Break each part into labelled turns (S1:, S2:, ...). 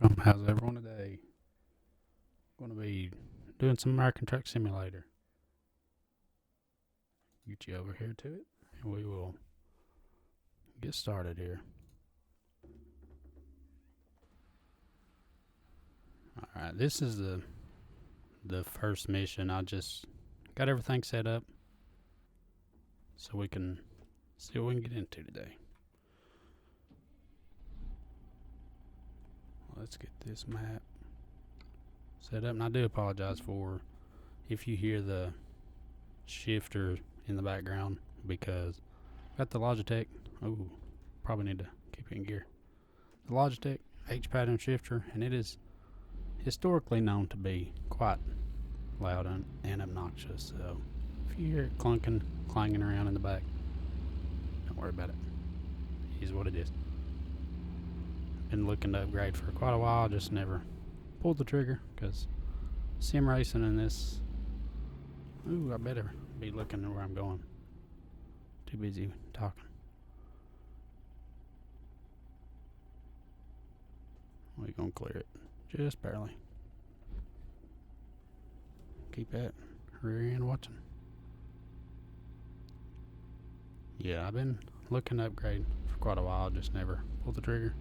S1: Welcome. How's everyone today? Going to be doing some American Truck Simulator. Get you over here to it, and we will get started here. All right, this is the first mission. I just got everything set up so we can see what we can get into today. Let's get this map set up, and I do apologize for if you hear the shifter in the background because I got the Logitech. Oh, probably need to keep it in gear. The Logitech H pattern shifter, and it is historically known to be quite loud and obnoxious. So if you hear it clanging around in the back, don't worry about it. It is what it is. Been looking to upgrade for quite a while, just never pulled the trigger because sim racing in this. Ooh, I better be looking at where I'm going. Too busy talking. We're gonna clear it just barely. Keep that rear end watching. Yeah, I've been looking to upgrade for quite a while, just never pulled the trigger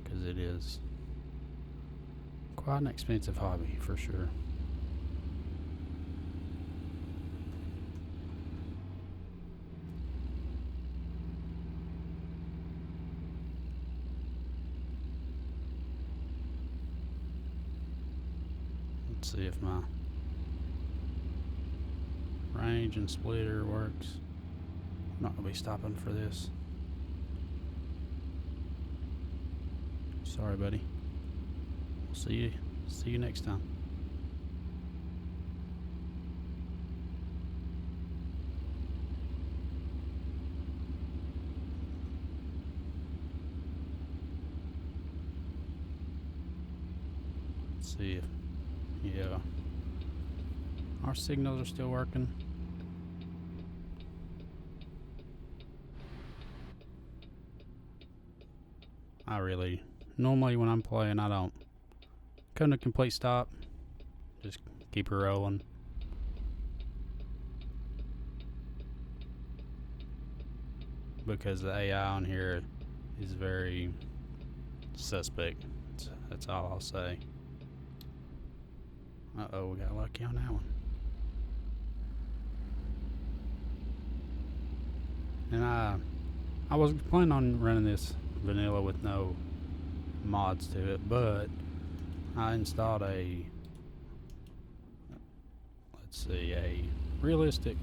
S1: because it is quite an expensive hobby for sure. Let's see if my range and splitter works. I'm not gonna be stopping for this. Sorry, buddy. We'll see you next time. Let's see if yeah. Our signals are still working. Normally when I'm playing, I don't come to a complete stop. Just keep it rolling. Because the AI on here is very suspect. That's all I'll say. Uh-oh, we got lucky on that one. And I was planning on running this vanilla with no mods to it, but I installed a realistic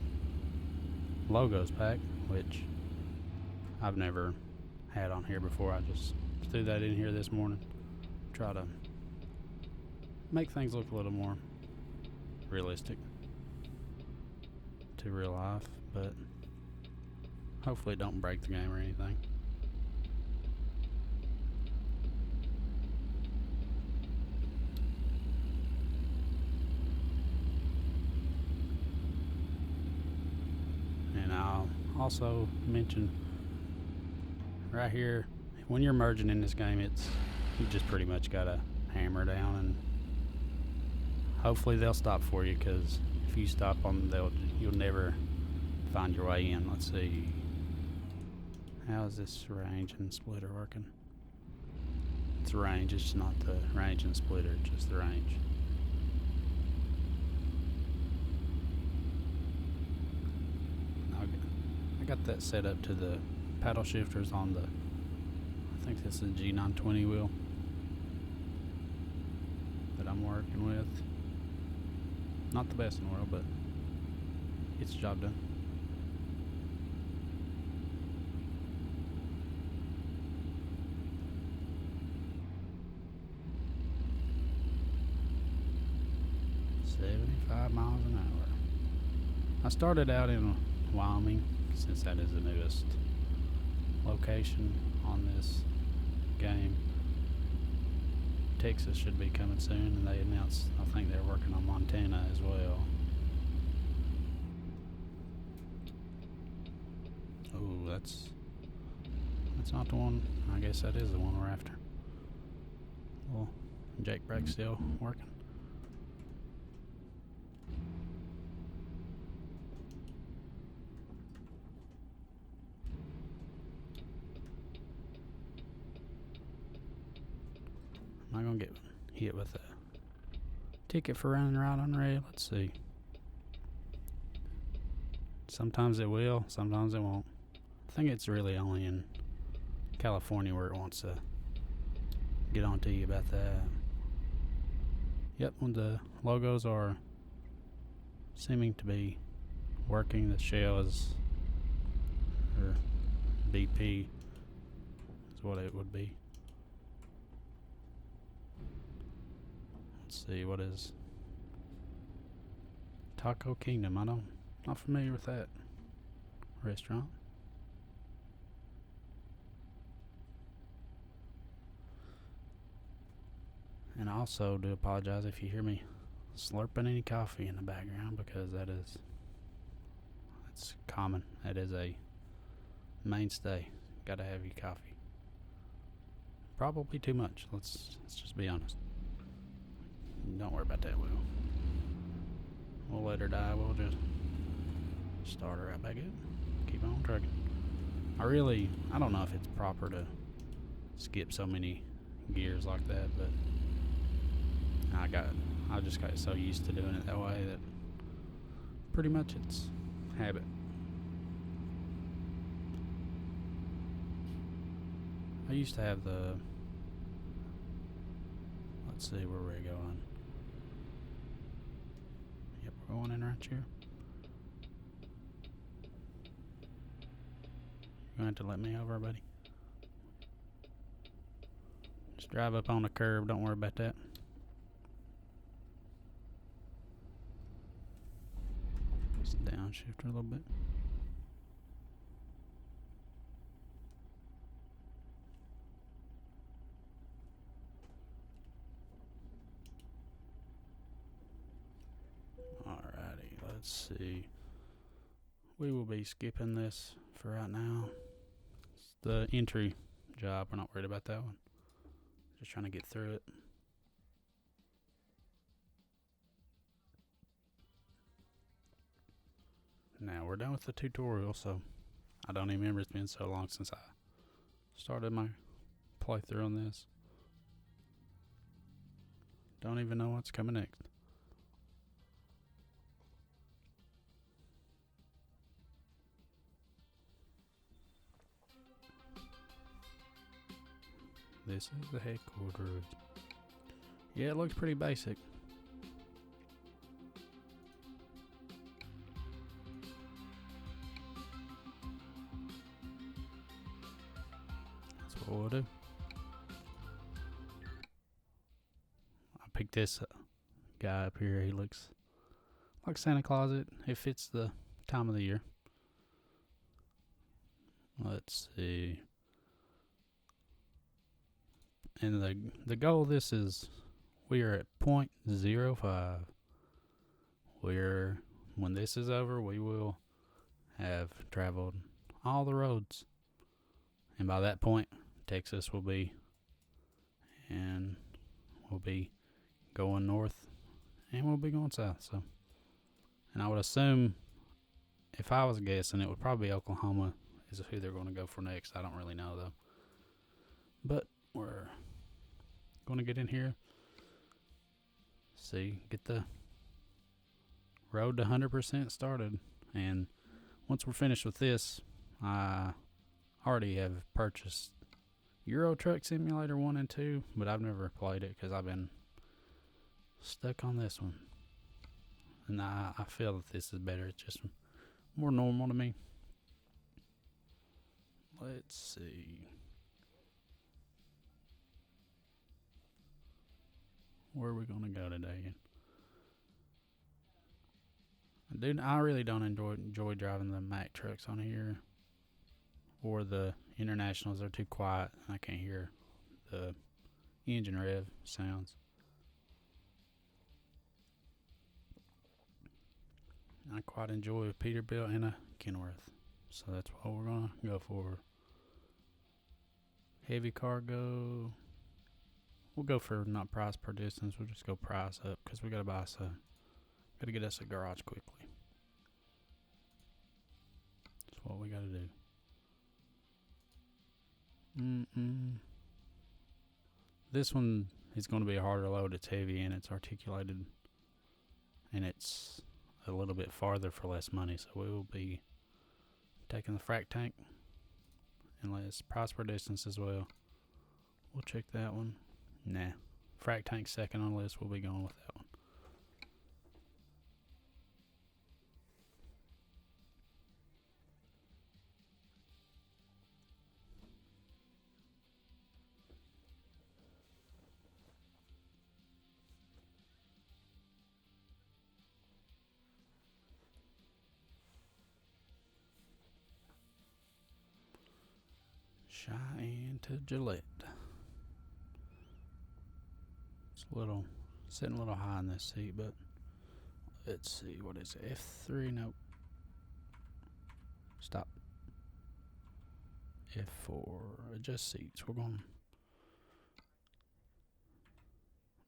S1: logos pack, which I've never had on here before. I just threw that in here this morning. Try to make things look a little more realistic to real life, but hopefully it don't break the game or anything. And I'll also mention right here, when you're merging in this game, you just pretty much gotta hammer down, and hopefully they'll stop for you, because if you stop them, you'll never find your way in. Let's see, how is this range and splitter working? It's range, it's not the range and splitter, just the range. I got that set up to the paddle shifters on I think this is a G920 wheel that I'm working with. Not the best in the world, but gets the job done. Miles an hour. I started out in Wyoming, since that is the newest location on this game. Texas should be coming soon, and they announced, I think they're working on Montana as well. Oh, that's not the one. I guess that is the one we're after. Well, Jake brake still working. Am I gonna get hit with a ticket for running right on red? Let's see. Sometimes it will, sometimes it won't. I think it's really only in California where it wants to get on to you about that. Yep, when the logos are seeming to be working, the shell is, or BP is what it would be. Let's see, what is Taco Kingdom? Not familiar with that restaurant. And I also do apologize if you hear me slurping any coffee in the background, because that's common. That is a mainstay. Gotta have your coffee. Probably too much. Let's just be honest. Don't worry about that. We'll let her die. We'll just start her right back up. Keep on trucking. I don't know if it's proper to skip so many gears like that, but I just got so used to doing it that way that pretty much it's habit. I used to have let's see where we're going. Yep, we're going in right here. You're going to have to let me over, buddy. Just drive up on the curb, don't worry about that. Just downshift her a little bit. Alrighty, let's see. We will be skipping this for right now. It's the entry job. We're not worried about that one. Just trying to get through it. Now we're done with the tutorial, so I don't even remember. It's been so long since I started my playthrough on this. Don't even know what's coming next. This is the headquarters. Yeah, it looks pretty basic. That's what we'll do. I picked this guy up here. He looks like Santa Claus. It fits the time of the year. Let's see. And the goal of this is we are at 0.05. When this is over, we will have traveled all the roads. And by that point, Texas will be, and we'll be going north, and we'll be going south. So, and I would assume, if I was guessing, it would probably be Oklahoma is who they're going to go for next. I don't really know though. But we're going to get in here, get the road to 100% started, and once we're finished with this, I already have purchased Euro Truck Simulator 1 and 2, but I've never played it because I've been stuck on this one, and I feel that this is better. It's just more normal to me. Let's see. Where are we going to go today? Dude, I really don't enjoy driving the Mack trucks on here, or the Internationals. They're too quiet. I can't hear the engine rev sounds. I quite enjoy a Peterbilt and a Kenworth, so that's what we're going to go for. Heavy cargo. We'll go for not price per distance. We'll just go price up because we gotta buy some. Gotta get us a garage quickly. That's what we gotta do. This one is going to be a harder load. It's heavy and it's articulated, and it's a little bit farther for less money. So we will be taking the frac tank and less price per distance as well. We'll check that one. Nah, frac tank second on the list. We'll be going with that one. Cheyenne to Gillette. It's sitting a little high in this seat, but let's see, what is it? F3, nope. Stop. F4, adjust seats. We're going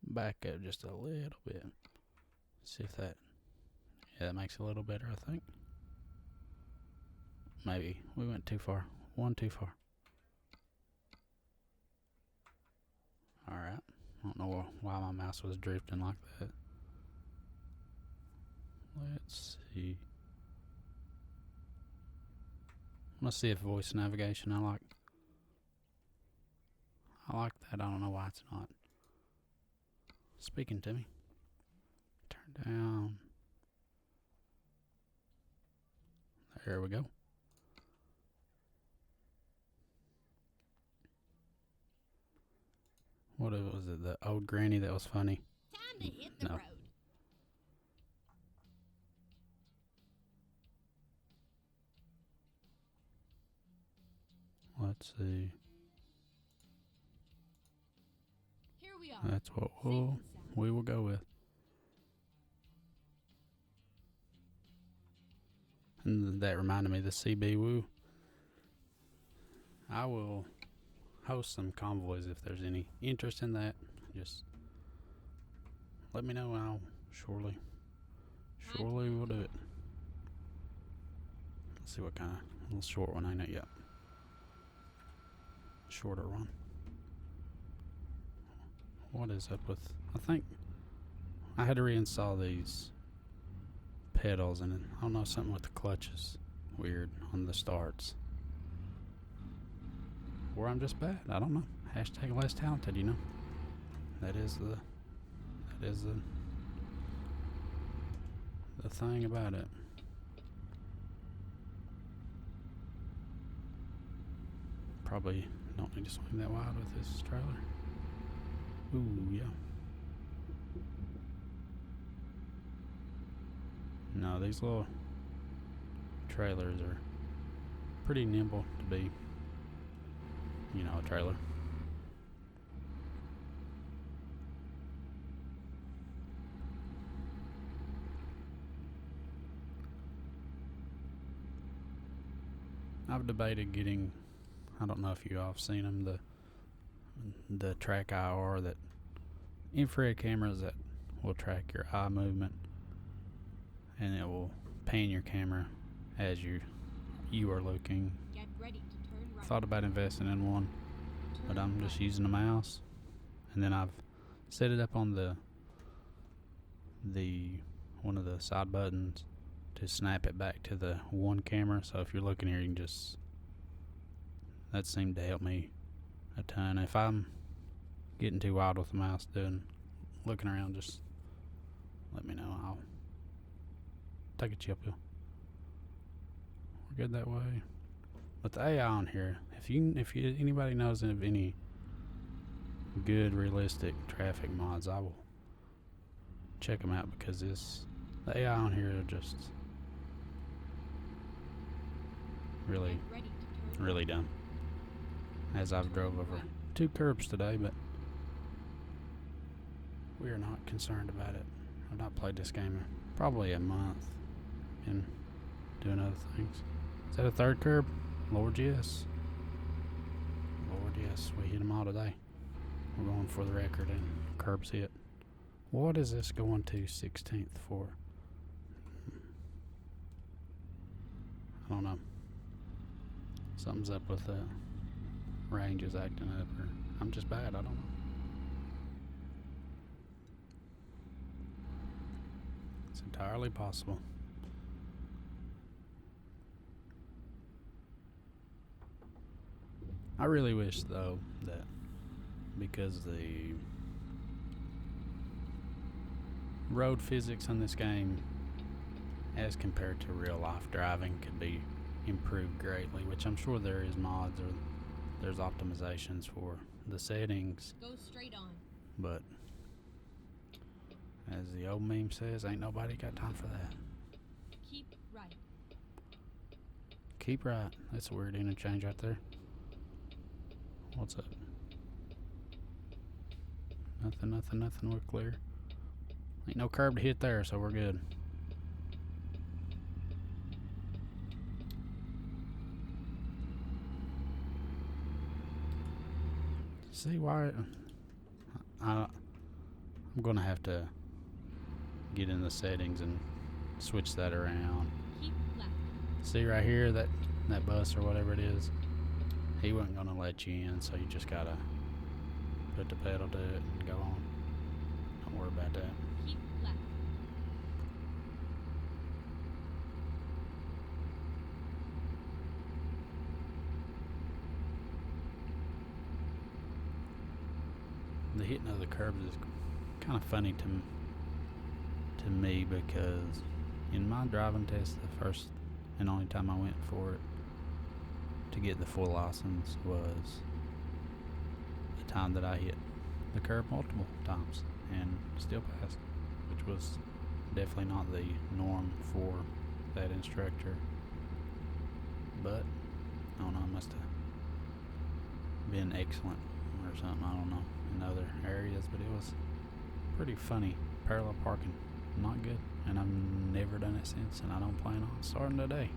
S1: back up just a little bit. See if that, yeah, that makes it a little better, I think. Maybe we went too far. One too far. Alright. I don't know why my mouse was drifting like that. Let's see. Let's see if voice navigation I like that. I don't know why it's not speaking to me. Turn down. There we go. What was it? The old granny that was funny?
S2: Time to hit the road.
S1: Let's see.
S2: Here we are.
S1: That's what we will go with. And that reminded me of the CB Woo. I will host some convoys if there's any interest in that. Just let me know and I'll surely we'll do it. Let's see what kind of little short one, ain't it yet? Shorter one. What is up with, I think I had to reinstall these pedals and I don't know, something with the clutches weird on the starts. Or I'm just bad. I don't know. Hashtag less talented, you know. That is the thing about it. Probably don't need to swing that wide with this trailer. Ooh, yeah. No, these little trailers are pretty nimble to be, you know, a trailer. I've debated getting, I don't know if you all have seen them, the Track IR, that infrared cameras that will track your eye movement and it will pan your camera as you are looking.
S2: Get ready to turn right.
S1: Thought about investing in one, but I'm just using a mouse, and then I've set it up on the one of the side buttons to snap it back to the one camera. So if you're looking here, you can just, that seemed to help me a ton. If I'm getting too wild with the mouse looking around, just let me know. I'll take a chip hill. We're good that way. But the AI on here, if anybody knows of any good realistic traffic mods, I will check them out, because the AI on here are just really,
S2: Get ready to turn
S1: really dumb. As I've drove over 2 curbs today, but we are not concerned about it. I've not played this game in probably a month and doing other things. Is that a 3rd curb? Lord, yes. Lord, yes. We hit them all today. We're going for the record and curbs hit. What is this going to 16th for? I don't know. Something's up with the range is acting up, or I'm just bad. I don't know. It's entirely possible. I really wish, though, that because the road physics in this game, as compared to real life driving, could be improved greatly, which I'm sure there is mods or there's optimizations for the settings,
S2: Go straight on.
S1: but as the old meme says, ain't nobody got time for that.
S2: Keep right.
S1: Keep right. That's a weird interchange right there. What's up? Nothing. We're clear. Ain't no curb to hit there, so we're good. See why? I'm gonna have to get in the settings and switch that around.
S2: Keep left.
S1: See right here, that bus or whatever it is, he wasn't gonna let you in, so you just gotta put the pedal to it and go on. Don't worry about that.
S2: Keep left.
S1: The hitting of the curbs is kind of funny to me, because in my driving test, the first and only time I went for it to get the full license was the time that I hit the curb multiple times and still passed, which was definitely not the norm for that instructor. But I don't know, I must have been excellent or something, I don't know, in other areas, but it was pretty funny. Parallel parking, not good, and I've never done it since, and I don't plan on starting today.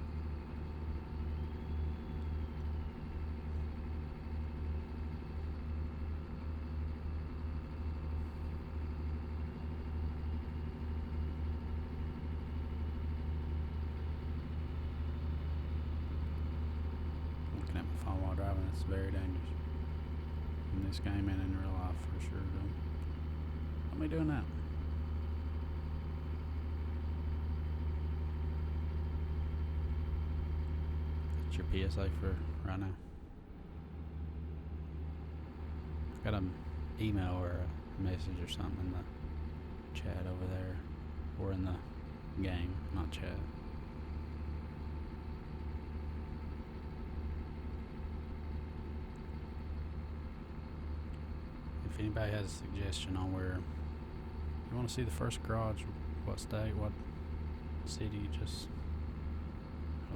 S1: Looking at my phone while driving, it's very dangerous. In this game and in real life, for sure. Don't be doing that. That's your PSA for right now. Got an email or a message or something in the chat over there, or in the game, not chat. If anybody has a suggestion on where you want to see the first garage, what state, what city, just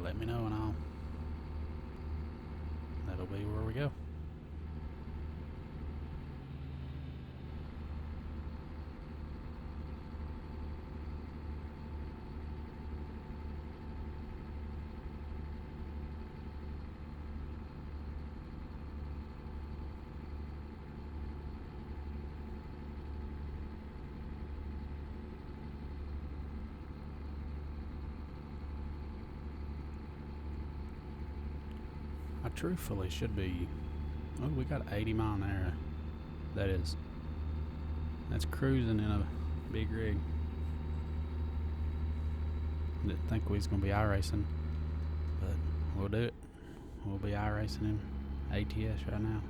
S1: let me know, and that'll be where we go. I truthfully should be. Oh, we got 80 mile an hour. That's cruising in a big rig. Didn't think we was gonna be iRacing, but we'll do it. We'll be iRacing in ATS right now.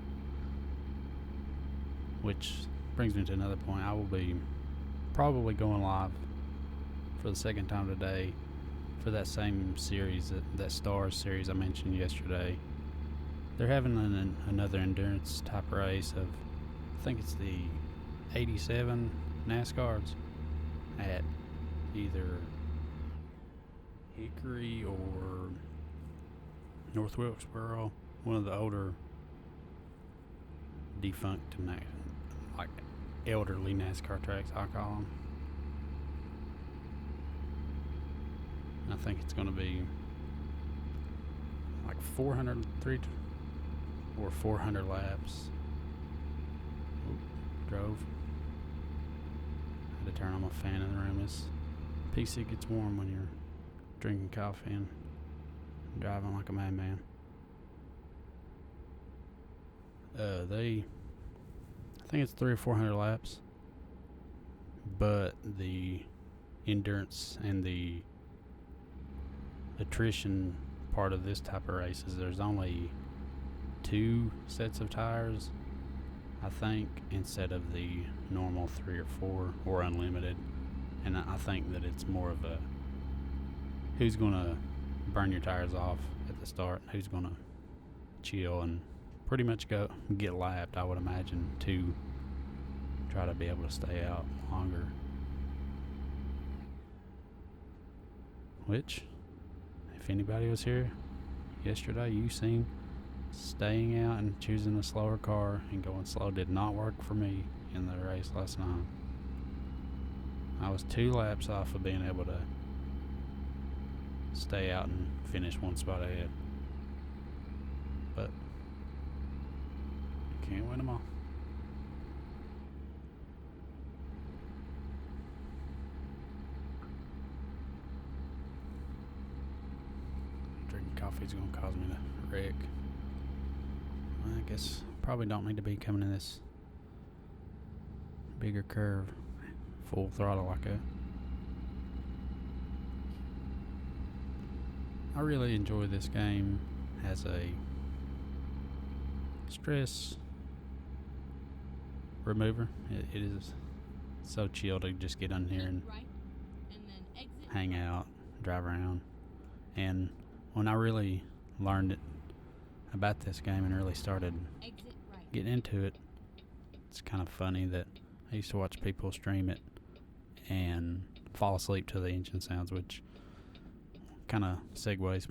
S1: Which brings me to another point. I will be probably going live for the second time today for that same series, that Stars series I mentioned yesterday. They're having another endurance type race of, I think it's the 87 NASCARs at either Hickory or North Wilkesboro, one of the older defunct, like elderly NASCAR tracks, I call them. I think it's going to be like 403 or 400 laps. Oop. drove. Had to turn on my fan in the room. This PC gets warm when you're drinking coffee and driving like a madman. I think it's 300 or 400 laps, but the endurance and the attrition part of this type of race is there's only 2 sets of tires, I think, instead of the normal 3 or 4 or unlimited. And I think that it's more of a who's going to burn your tires off at the start, who's going to chill and pretty much get lapped, I would imagine, to try to be able to stay out longer. Which, if anybody was here yesterday, you seen staying out and choosing a slower car and going slow did not work for me in the race last night. I was 2 laps off of being able to stay out and finish 1 spot ahead. But can't win them all. Drinking coffee is going to cause me to wreck. I guess probably don't need to be coming in this bigger curve full throttle like that. I really enjoy this game as a stress remover. It is so chill to just get on here and
S2: Right, and then exit.
S1: hang out, drive around. And when I really learned it about this game and really started
S2: Exit right.
S1: getting into it, it's kind of funny that I used to watch people stream it and fall asleep to the engine sounds, which kind of segues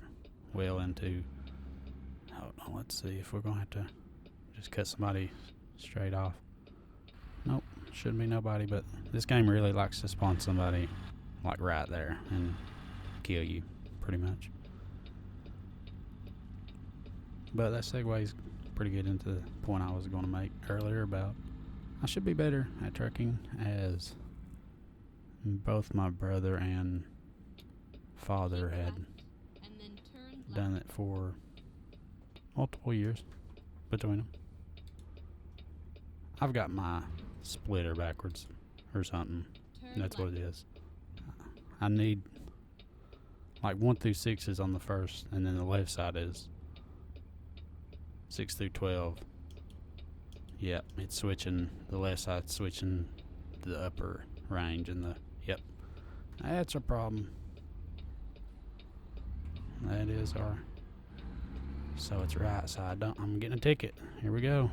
S1: well into, hold on, let's see if we're going to have to just cut somebody straight off. Nope, shouldn't be nobody, but this game really likes to spawn somebody like right there and kill you, pretty much. But that segues pretty good into the point I was going to make earlier about I should be better at trucking, as both my brother and father
S2: Keep
S1: had
S2: left, and then turn left.
S1: done it for multiple years between them. I've got my splitter backwards or something.
S2: Turn
S1: That's
S2: left.
S1: what it is. I need like 1 through 6 is on the first, and then the left side is 6 through 12. Yep, it's switching. The left side's switching the upper range, and that's a problem. That is our. So it's right side. I'm getting a ticket. Here we go.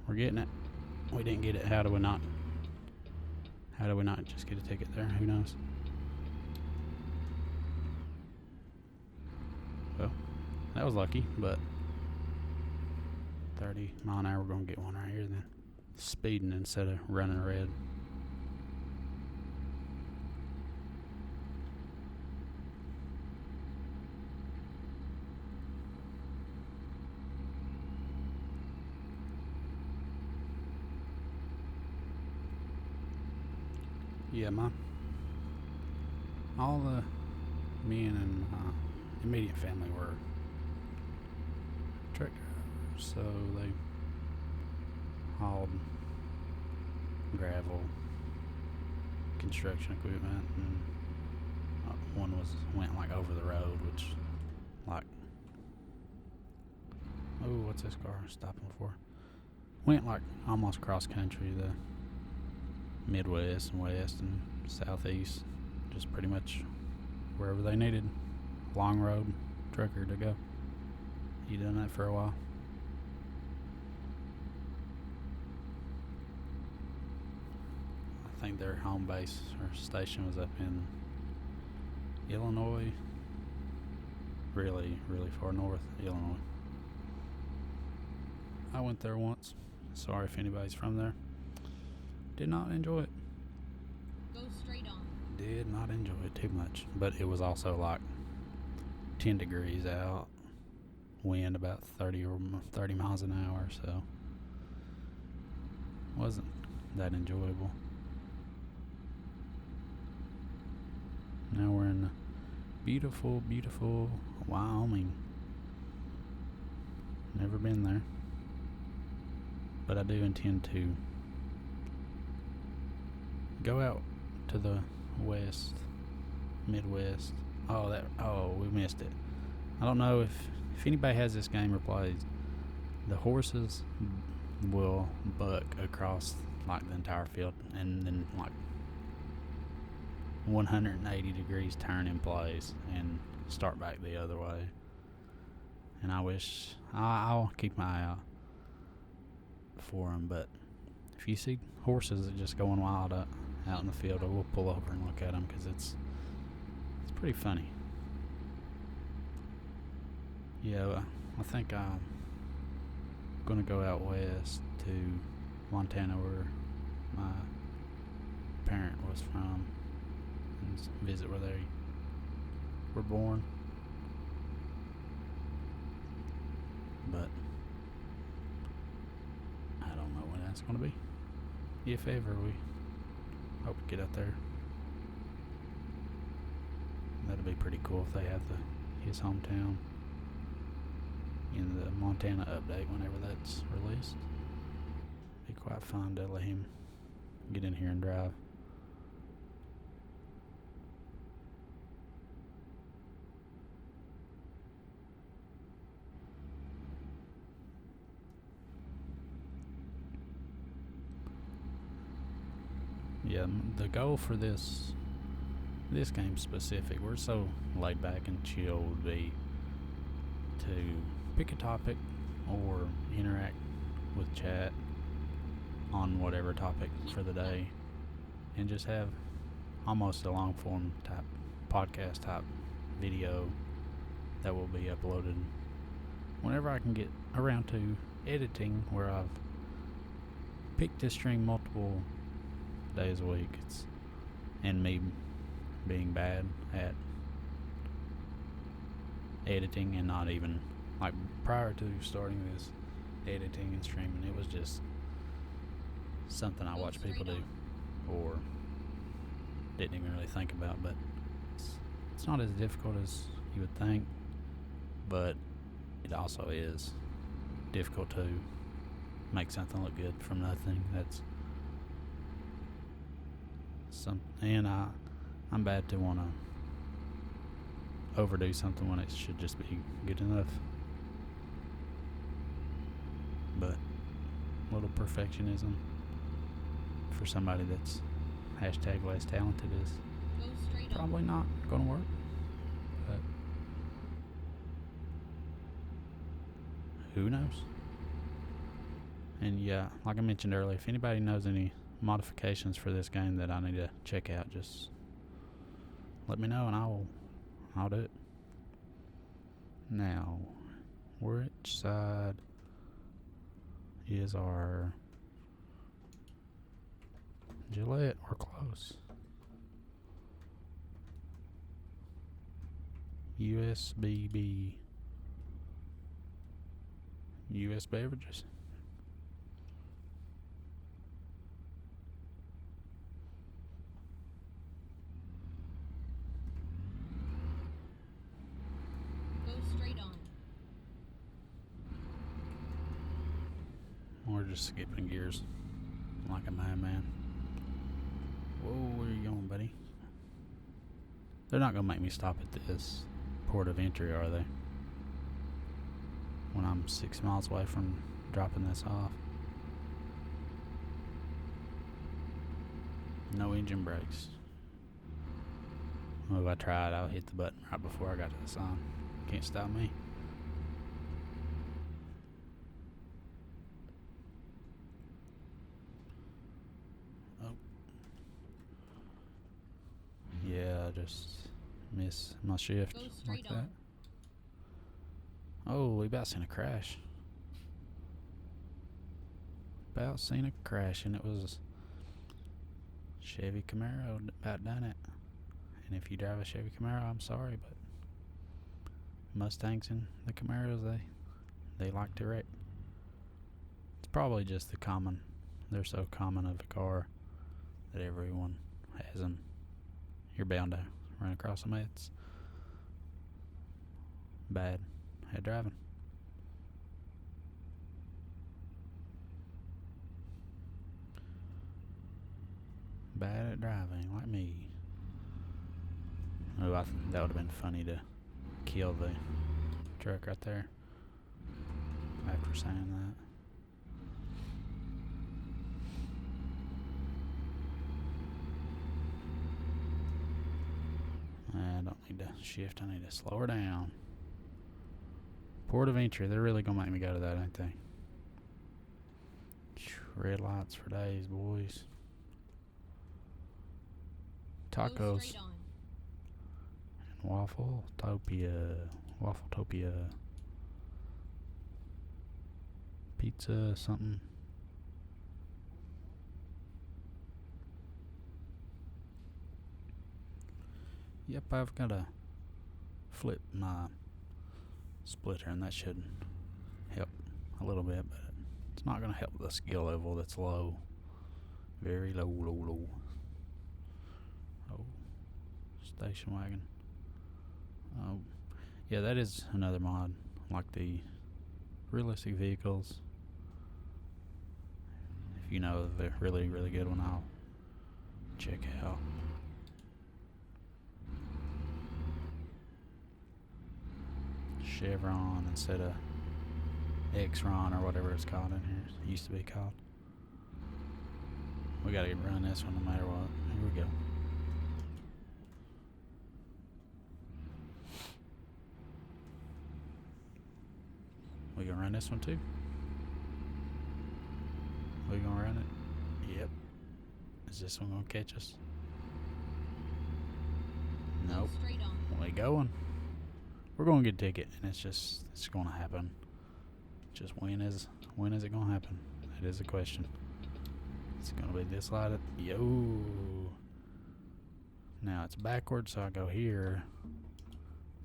S1: We're getting it. We didn't get it. How do we not? How do we not just get a ticket there? Who knows? Well, that was lucky, but 30 mile an hour, we're going to get one right here then. Speeding instead of running red. Yeah, all the men and my immediate family were truck drivers, so they hauled gravel, construction equipment, and one went like over the road, which like, oh, what's this car stopping for? Went like almost cross country, the Midwest and West and Southeast, just pretty much wherever they needed long road trucker to go. You done that for a while? I think their home base or station was up in Illinois, really, really far north, Illinois. I went there once. Sorry if anybody's from there. Did not enjoy it.
S2: Go straight on.
S1: Did not enjoy it too much, but it was also like 10 degrees out, wind about 30 miles an hour, so wasn't that enjoyable. Now we're in beautiful, beautiful Wyoming. Never been there, but I do intend to go out to the west, Midwest. We missed it. I don't know if anybody has this game or plays. The horses will buck across like the entire field and then like 180 degrees turn in place and start back the other way. And I wish I'll keep my eye out for them. But if you see horses that just going wild out in the field, we'll pull over and look at them because it's pretty funny. Yeah, I think I'm gonna go out west to Montana, where my parent was from, and visit where they were born. But I don't know when that's gonna be. If ever, we hope to get out there. That'd be pretty cool if they have his hometown in the Montana update whenever that's released. Be quite fun to let him get in here and drive. Yeah, the goal for this game specific, we're so laid back and chill, would be to pick a topic or interact with chat on whatever topic for the day, and just have almost a long form type podcast type video that will be uploaded whenever I can get around to editing, where I've picked to stream multiple days a week. And me being bad at editing, and not even like prior to starting this editing and streaming, it was just something I watched people do or didn't even really think about. But it's not as difficult as you would think, but it also is difficult to make something look good from nothing. That's and I'm bad to want to overdo something when it should just be good enough. But a little perfectionism for somebody that's hashtag less talented is probably not going to work. But who knows? And yeah, like I mentioned earlier, if anybody knows any modifications for this game that I need to check out, just let me know and I'll do it. Now, which side is our Gillette? Or close? USBB. US beverages. We're just skipping gears like a madman. Whoa, where are you going, buddy? They're not going to make me stop at this port of entry, are they? When I'm 6 miles away from dropping this off. No engine brakes. Well, if I tried, I'll hit the button right before I got to the sign. Can't stop me. Just miss my shift like that. Oh, we about seen a crash. And it was Chevy Camaro about done it. And if you drive a Chevy Camaro, I'm sorry, but Mustangs and the Camaros, they like to wreck. It's probably just the common they're so common of a car that everyone has them. You're bound to run across them. It's bad at driving. Bad at driving, like me. Oh, I think that would have been funny to kill the truck right there after saying that. I don't need to shift, I need to slow her down. Port of entry, they're really gonna make me go to that, ain't they? Red lights for days, boys.
S2: Go
S1: Tacos
S2: straight on.
S1: and Waffletopia. Pizza, something. Yep, I've got to flip my splitter, and that should help a little bit, but it's not going to help the skill level that's low. Very low. Oh, station wagon. Oh, yeah, that is another mod, like the realistic vehicles. If you know of a really, really good one, I'll check out. Chevron instead of Xron or whatever it's called in here. It used to be called. We gotta run this one no matter what. Here we go. We gonna run this one too? We gonna run it? Yep. Is this one gonna catch us? Nope.
S2: Go straight on.
S1: We going. We're gonna get a ticket, and it's gonna happen. Just when is it gonna happen? That is a question. It's gonna be this light. Yo. Now it's backwards, so I go here.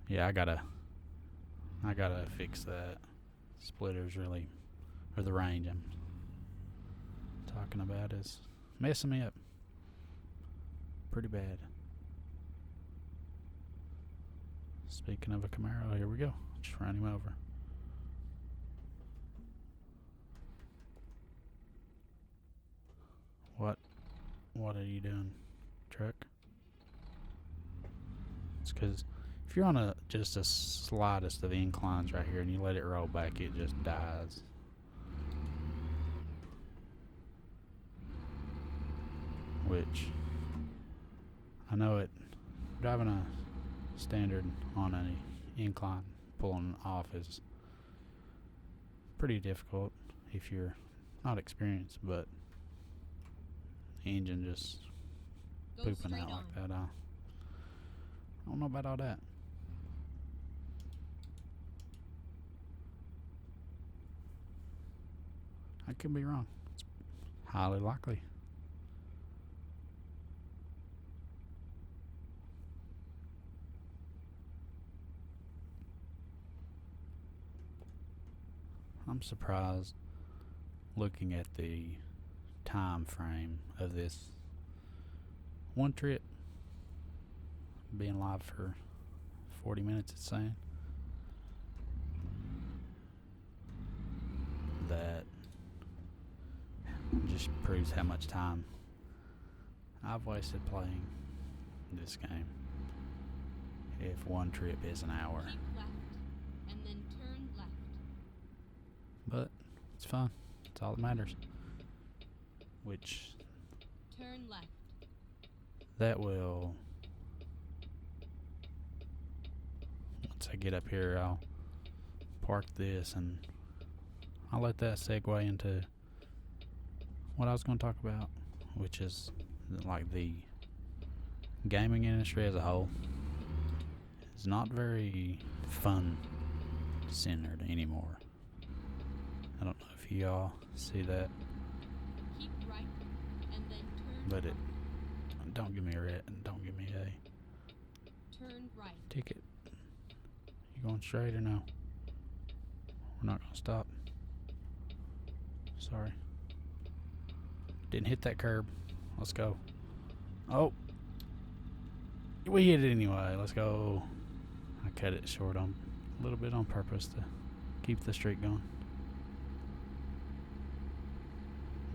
S1: Yeah, I gotta fix that. Splitter's really, or the range I'm talking about is messing me up pretty bad. Speaking of a Camaro, here we go. Just run him over. What are you doing, truck? It's because if you're on just the slightest of inclines right here and you let it roll back, it just dies. Which I know it. Driving a standard on an incline pulling off is pretty difficult if you're not experienced, but the engine just
S2: Go
S1: pooping
S2: straight
S1: out
S2: on.
S1: like that. I don't know about all that. I could be wrong. It's highly likely. I'm surprised looking at the time frame of this one trip being live for 40 minutes, it's saying. That just proves how much time I've wasted playing this game. If one trip is an hour.
S2: Keep left, and then turn left.
S1: But it's fun. It's all that matters. Which
S2: Turn left.
S1: that will, once I get up here, I'll park this and I'll let that segue into what I was going to talk about, which is like the gaming industry as a whole is not very fun centered anymore. I don't know if y'all see that,
S2: Keep right, and then turn
S1: but it
S2: left.
S1: don't give me a red and don't give me a
S2: Turn right.
S1: ticket. You going straight or no? We're not gonna stop. Sorry. Didn't hit that curb. Let's go. Oh. We hit it anyway. Let's go. I cut it short on a little bit on purpose to keep the streak going.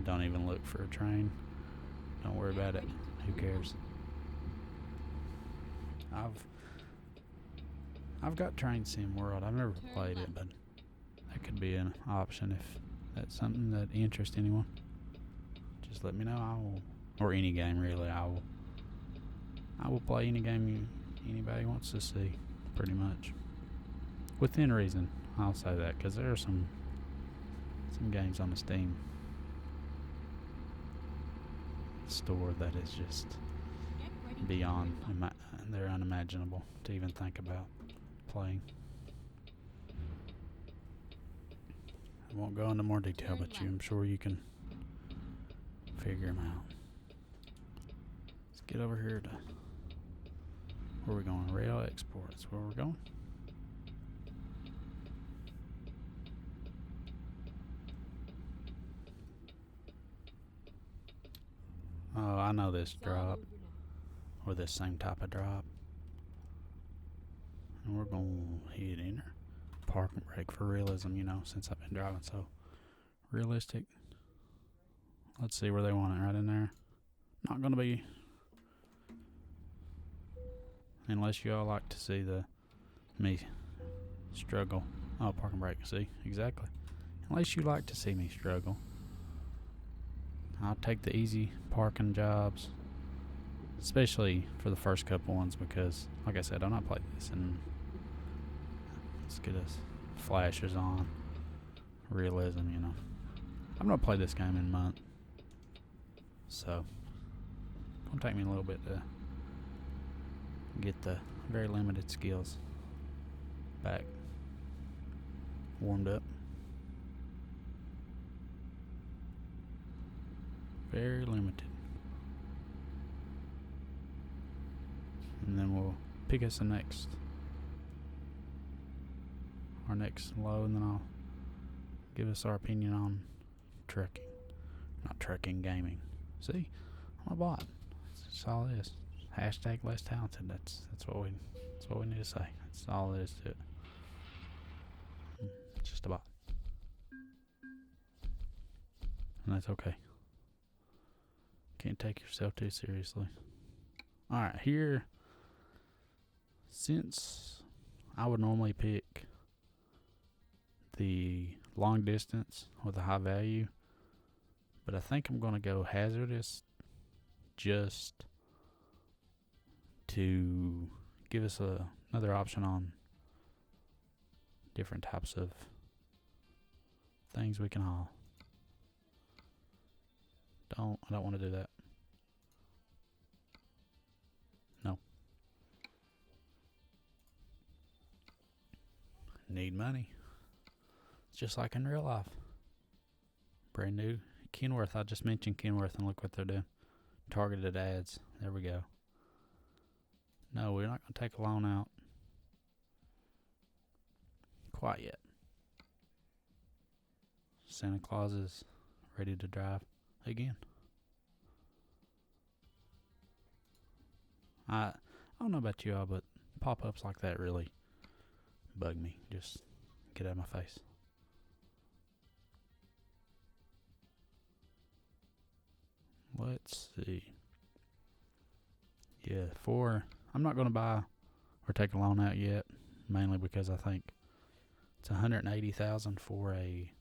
S1: Don't even look for a train. Don't worry about it. Who cares? I've got Train Sim World. I've never played it, but that could be an option if that's something that interests anyone. Just let me know. I will, or any game really. I will play any game anybody wants to see, pretty much. Within reason, I'll say that, because there are some games on the Steam store that is just beyond, they're unimaginable to even think about playing. I won't go into more detail, but I'm sure you can figure them out. Let's get over here to where we're going. Rail Exports, where we're going. Oh, I know this drop, or this same type of drop. And we're going to hit enter. Park and brake for realism, you know, since I've been driving so realistic. Let's see where they want it, right in there. Not going to be, unless you all like to see me struggle. Oh, park and brake, see, exactly. Unless you like to see me struggle. I'll take the easy parking jobs, especially for the first couple ones, because, like I said, I've not played this, and let's get us flashes on. Realism, you know. I've not played this game in a month, so it's going to take me a little bit to get the very limited skills back warmed up. Very limited. And then we'll pick us our next low, and then I'll give us our opinion on trucking. Not trucking, gaming. See? I'm a bot. That's all it is. Hashtag less talented. That's what we need to say. That's all it is to it. It's just a bot. And that's okay. Can't take yourself too seriously. Alright, here, since I would normally pick the long distance with a high value, but I think I'm going to go hazardous just to give us another option on different types of things we can haul. I don't want to do that. No. Need money. It's just like in real life. Brand new. Kenworth, I just mentioned Kenworth, and look what they're doing. Targeted ads. There we go. No, we're not going to take a loan out quite yet. Santa Claus is ready to drive again. I don't know about you all, but pop-ups like that really bug me. Just get out of my face. Let's see. Yeah, I'm not going to buy or take a loan out yet, mainly because I think it's $180,000 for a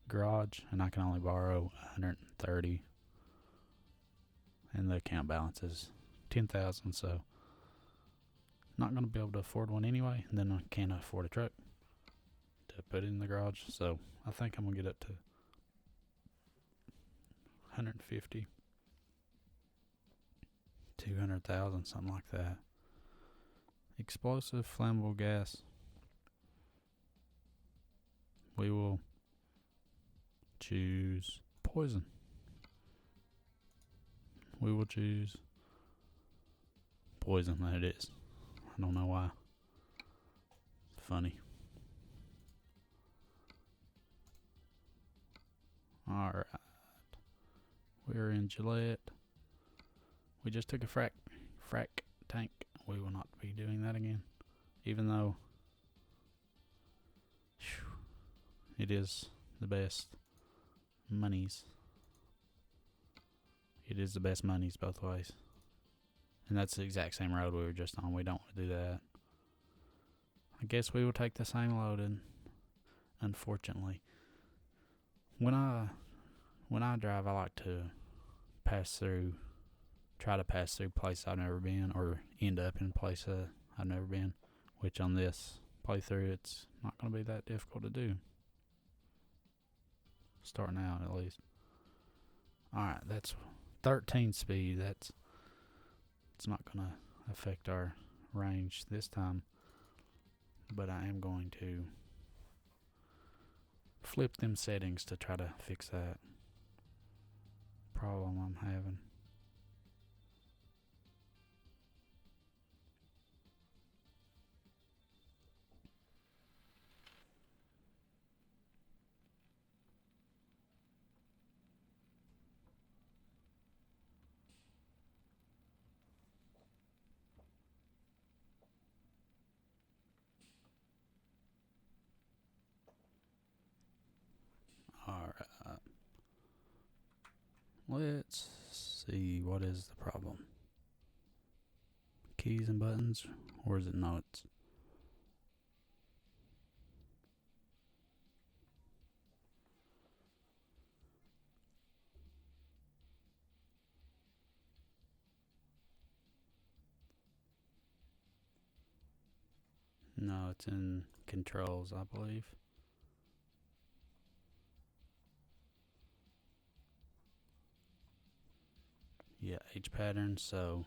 S1: garage, and I can only borrow $130,000, and the account balance is $10,000, so not going to be able to afford one anyway, and then I can't afford a truck to put in the garage, so I think I'm going to get up to $150,000, $200,000, something like that. Explosive flammable gas. We will choose poison. We will choose poison. That it is. I don't know why. Funny. Alright. We're in Gillette. We just took a frac tank. We will not be doing that again. Even though it is the best monies. It is the best monies both ways. And that's the exact same road we were just on. We don't want to do that. I guess we will take the same loading, unfortunately. When I drive, I like to try to pass through places I've never been, or end up in places I've never been, which on this playthrough it's not going to be that difficult to do. Starting out, at least. Alright, that's 13 speed. It's not going to affect our range this time, but I am going to flip them settings to try to fix that problem I'm having. Alright. Let's see, what is the problem? Keys and buttons, or is it notes? No, it's in controls, I believe. Yeah, H pattern, so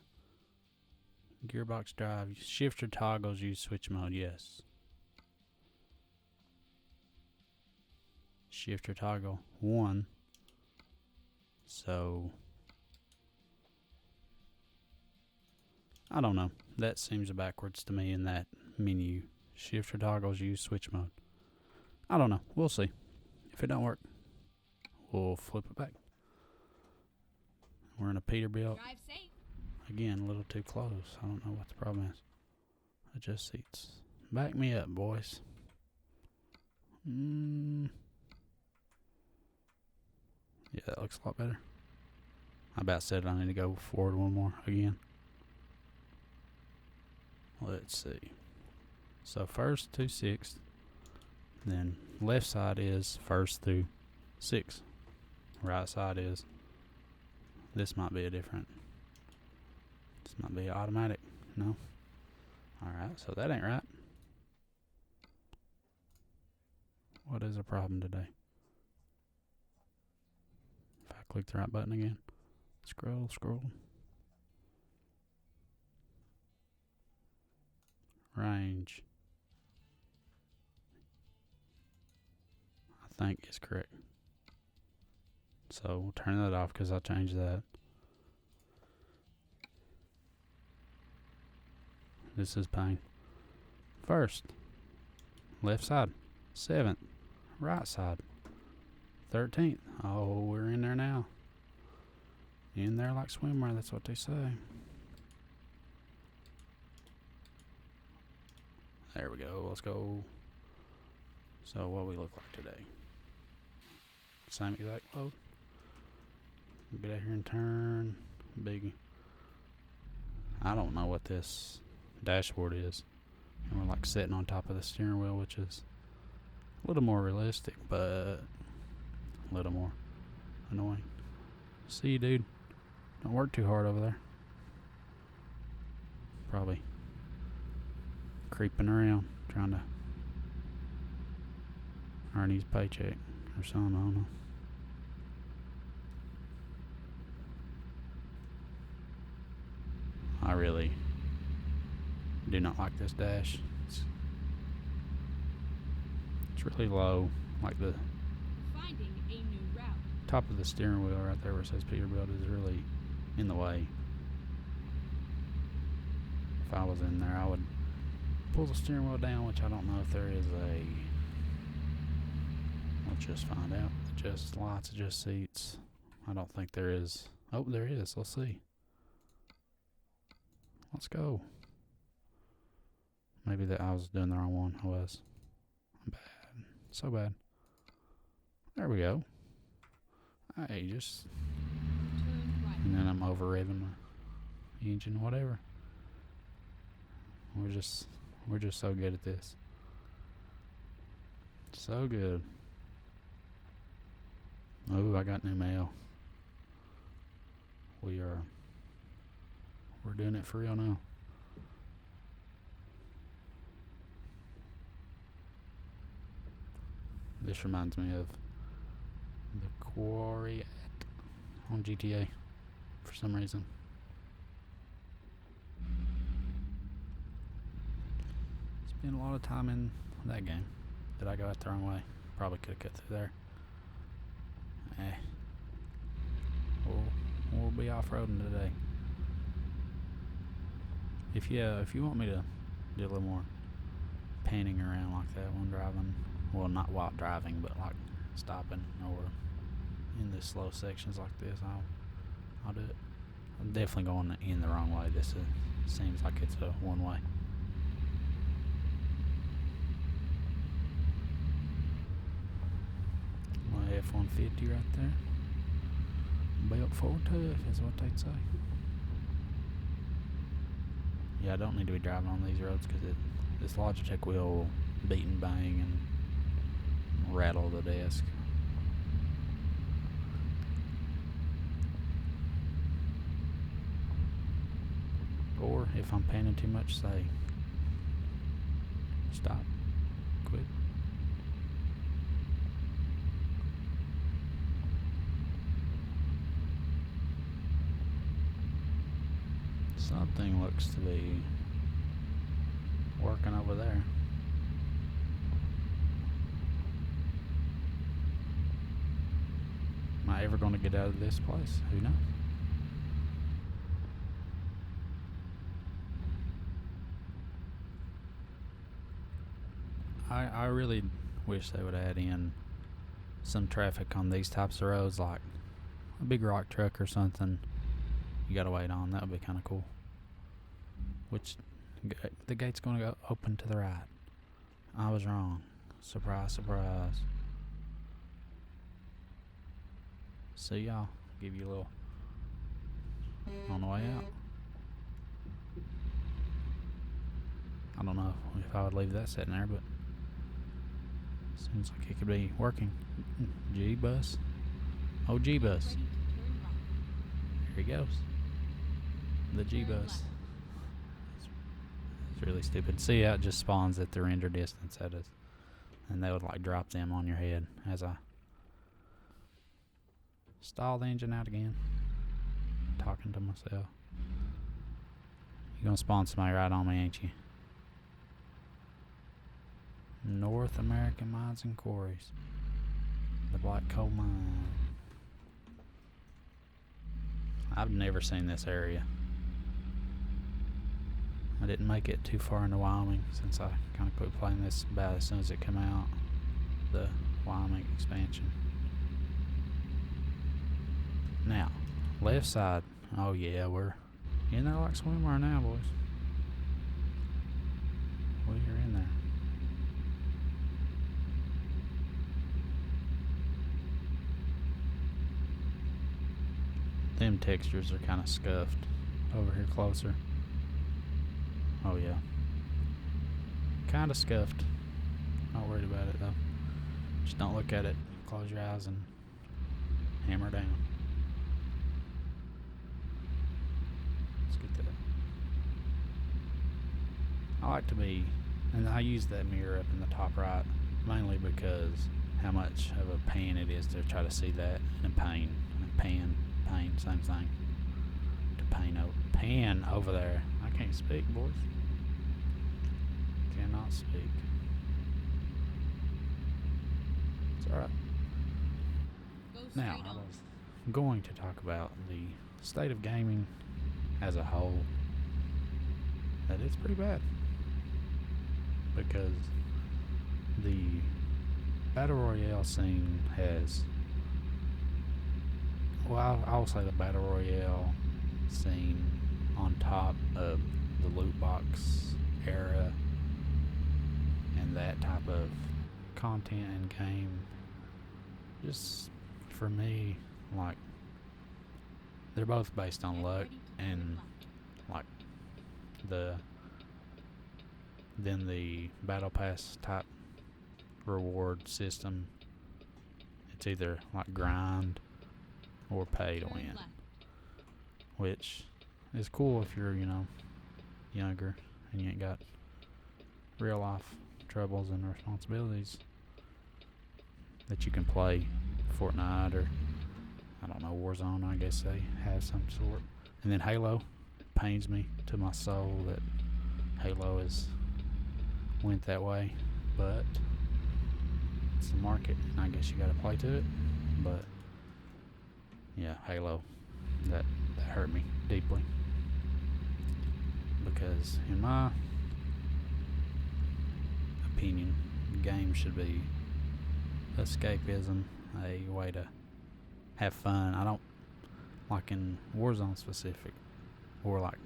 S1: gearbox drive, shifter toggles, use switch mode, yes. Shifter toggle 1. So I don't know. That seems backwards to me in that menu. Shifter toggles, use switch mode. I don't know. We'll see. If it don't work, we'll flip it back. We're in a Peterbilt.
S2: Drive safe.
S1: Again, a little too close. I don't know what the problem is. Adjust seats. Back me up, boys. Yeah, that looks a lot better. I about said I need to go forward one more again. Let's see. So first to 6th. Then left side is 1st through 6th. Right side is. This might be a different. This might be automatic. No. Alright, so that ain't right. What is the problem today? If I click the right button again. Scroll. Range. I think is correct. So we'll turn that off because I changed that. This is pain. 1st, left side. 7th, right side. 13th. Oh, we're in there now. In there like swimwear, that's what they say. There we go. Let's go. So what we look like today. Same exact load. Get out here and turn. Big. I don't know what this dashboard is. And we're like sitting on top of the steering wheel, which is a little more realistic, but a little more annoying. See, dude. Don't work too hard over there. Probably creeping around, trying to earn his paycheck or something, I don't know. I really do not like this dash. It's really low, like the
S2: Finding a new route.
S1: top of the steering wheel right there where it says Peterbilt is really in the way. If I was in there, I would pull the steering wheel down, which I don't know if there is a. Let's just find out. Adjust lights, adjust seats. I don't think there is. Oh, there is. Let's see. Let's go. Maybe that I was doing the wrong one. I was. Bad. So bad. There we go. Hey, just...
S2: Turn right.
S1: And then I'm over revving my engine, whatever. We're just so good at this. So good. Oh, I got new mail. We're doing it for real now. This reminds me of the Quarry on GTA for some reason. Spent a lot of time in that game. Did I go out the wrong way? Probably could have cut through there. We'll be off-roading today. If you want me to do a little more panning around like that when driving, well, not while driving, but like stopping or in the slow sections like this, I'll do it. I'm definitely going in the wrong way. This seems like it's a one-way. My F-150 right there. Built for tough is what they'd say. Yeah, I don't need to be driving on these roads because this Logitech will beat and bang and rattle the desk. Or if I'm panning too much, say stop, quit. Something looks to be working over there. Am I ever going to get out of this place? Who knows? I really wish they would add in some traffic on these types of roads, like a big rock truck or something you gotta wait on. That would be kind of cool. Which, the gate's gonna go open to the right. I was wrong. Surprise, surprise. See y'all. Give you a little on the way out. I don't know if I would leave that sitting there, but seems like it could be working. G-bus. Oh, G-bus.
S2: Ready to turn right.
S1: Here he goes. The
S2: Turn
S1: G-bus.
S2: left.
S1: It's really stupid. See how it just spawns at the render distance at us. And they would like drop them on your head as I stall the engine out again. Talking to myself. You're gonna spawn somebody right on me, ain't you? North American Mines and Quarries. The Black Coal Mine. I've never seen this area. I didn't make it too far into Wyoming since I kind of quit playing this about as soon as it came out. The Wyoming expansion. Now, left side. Oh yeah, we're in there like swimwear now, boys. We're in there. Them textures are kind of scuffed over here closer. Oh yeah. Kind of scuffed. Not worried about it though. Just don't look at it. Close your eyes and hammer down. Let's get that. I like to be, and I use that mirror up in the top right mainly because how much of a pain it is to try to see that and pain, pain, same thing. To pan over there. I can't speak, boys. Cannot speak. It's alright.
S2: Go
S1: Now,
S2: straight
S1: I
S2: on.
S1: was going to talk about the state of gaming as a whole. That it's pretty bad. Because the Battle Royale scene has well, I'll say the battle royale scene on top of the loot box era and that type of content and game. Just for me, like, they're both based on luck, and like the then the battle pass type reward system, it's either like grind or pay to
S2: Turn
S1: win,
S2: left.
S1: which is cool if you're, younger and you ain't got real life troubles and responsibilities, that you can play Fortnite or, I don't know, Warzone, I guess they have some sort. And then Halo, pains me to my soul that Halo is went that way, but it's the market, and I guess you got to play to it. But yeah, Halo, that hurt me deeply, because in my opinion, games should be escapism, a way to have fun. I don't like in Warzone specific, or like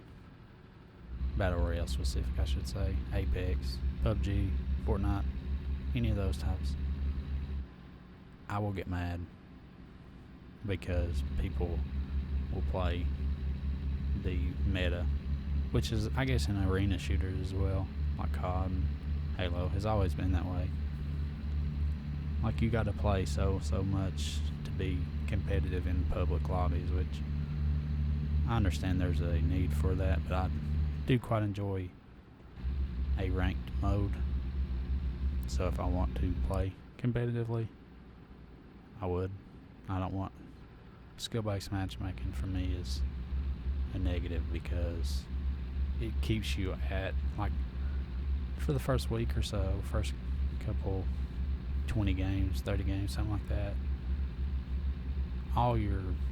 S1: Battle Royale specific, I should say, Apex, PUBG, Fortnite, any of those types. I will get mad because people will play the meta, which is, I guess, in arena shooters as well, like COD and Halo has always been that way. Like, you got to play so much to be competitive in public lobbies, which I understand there's a need for that, but I do quite enjoy a ranked mode. So if I want to play competitively, I would. I don't want skill-based matchmaking. For me is a negative, because it keeps you at, like, for the first week or so, first couple 20 games, 30 games, something like that,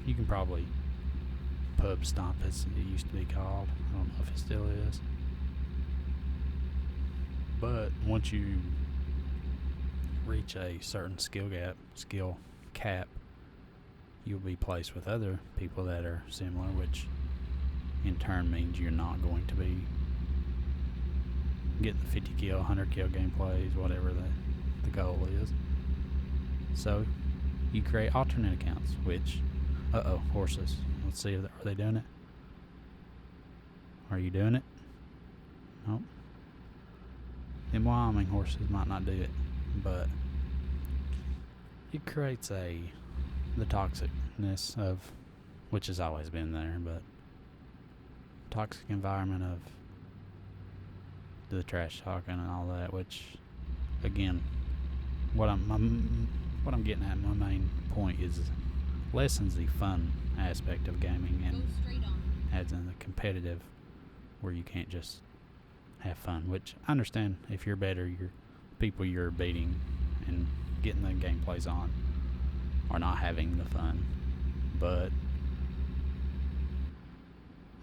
S1: you can probably pub stomp, as it used to be called. I don't know if it still is. But once you reach a certain skill cap, you'll be placed with other people that are similar, which in turn means you're not going to be getting the 50 kill, 100 kill gameplays, whatever the goal is. So you create alternate accounts, which, horses. Let's see, are they doing it? Are you doing it? Nope. In Wyoming, horses might not do it, but it creates the toxicness of, which has always been there, but toxic environment of the trash talking and all that, which, again, what I'm getting at, my main point is lessens the fun aspect of gaming
S2: Go
S1: and
S2: straight on.
S1: adds in the competitive, where you can't just have fun, which I understand if you're better, your people you're beating and getting the gameplays on are not having the fun. But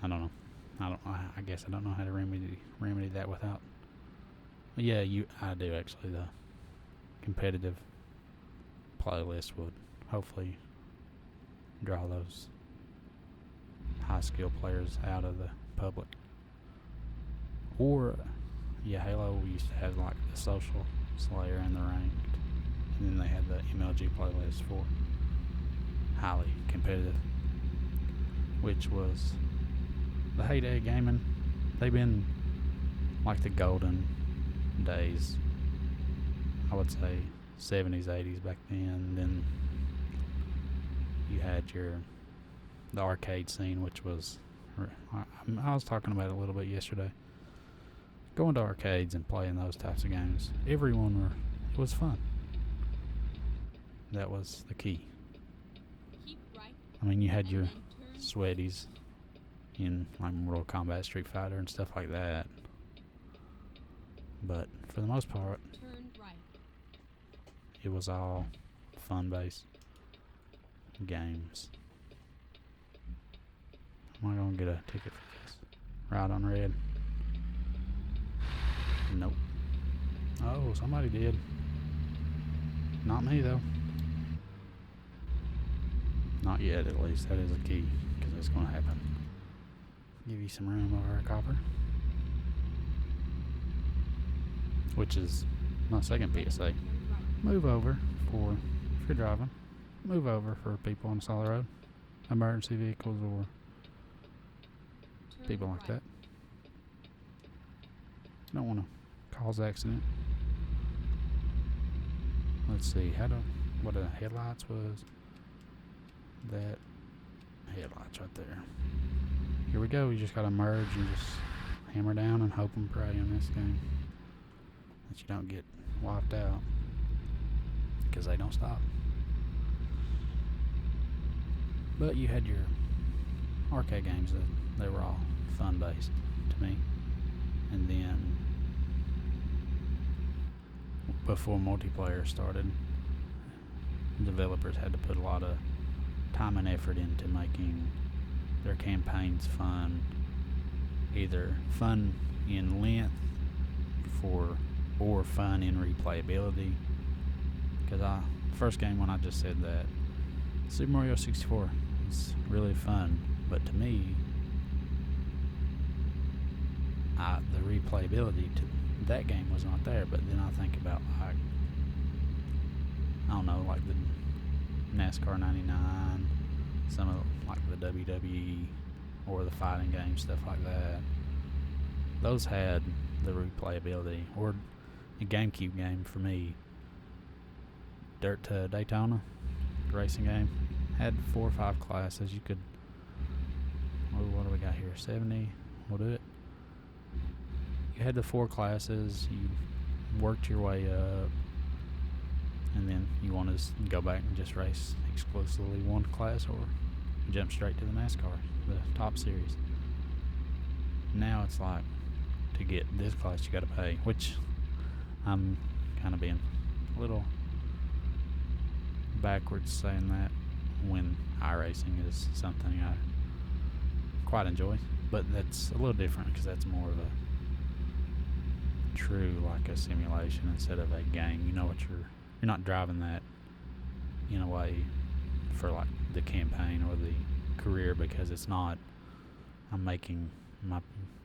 S1: I don't know. I guess I don't know how to remedy that without. Yeah, I do actually. The competitive playlist would hopefully draw those high skill players out of the public. Or, yeah, Halo used to have like the social Slayer and the ranked, and then they had the MLG playlist for highly competitive, which was the heyday of gaming. They've been like the golden days, I would say 70s, 80s back then. Then you had the arcade scene, which was, I was talking about it a little bit yesterday. Going to arcades and playing those types of games, it was fun. That was the key.
S2: Keep right.
S1: I mean, you had
S2: And
S1: your
S2: then turn
S1: sweaties in like Mortal Kombat, Street Fighter, and stuff like that. But for the most part,
S2: turn right.
S1: it was all fun-based games. Am I gonna get a ticket for this? Right on red. Nope. Oh, somebody did. Not me though. Not yet, at least. That is a key, because it's going to happen. Give you some room over a copper. Which is my second PSA.
S2: Turn right.
S1: Move over for, if you're driving, move over for people on the solid road. Emergency vehicles or
S2: Turn
S1: people like
S2: right.
S1: that. Don't want to cause accident. Let's see, what the headlights was. That headlights right there. Here we go. You just gotta merge and just hammer down and hope and pray in this game that you don't get wiped out, because they don't stop. But you had your arcade games that they were all fun based to me. And then before multiplayer started, developers had to put a lot of time and effort into making their campaigns fun, either fun in length or fun in replayability. Because first game when I just said that, Super Mario 64 is really fun, but to me, the replayability to that game was not there. But then I think about, like, I don't know, like the NASCAR 99, some of like the WWE or the fighting game, stuff like that. Those had the replayability. Or a GameCube game for me, Dirt to Daytona, racing game, had 4 or 5 classes. You could, what do we got here? 70, we'll do it. You had the 4 classes, you worked your way up, and then you want to go back and just race exclusively one class, or jump straight to the NASCAR, the top series. Now it's like, to get this class you got to pay, which I'm kind of being a little backwards saying that, when iRacing is something I quite enjoy. But that's a little different, because that's more of a true, like a simulation instead of a game. You know what you're not driving that in a way for like the campaign or the career, because it's not, I'm making my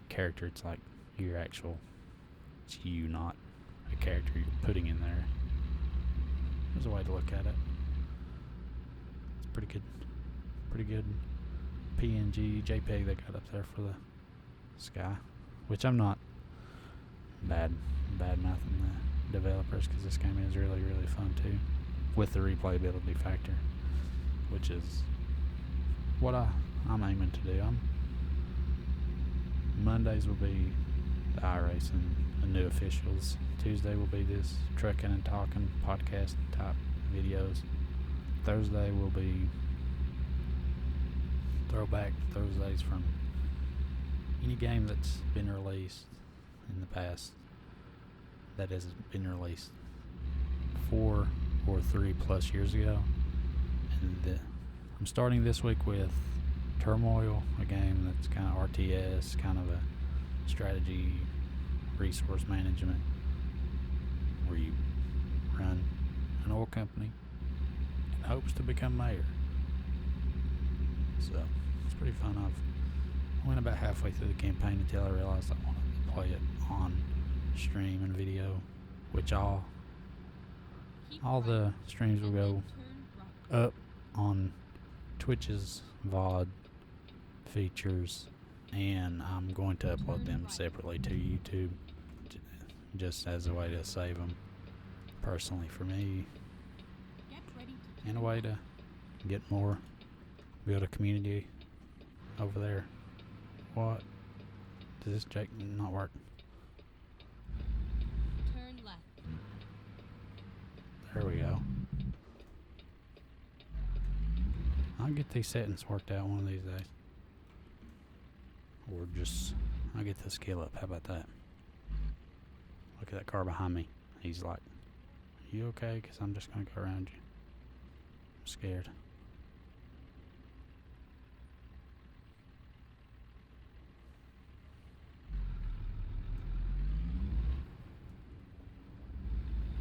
S1: character, it's like your actual, it's you, not a character you're putting in there. There's a way to look at it. It's pretty good PNG JPEG they got up there for the sky, which I'm not bad mouthing the developers, because this game is really, really fun too, with the replayability factor, which is what I'm aiming to do. Mondays will be the iRacing, the new officials. Tuesday will be this trucking and talking podcast type videos. Thursday will be throwback Thursdays from any game that's been released in the past, that has been released 4 or 3 plus years ago. And I'm starting this week with Turmoil, a game that's kind of RTS, kind of a strategy, resource management, where you run an oil company in hopes to become mayor. So it's pretty fun. I went about halfway through the campaign until I realized I wanted to play it on stream and video, which all
S2: Keep
S1: the
S2: right,
S1: streams will
S2: and
S1: go
S2: then turn right.
S1: up on Twitch's VOD features, and I'm going to upload them separately to YouTube, just as a way to save them personally for me,
S2: Get ready to
S1: and a
S2: turn
S1: way
S2: right.
S1: to get more, build a community over there. What? Does this Jake not work?
S2: Turn left.
S1: There we go. I'll get these settings worked out one of these days. Or just, I'll get the skill up. How about that? Look at that car behind me. He's like, "Are you okay? Because I'm just going to go around you. I'm scared."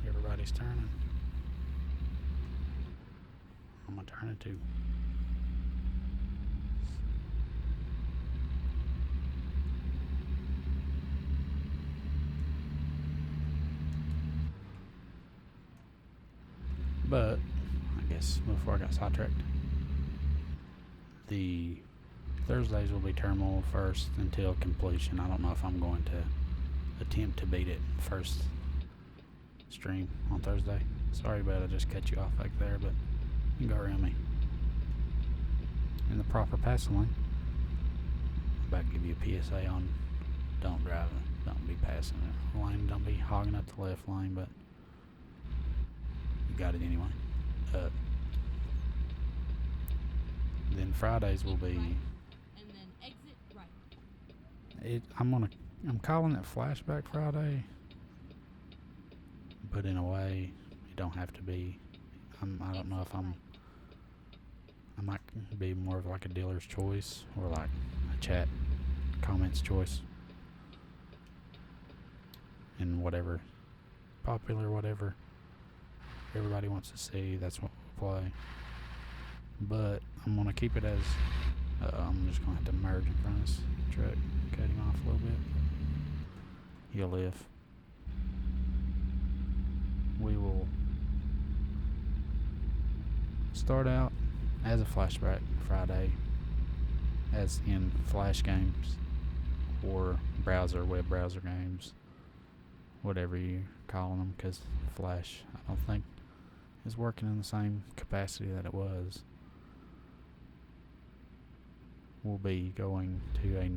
S1: Everybody's turning. I'm going to turn it too. But I guess before I got sidetracked, the Thursdays will be turmoil first until completion. I don't know if I'm going to attempt to beat it first stream on Thursday. Sorry about it, I just cut you off back there, but you can go around me. In the proper passing lane, I'm about to give you a PSA on don't drive it, don't be passing it lane, don't be hogging up the left lane, but you got it anyway. Then Fridays will be.
S2: And then exit right.
S1: I'm calling it Flashback Friday, but in a way, it don't have to be. I don't know if I might be more of like a dealer's choice or like a chat comments choice, and whatever popular, whatever everybody wants to see, that's what we'll play. But I'm gonna keep it as I'm just gonna have to merge in front of this truck, cutting off a little bit. You'll live. We will start out as a Flashback Friday, as in Flash games or web browser games, whatever you call them, because Flash, I don't think, is working in the same capacity that it was. We'll be going to a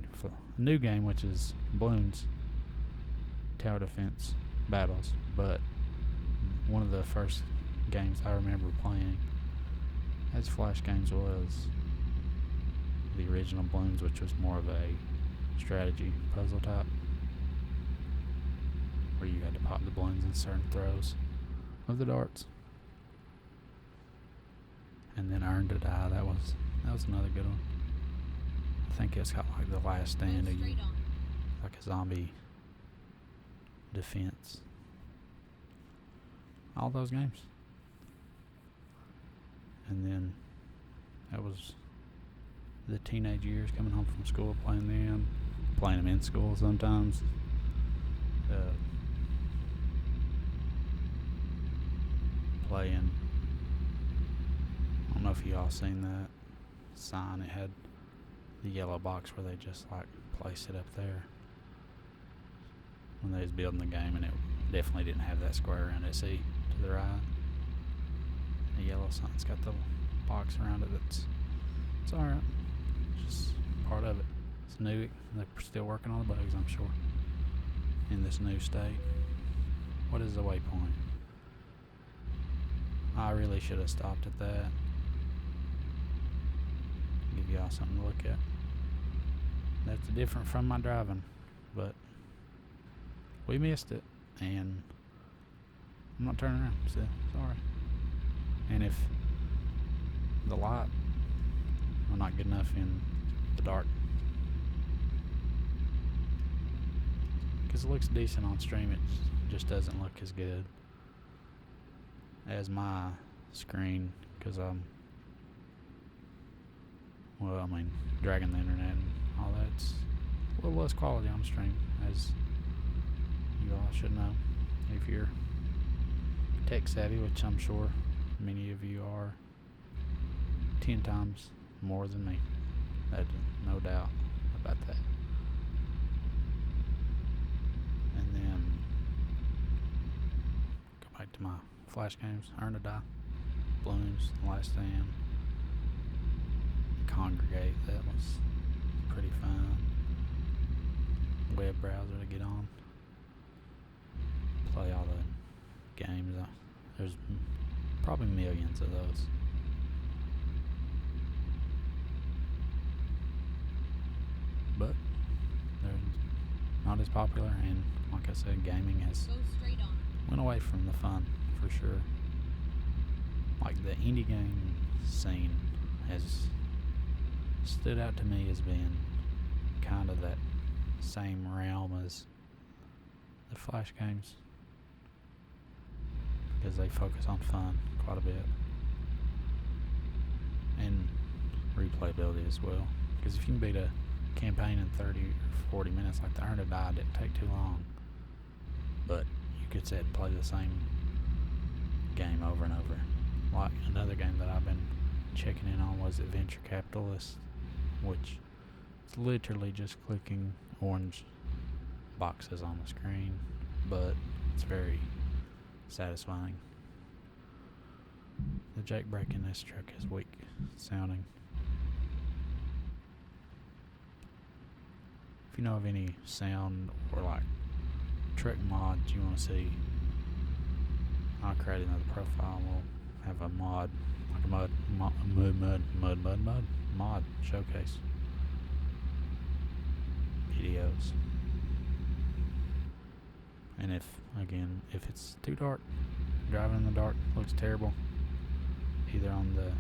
S1: new game, which is Bloons Tower Defense Battles, but one of the first games I remember playing as Flash games was the original Bloons, which was more of a strategy puzzle type, where you had to pop the balloons in certain throws of the darts. And then Earn to Die, that was another good one. I think it's got like the last stand, like a zombie defense. All those games. And then that was the teenage years, coming home from school, playing them in school sometimes. Playing, I don't know if y'all seen that sign. It had the yellow box where they just like placed it up there when they was building the game, and it definitely didn't have that square around it. See to the right, the yellow sign's got the box around it. It's alright, just part of it. It's new. They're still working on the bugs, I'm sure, in this new state. What is the waypoint? I really should have stopped at that. Give y'all something to look at. That's different from my driving, but we missed it, and I'm not turning around, so sorry. And if the light are not good enough in the dark, because it looks decent on stream, it just doesn't look as good as my screen, because dragging the internet and all that's a little less quality on stream, as you all should know if you're tech savvy, which I'm sure many of you are 10 times more than me. That's no doubt about that. And then go back to my Flash games. Earn to Die, Bloons, The Last Stand, Congregate. That was pretty fun. Web browser to get on, play all the games. There's probably millions of those. But they're not as popular, and like I said, gaming has went away from the fun for sure. Like the indie game scene has stood out to me as being kind of that same realm as the Flash games, because they focus on fun quite a bit and replayability as well. Because if you can beat a campaign in 30 or 40 minutes, like the Earn to Die didn't take too long, but you could sit and play the same game over and over like another game that I've been checking in on was Adventure Capitalist, which is literally just clicking orange boxes on the screen, but it's very satisfying. The jailbreak in this truck is weak sounding. If you know of any sound or like truck mods you want to see, I'll create another profile and we'll have a mod, like a mod showcase videos. And if it's too dark, driving in the dark looks terrible, either on the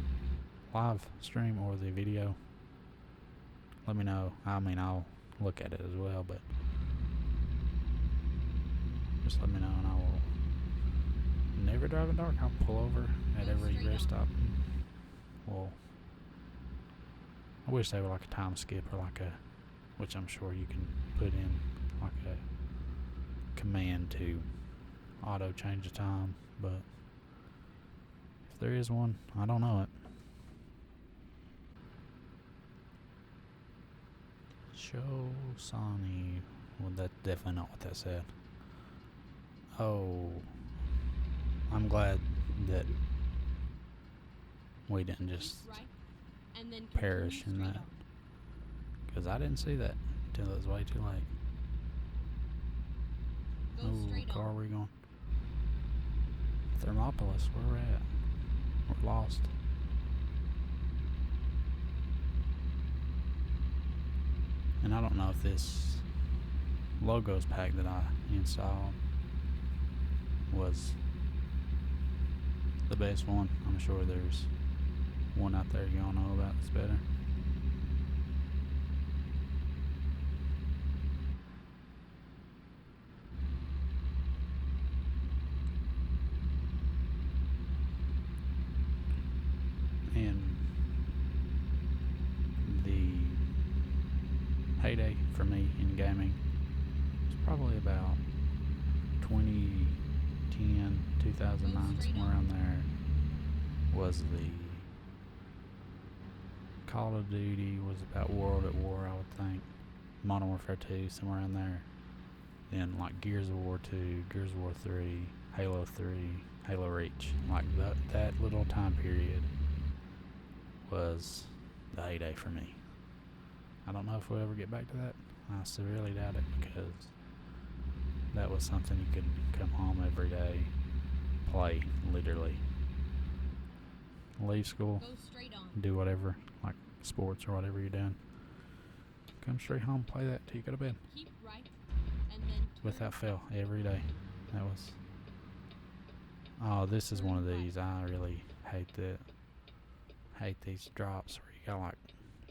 S1: live stream or the video, let me know. I'll look at it as well, but just let me know and I will never drive in dark. I'll pull over at every rest stop. Well, I wish they were like a time skip or which I'm sure you can put in like a command to auto change the time, but if there is one, I don't know it. Show Sonny. Well, that's definitely not what that said. Oh, I'm glad that we didn't just perish in that, because I didn't see that until it was way too late. Oh, car, where are we going? Thermopolis, where we're at? We're lost. And I don't know if this logos pack that I installed was the best one. I'm sure there's one out there y'all know about that's better. And the heyday for me in gaming was probably about 2010, 2009, somewhere around there. Was the Call of Duty, was about World at War, I would think. Modern Warfare 2, somewhere around there. Then like Gears of War 2, Gears of War 3, Halo 3, Halo Reach. Like that little time period was the heyday for me. I don't know if we'll ever get back to that. I severely doubt it, because that was something you could come home every day, play, literally. Leave school, do whatever, like sports or whatever you're doing. Come straight home, play that till you go to bed.
S2: Keep right, and then
S1: Without fail, every day. That was... Oh, this is one of these. I really hate these drops where you gotta like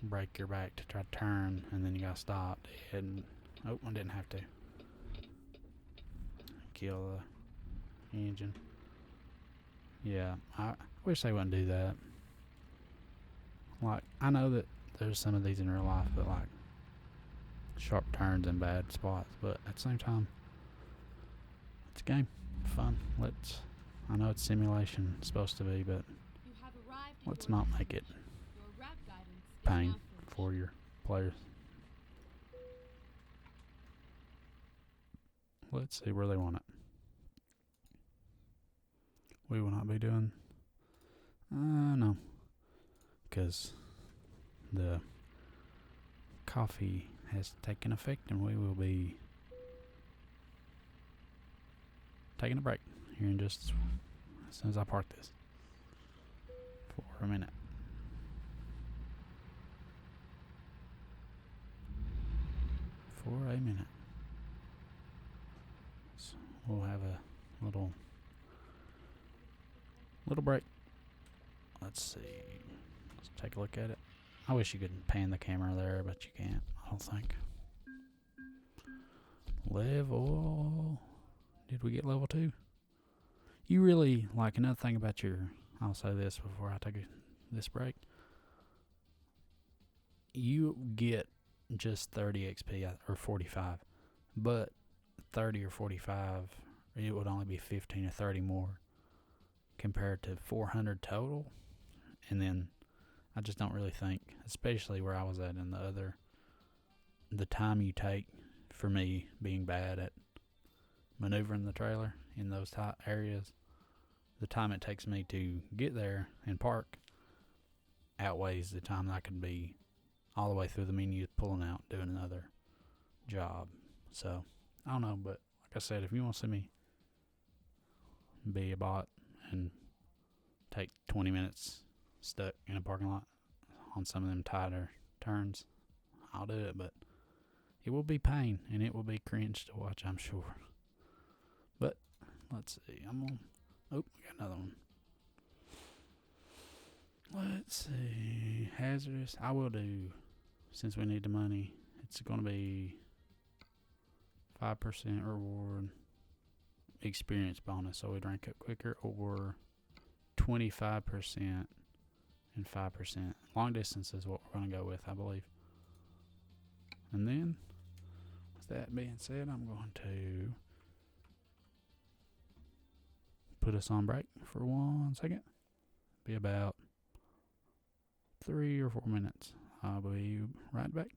S1: break your back to try to turn, and then you gotta stop dead. And oh, I didn't have to kill the engine. Yeah, I wish they wouldn't do that. Like, I know that there's some of these in real life, but like sharp turns and bad spots. But at the same time, it's a game, fun. I know it's simulation, it's supposed to be, but let's not make it pain for your players. Let's see where they want it. We will not be doing... no. Because the coffee has taken effect and we will be taking a break here in just as soon as I park this for a minute. So we'll have a little break. Let's see. Let's take a look at it. I wish you could pan the camera there, but you can't, I don't think. Level. Did we get level 2? You really, like, another thing about I'll say this before I take this break. You get just 30 XP or 45, but 30 or 45, it would only be 15 or 30 more compared to 400 total. And then I just don't really think, especially where I was at in the time you take for me being bad at maneuvering the trailer in those tight areas, the time it takes me to get there and park outweighs the time that I could be all the way through the menus, pulling out, doing another job. So, I don't know, but like I said, if you want to see me be a bot and take 20 minutes stuck in a parking lot on some of them tighter turns, I'll do it, but it will be pain and it will be cringe to watch, I'm sure. But let's see, we got another one. Let's see, hazardous. I will do, since we need the money, it's going to be 5% reward experience bonus, so we'd rank up quicker, or 25% and 5%. Long distance is what we're going to go with, I believe. And then, with that being said, I'm going to put us on break for 1 second. Be about 3 or 4 minutes. I'll be right back.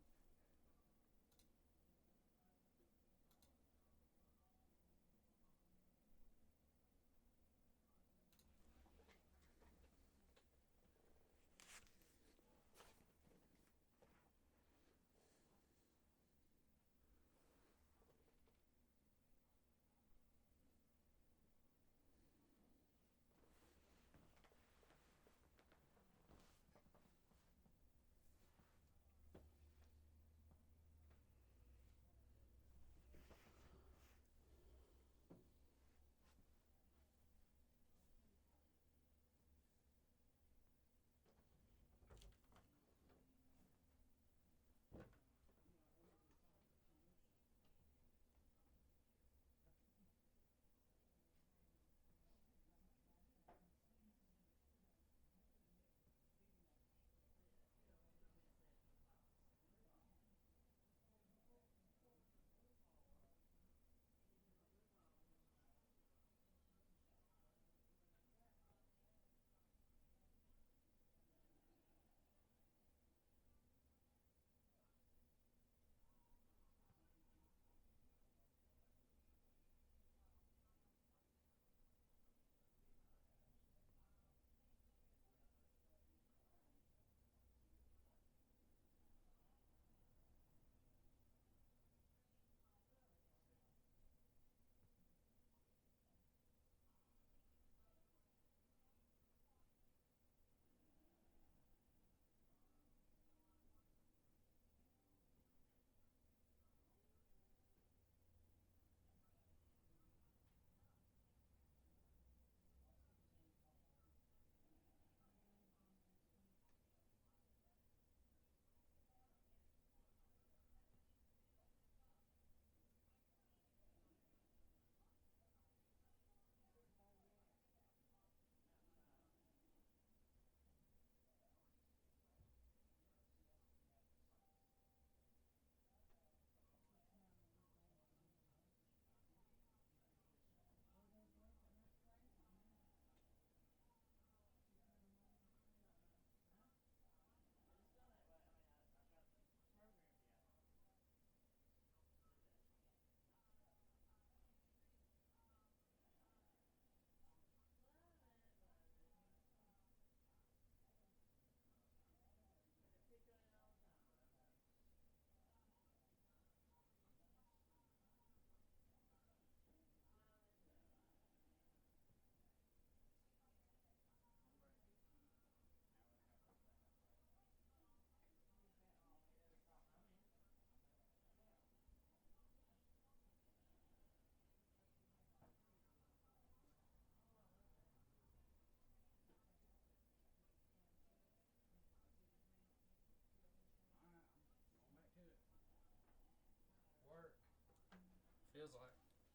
S1: Feels like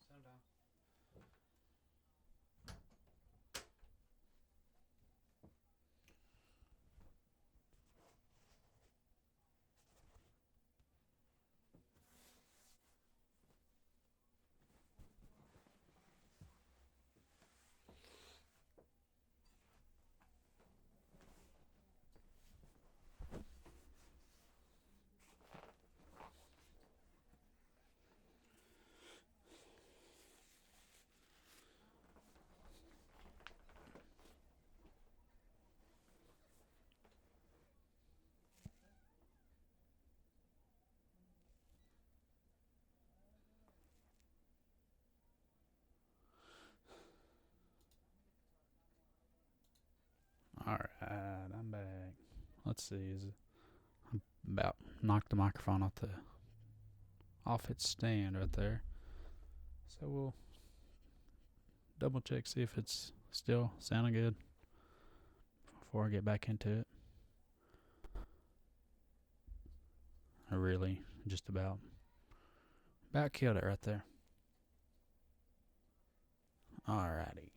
S1: sometimes. let's see, is it about knocked the microphone off its stand right there. So we'll double check, see if it's still sounding good before I get back into it. I really just about killed it right there. Alrighty.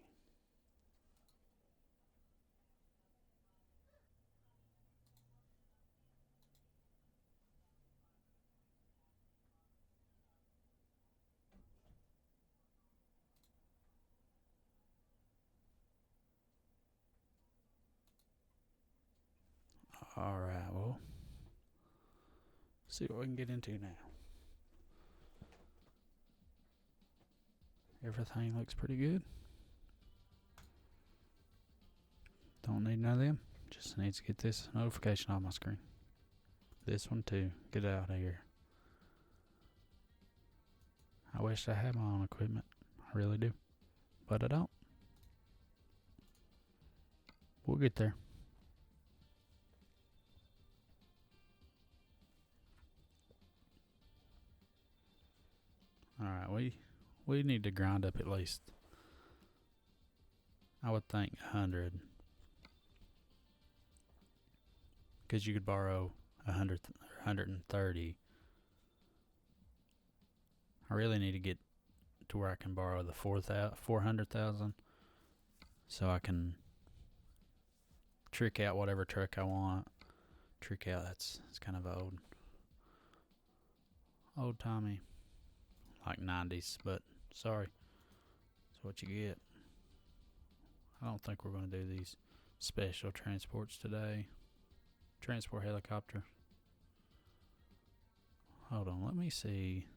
S1: Alright, well, see what we can get into now. Everything looks pretty good. Don't need none of them. Just needs to get this notification on my screen. This one too. Get out of here. I wish I had my own equipment. I really do. But I don't. We'll get there. Alright, we need to grind up at least, I would think, 100. Because you could borrow 100 or 130. I really need to get to where I can borrow the 400,000 so I can trick out whatever truck I want. Trick out, it's kind of old timey, like 90s, but sorry, that's what you get. I don't think we're going to do these special transports today. Transport helicopter. Hold on, let me see.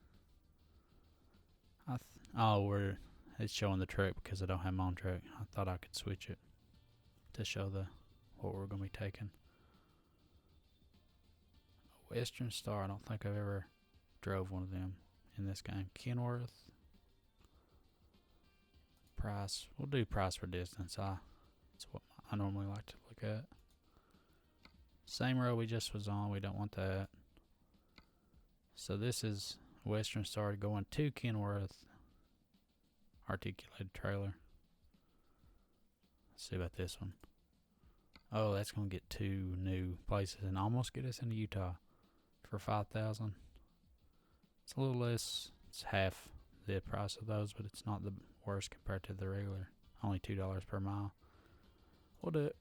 S1: It's showing the truck because I don't have my own truck. I thought I could switch it to show what we're going to be taking. Western Star, I don't think I've ever drove one of them in this game. Kenworth. Price. We'll do price for distance. That's what I normally like to look at. Same road we just was on. We don't want that. So this is Western Star going to Kenworth. Articulated trailer. Let's see about this one. Oh, that's going to get 2 new places and almost get us into Utah for 5,000. It's a little less. It's half the price of those, but it's not the worst compared to the regular. Only $2 per mile. We'll do it.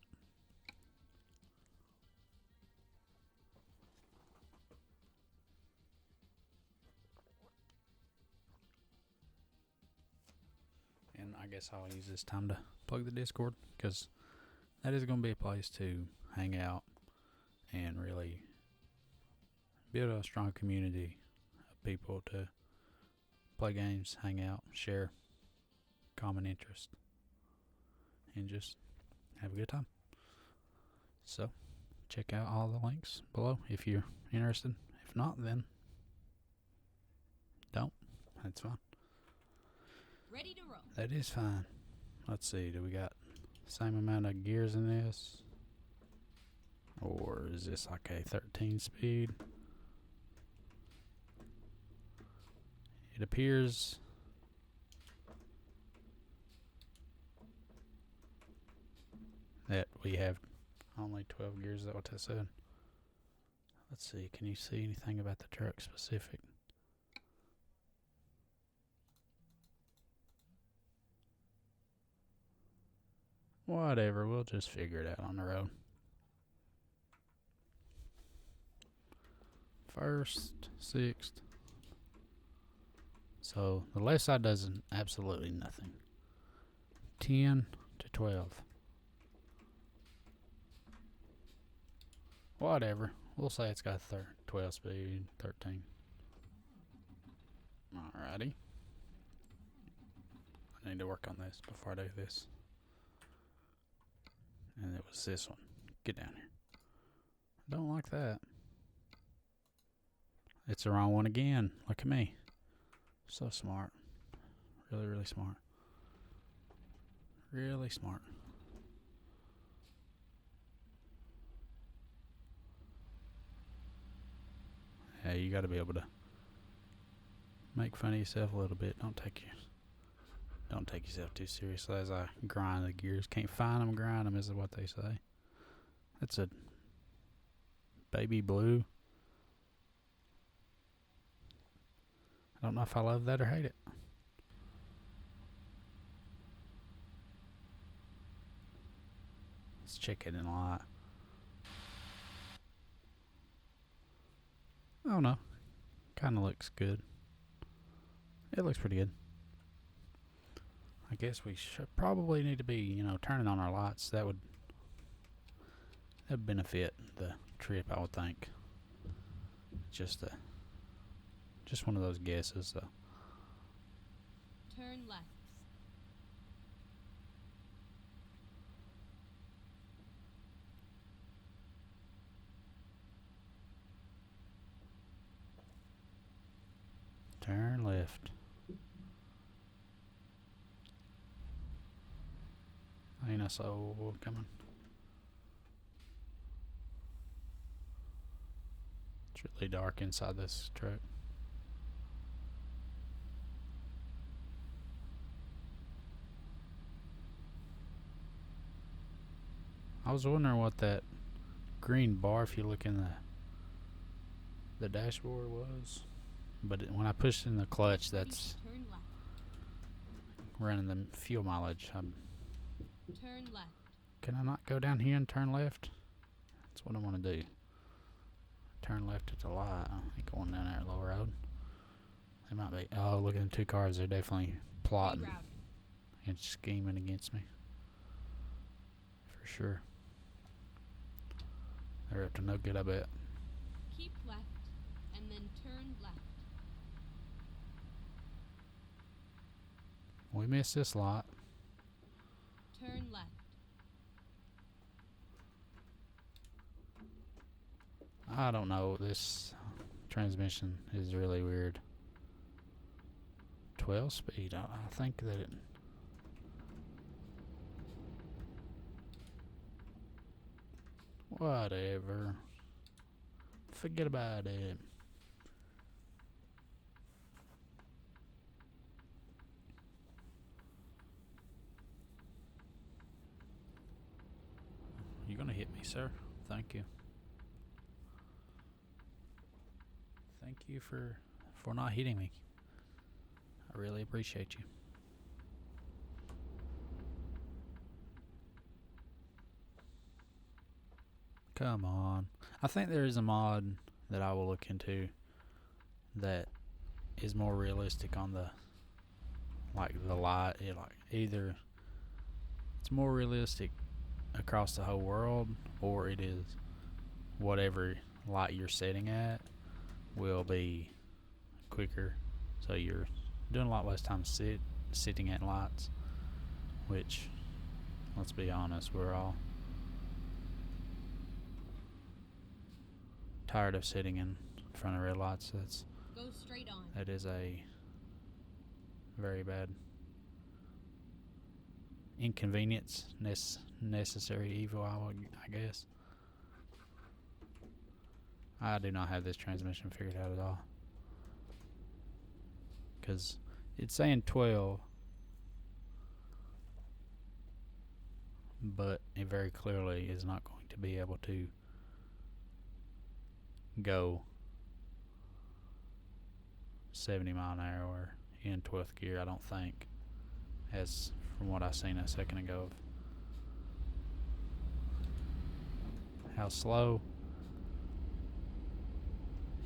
S1: And I guess I'll use this time to plug the Discord, because that is going to be a place to hang out and really build a strong community of people to play games, hang out, share common interest, and just have a good time. So check out all the links below if you're interested. If not, then don't. That's fine.
S2: Ready to roll.
S1: That is fine. Let's see, do we got the same amount of gears in this? Or is this like a 13 speed? It appears that we have only 12 gears. Is that what I said? Let's see, can you see anything about the truck specific? Whatever, we'll just figure it out on the road. First, sixth. So the left side does absolutely nothing. 10 to 12. Whatever. We'll say it's got 12 speed, 13. Alrighty. I need to work on this before I do this. And it was this one. Get down here. I don't like that. It's the wrong one again. Look at me. So smart. Really, really smart. Really smart. Hey, you got to be able to make fun of yourself a little bit. Don't take yourself too seriously as I grind the gears. Can't find them, grind them is what they say. That's a baby blue. I don't know if I love that or hate it. Let's check it in a light. Oh no. Kinda looks good. It looks pretty good. I guess we should probably need to be, turning on our lights. That would benefit the trip, I would think. Just one of those guesses.
S2: Turn left.
S1: Turn left. Ain't a soul coming. It's really dark inside this truck. I was wondering what that green bar, if you look in the dashboard, was. But when I pushed in the clutch, that's
S2: Turn left.
S1: running the fuel mileage.
S2: Turn left.
S1: Can I not go down here and turn left? That's what I want to do. Turn left at the light. I think going down there at Low Road. They might be. Oh, look at them two cars. They're definitely plotting
S2: Rerouting.
S1: and scheming against me. For sure. They're up to no good, I bet.
S2: Keep left and then turn left.
S1: We missed this lot.
S2: Turn left.
S1: I don't know. This transmission is really weird. 12 speed. I think that it. Whatever. Forget about it. You're gonna hit me, sir. Thank you. Thank you for not hitting me. I really appreciate you. Come on. I think there is a mod that I will look into that is more realistic on the light. Either it's more realistic across the whole world, or it is whatever light you're setting at will be quicker, so you're doing a lot less time sitting at lights, which, let's be honest, we're all tired of sitting in front of red lights.
S2: Go straight on.
S1: That is a very bad inconvenience, necessary evil, I guess. I do not have this transmission figured out at all, because it's saying 12, but it very clearly is not going to be able to go 70 mile an hour in 12th gear, I don't think, as from what I seen a second ago of how slow.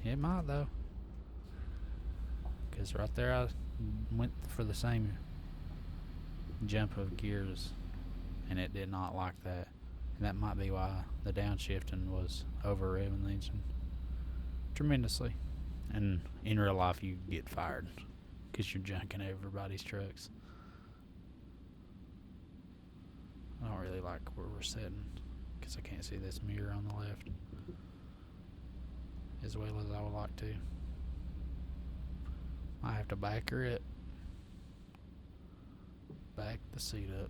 S1: It might though, because right there I went for the same jump of gears and it did not like that, and that might be why the downshifting was over revving the engine tremendously. And in real life you get fired because you're junking everybody's trucks. I don't really like where we're sitting because I can't see this mirror on the left as well as I would like to. I have to back the seat up.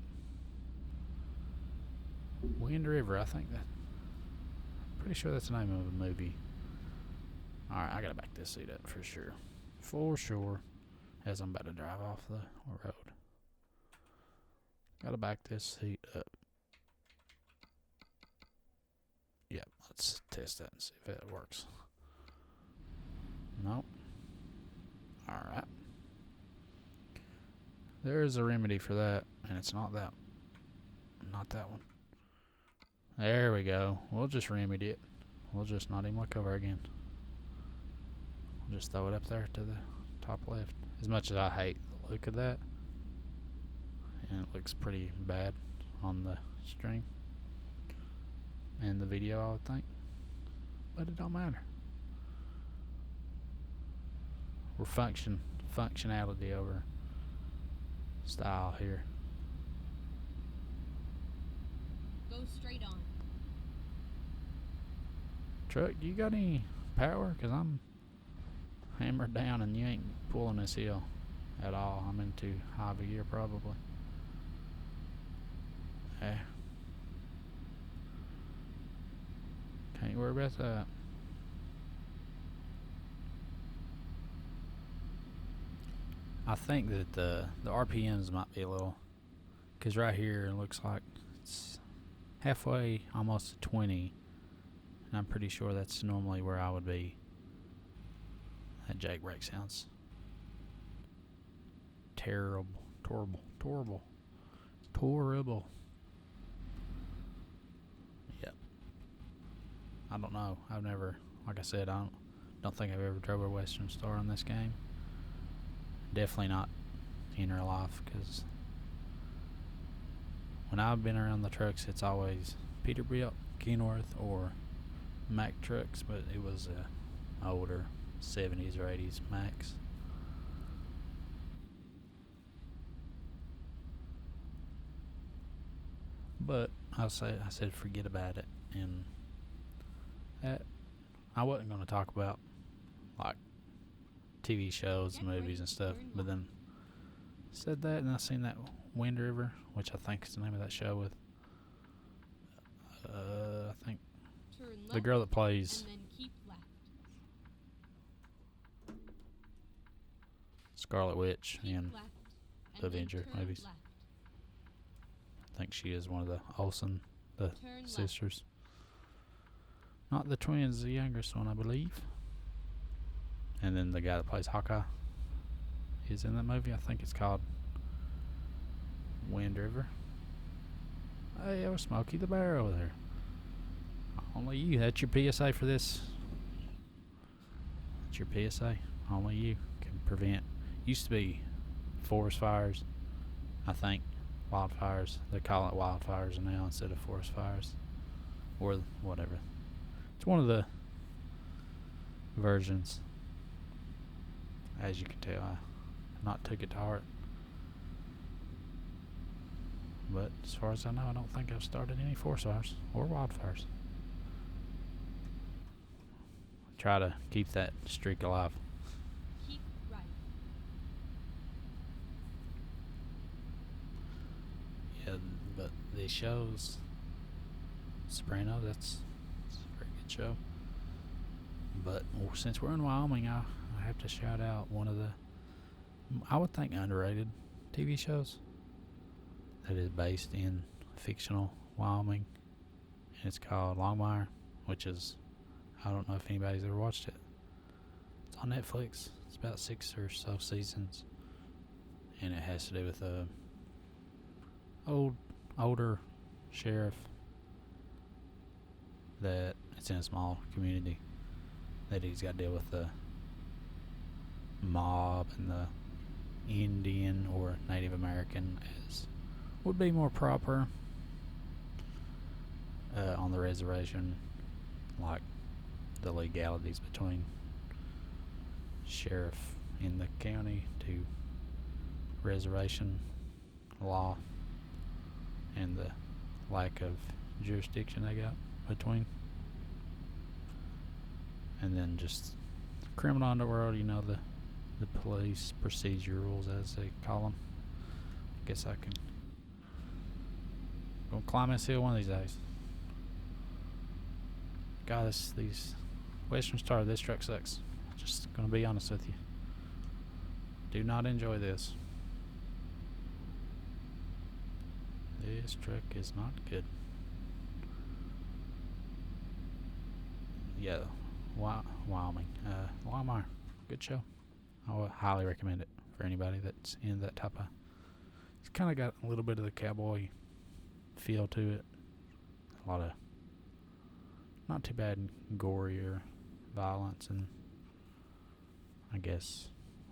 S1: Wind River, I think that. Pretty sure that's the name of a movie. Alright, I gotta back this seat up for sure. For sure. As I'm about to drive off the road. Gotta back this seat up. Yep, let's test that and see if it works. Nope. Alright. There is a remedy for that, and it's not that. Not that one. There we go. We'll just remedy it. We'll just not even look over again. We'll just throw it up there to the top left. As much as I hate the look of that, and it looks pretty bad on the stream and the video, I would think, but it don't matter. We're functionality over style here.
S2: Go straight on.
S1: Truck, you got any power? Cause I'm hammered down and you ain't pulling this hill at all. I'm in too high of a gear probably. Yeah. Can't worry about that. I think that the RPMs might be a little, cause right here it looks like it's halfway almost to 20, and I'm pretty sure that's normally where I would be. That Jake brake sounds terrible. Yep. I don't know. I've never, like I said, I don't think I've ever drove a Western Star in this game. Definitely not in real life, because when I've been around the trucks, it's always Peterbilt, Kenworth, or Mack trucks, but it was a older 70s or 80s Macks. But I said forget about it, and that I wasn't going to talk about like TV shows,
S2: Get
S1: movies,
S2: ready
S1: and
S2: to
S1: stuff,
S2: turn
S1: but then said that, and I seen that Wind River, which I think is the name of that show with I think
S2: Turn left,
S1: the girl that plays
S2: and then keep left.
S1: Scarlet Witch
S2: Keep
S1: in
S2: left,
S1: the
S2: and then
S1: Avenger
S2: turn
S1: movies.
S2: left.
S1: I think she is one of the Olsen, the
S2: Turn left.
S1: sisters. Not the twins, the youngest one, I believe. And then the guy that plays Hawkeye is in that movie. I think it's called Wind River. Hey, that was Smokey the Bear over there. Only you. That's your PSA for this. That's your PSA. Only you can prevent. Used to be forest fires, I think. Wildfires. They call it wildfires now instead of forest fires. Or whatever. It's one of the versions. As you can tell, I not took it to heart. But as far as I know, I don't think I've started any forest fires or wildfires. Try to keep that streak alive.
S2: Keep right.
S1: Yeah, but the shows, Soprano, that's a very good show. But since we're in Wyoming, I have to shout out one of the, I would think, underrated TV shows that is based in fictional Wyoming. And it's called Longmire, which is, I don't know if anybody's ever watched it. It's on Netflix. It's about 6 or so seasons. And it has to do with a older sheriff that it's in a small community that he's got to deal with the mob and the Indian or Native American as would be more proper on the reservation, like the legalities between sheriff in the county to reservation law and the lack of jurisdiction they got between. And then just criminal underworld, you know, the police procedurals, as they call them. I guess I can go climb this hill one of these days. God, these Western Star, this truck sucks. Just gonna be honest with you. Do not enjoy this. This truck is not good. Yeah, Wyoming. Walmart, good show. I would highly recommend it for anybody that's in that type of. It's kind of got a little bit of the cowboy feel to it. A lot of not too bad gory or violence and I guess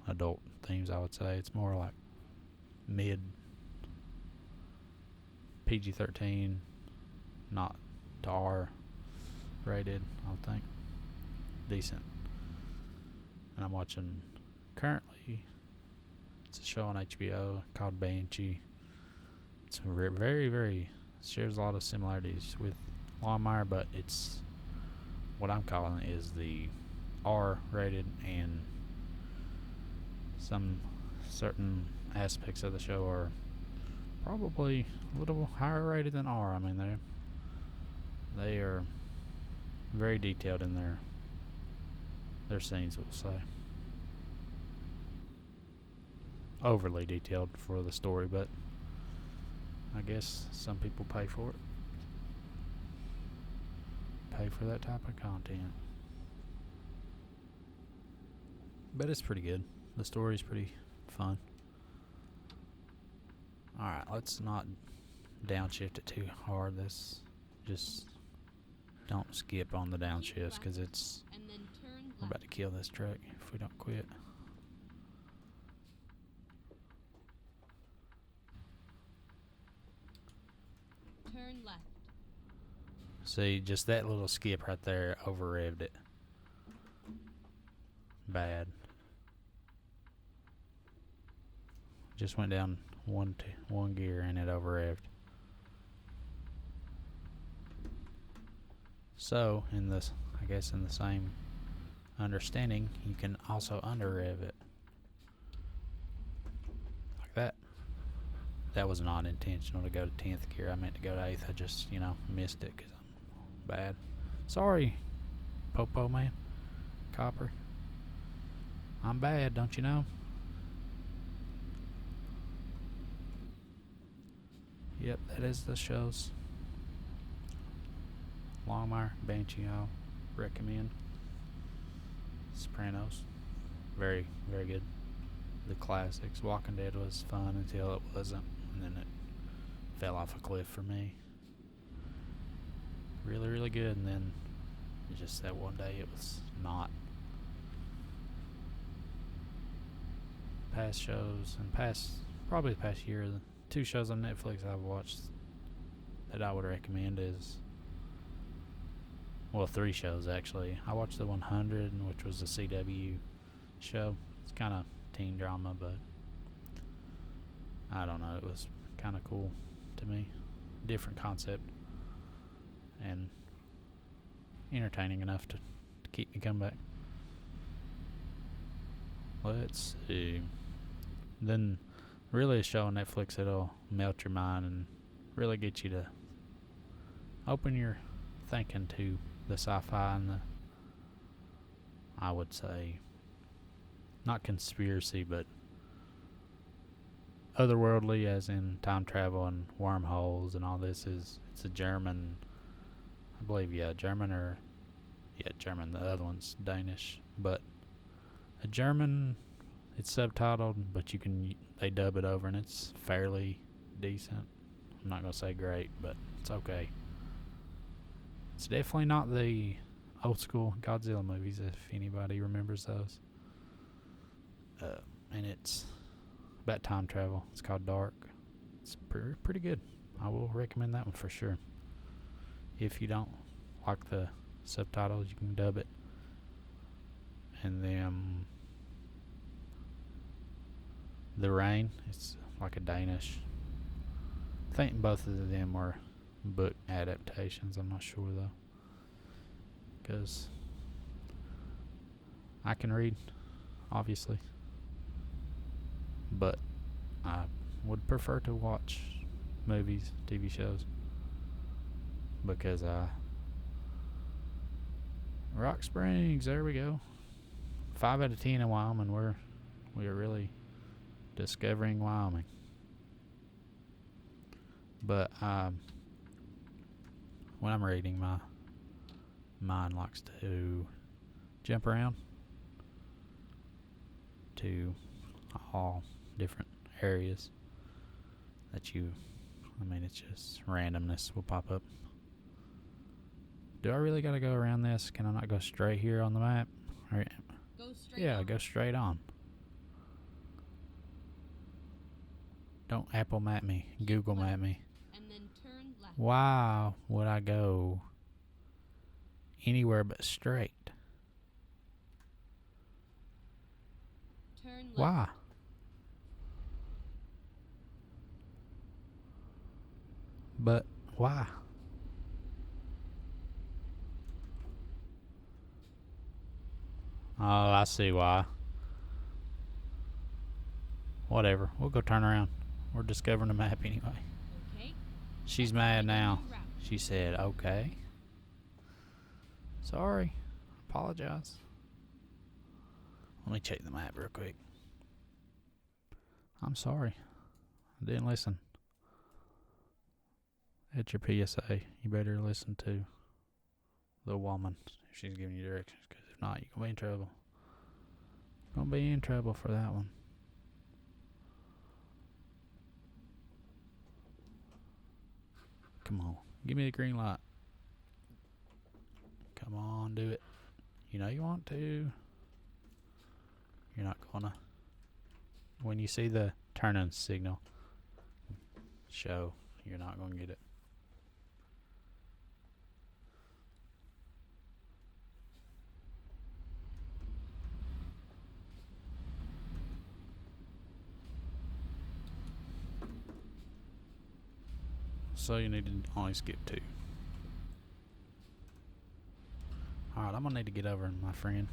S1: adult themes. I would say it's more like mid PG-13, not to R rated. I would think decent. And I'm watching currently. It's a show on HBO called Banshee. It's very, very shares a lot of similarities with Longmire, but it's what I'm calling is the R-rated, and some certain aspects of the show are probably a little higher rated than R. I mean, they are very detailed in their scenes, we'll say. Overly detailed for the story, but I guess some people pay for it. Pay for that type of content. But it's pretty good. The story's pretty fun. Alright, let's not downshift it too hard. Let's just don't skip on the downshifts because it's
S2: And then turn
S1: we're
S2: left.
S1: about to kill this truck if we don't quit.
S2: Turn left.
S1: See, just that little skip right there over revved it. Bad. Just went down one gear and it over revved. So, in this, I guess in the same understanding, you can also under rev it. Like that. That was not intentional to go to 10th gear. I meant to go to 8th. I just, missed it because I'm bad. Sorry, Popo man. Copper. I'm bad, don't you know? Yep, that is the shows. Longmire, Banshee, I'll recommend. Sopranos, very, very good. The classics. Walking Dead was fun until it wasn't, and then it fell off a cliff for me. Really, really good, and then just that one day it was not. Past shows and probably the past year, the 2 shows on Netflix I've watched that I would recommend is, well, 3 shows actually. I watched the 100, which was a CW show. It's kind of teen drama, but I don't know. It was kind of cool to me. Different concept and entertaining enough to keep me coming back. Let's see. Then, really a show on Netflix that'll melt your mind and really get you to open your thinking to the sci-fi and the, I would say, not conspiracy, but otherworldly, as in time travel and wormholes and all this. It's a German, I believe, German. The other one's Danish, but a German. It's subtitled, but they dub it over, and it's fairly decent. I'm not gonna say great, but it's okay. It's definitely not the old school Godzilla movies, if anybody remembers those. And it's about time travel. It's called Dark. It's pretty good. I will recommend that one for sure. If you don't like the subtitles, you can dub it. And then The Rain, it's like a Danish. I think both of them were book adaptations. I'm not sure though, because I can read, obviously, but I would prefer to watch movies, TV shows, because
S3: Rock Springs, there we go. 5 out of 10 in Wyoming. We are really discovering Wyoming. But when I'm reading, my mind likes to jump around to all different areas that it's just randomness will pop up. Do I really gotta go around this? Can I not go straight here on the map? Or,
S2: Go straight
S3: yeah,
S2: on.
S3: go straight on. Don't Apple map me, Google map me.
S2: And then turn left.
S3: Why would I go anywhere but straight?
S2: Turn left.
S3: Why? But why? Oh, I see why. Whatever. We'll go turn around. We're discovering the map anyway.
S2: Okay.
S3: She's
S2: Let's
S3: mad
S2: find a
S3: now.
S2: new route.
S3: She said, okay. Sorry. Apologize. Let me check the map real quick. I'm sorry. I didn't listen. It's your PSA. You better listen to the woman if she's giving you directions, because if not, you're going to be in trouble. Going to be in trouble for that one. Come on. Give me the green light. Come on, do it. You know you want to. You're not gonna. When you see the turn-on signal show, you're not gonna get it. So you need to only skip 2. Alright, I'm gonna need to get over, my friend.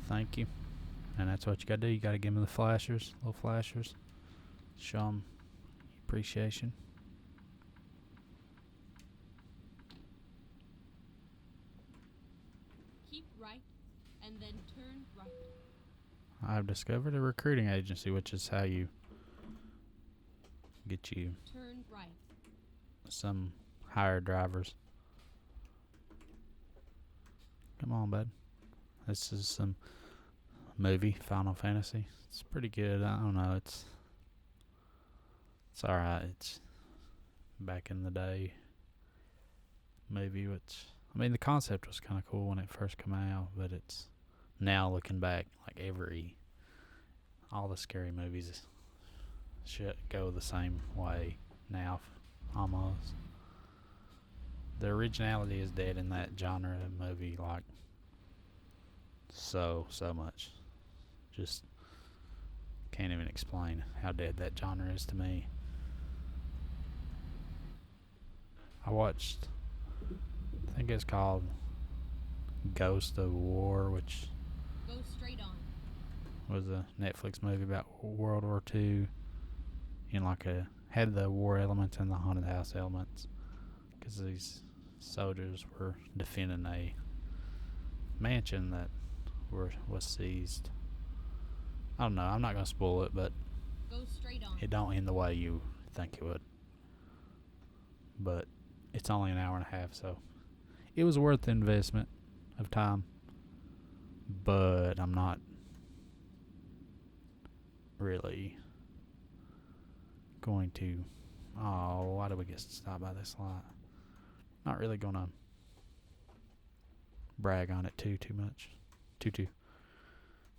S3: Thank you. And that's what you gotta do. You gotta give them the flashers, little flashers. Show them appreciation.
S2: Keep right and then turn right.
S3: I've discovered a recruiting agency, which is how you get you
S2: Turn right.
S3: some hired drivers. Come on, bud. This is some movie, Final Fantasy. It's pretty good. I don't know. It's alright. It's back in the day movie, which, I mean, the concept was kind of cool when it first came out, but it's now looking back, like all the scary movies should go the same way now, almost. The originality is dead in that genre of movie, like so much. Just can't even explain how dead that genre is to me. I watched, I think it's called Ghost of War, which
S2: Go straight on.
S3: was a Netflix movie about World War II, and had the war elements and the haunted house elements, because these soldiers were defending a mansion that was seized. I don't know. I'm not gonna spoil it, but
S2: Go straight on.
S3: it don't end the way you think it would. But it's only an hour and a half, so it was worth the investment of time. But I'm not really going to. Oh, why do we get stopped by this light? Not really gonna brag on it too much. Tutu.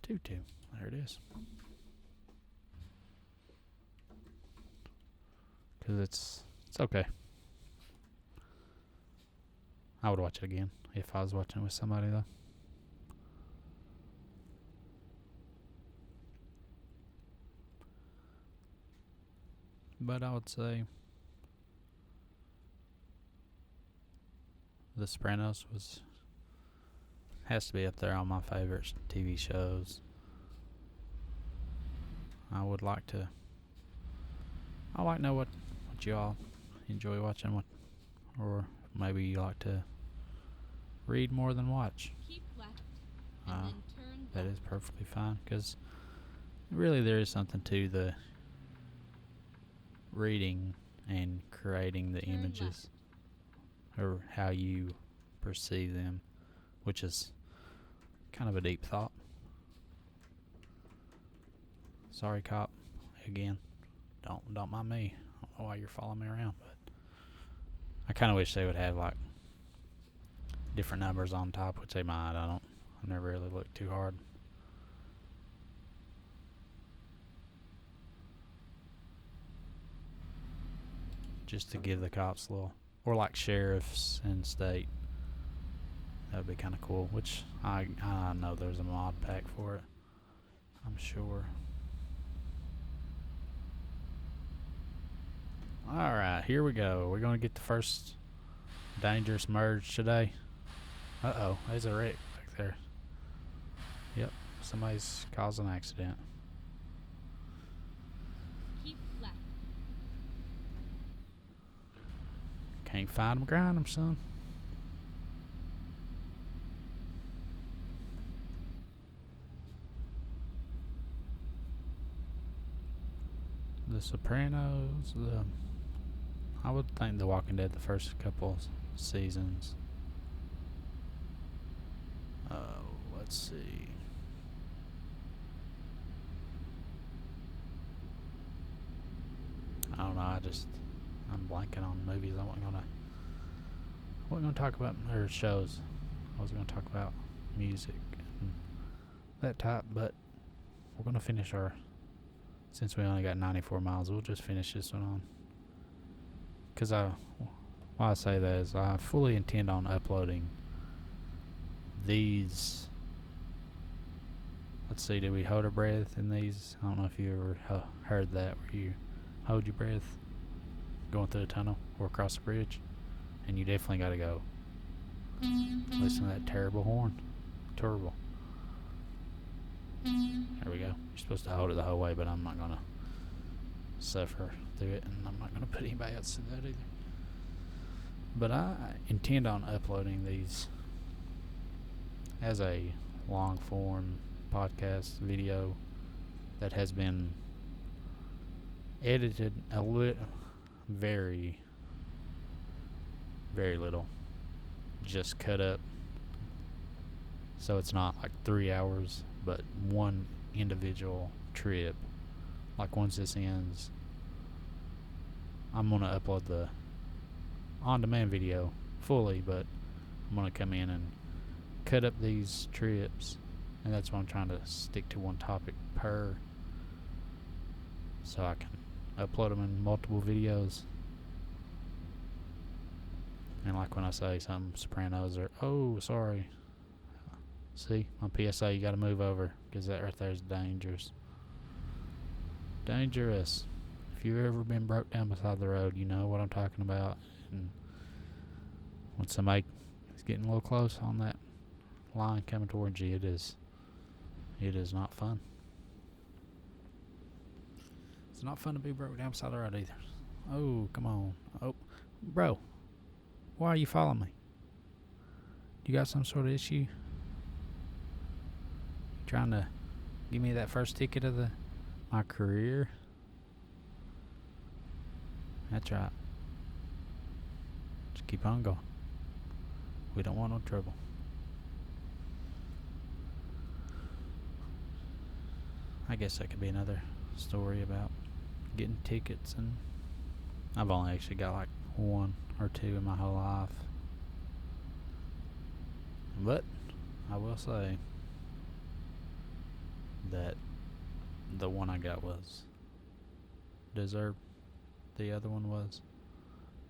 S3: There it is. Because it's okay. I would watch it again if I was watching it with somebody, though. But I would say The Sopranos has to be up there on my favorite TV shows. I like to know what y'all enjoy watching what, or maybe you like to read more than watch.
S2: Keep left and then turn
S3: That
S2: left.
S3: is perfectly fine, because really there is something to the reading and creating the
S2: Turn
S3: images, or how you perceive them, which is kind of a deep thought. Sorry, cop. Again, don't mind me. I don't know why you're following me around, but I kind of wish they would have like different numbers on top, which they might. I never really looked too hard. Just to give the cops a little, or like sheriffs in state. That would be kind of cool. Which I know there's a mod pack for it, I'm sure. Alright, here we go. We're going to get the first dangerous merge today. Uh-oh, there's a wreck back there. Yep, somebody's caused an accident.
S2: Keep left.
S3: Can't find them, grind them, son. The Sopranos, I would think The Walking Dead, the first couple seasons. Let's see. I don't know. I'm blanking on movies. I wasn't gonna talk about, or shows. I was gonna talk about music and that type, but we're gonna finish since we only got 94 miles, we'll just finish this one on. Because why I say that is I fully intend on uploading these. Let's see, do we hold our breath in these? I don't know if you ever heard that, where you hold your breath going through the tunnel or across the bridge, and you definitely got to go. Listen to that terrible horn. Terrible. There we go. You're supposed to hold it the whole way, but I'm not going to suffer through it, and I'm not going to put anybody else through that either. But I intend on uploading these as a long form podcast video that has been edited very, very little. Just cut up. So it's not like 3 hours, but one individual trip. Like once this ends, I'm going to upload the on-demand video fully, but I'm going to come in and cut up these trips, and that's why I'm trying to stick to one topic per, so I can upload them in multiple videos. And like when I say something, Sopranos, or oh, sorry. See, on PSA, you got to move over, because that right there is dangerous. Dangerous. If you've ever been broke down beside the road, you know what I'm talking about. And when somebody is getting a little close on that line coming towards you, it is not fun. It's not fun to be broke down beside the road either. Oh, come on. Oh, bro, why are you following me? You got some sort of issue? Trying to give me that first ticket of my career? That's right. Just keep on going. We don't want no trouble. I guess that could be another story about getting tickets, and I've only actually got like one or two in my whole life. But I will say that the one I got was deserved. The other one was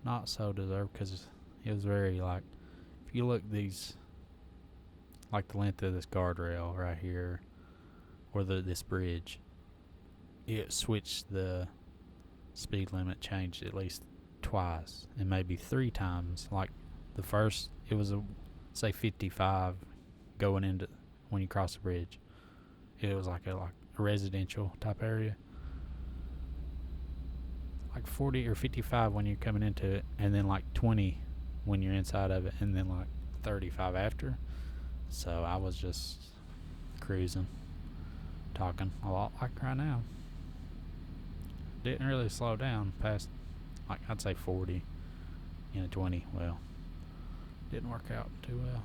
S3: not so deserved, because it was very, like, if you look these, like the length of this guardrail right here, or this bridge, it switched the speed limit, changed at least twice, and maybe 3 times. Like the first, it was say 55 going into when you cross the bridge. It was like a residential type area. like 40 or 55 when you're coming into it, and then like 20 when you're inside of it, and then like 35 after. So I was just cruising, talking a lot like right now. Didn't really slow down past, like, I'd say 40 in a 20. Well, didn't work out too well.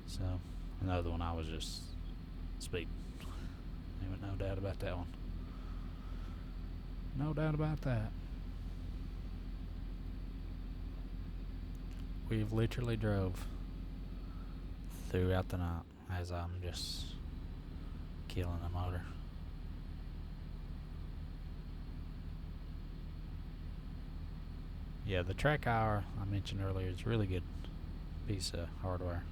S3: So another one, I was just speeding. Ain't no doubt about that one. No doubt about that. We've literally drove throughout the night as I'm just killing the motor. Yeah, the track hour I mentioned earlier is a really good piece of hardware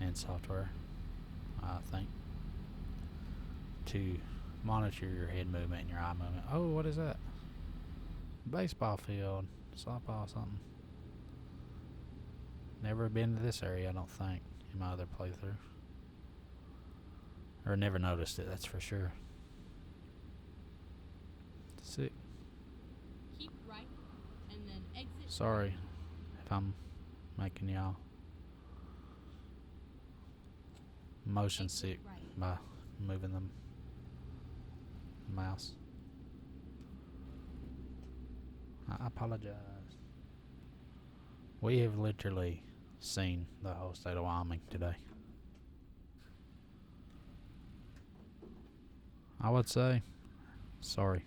S3: and software, I think, to monitor your head movement and your eye movement. Oh, what is that? Baseball field, softball, something. Never been to this area, I don't think, in my other playthrough. Or never noticed it, that's for sure. Sick.
S2: Keep right and then exit.
S3: Sorry if I'm making y'all motion
S2: Exit
S3: sick
S2: right.
S3: by moving the mouse. I apologize. We have literally seen the whole state of Wyoming today. I would say, sorry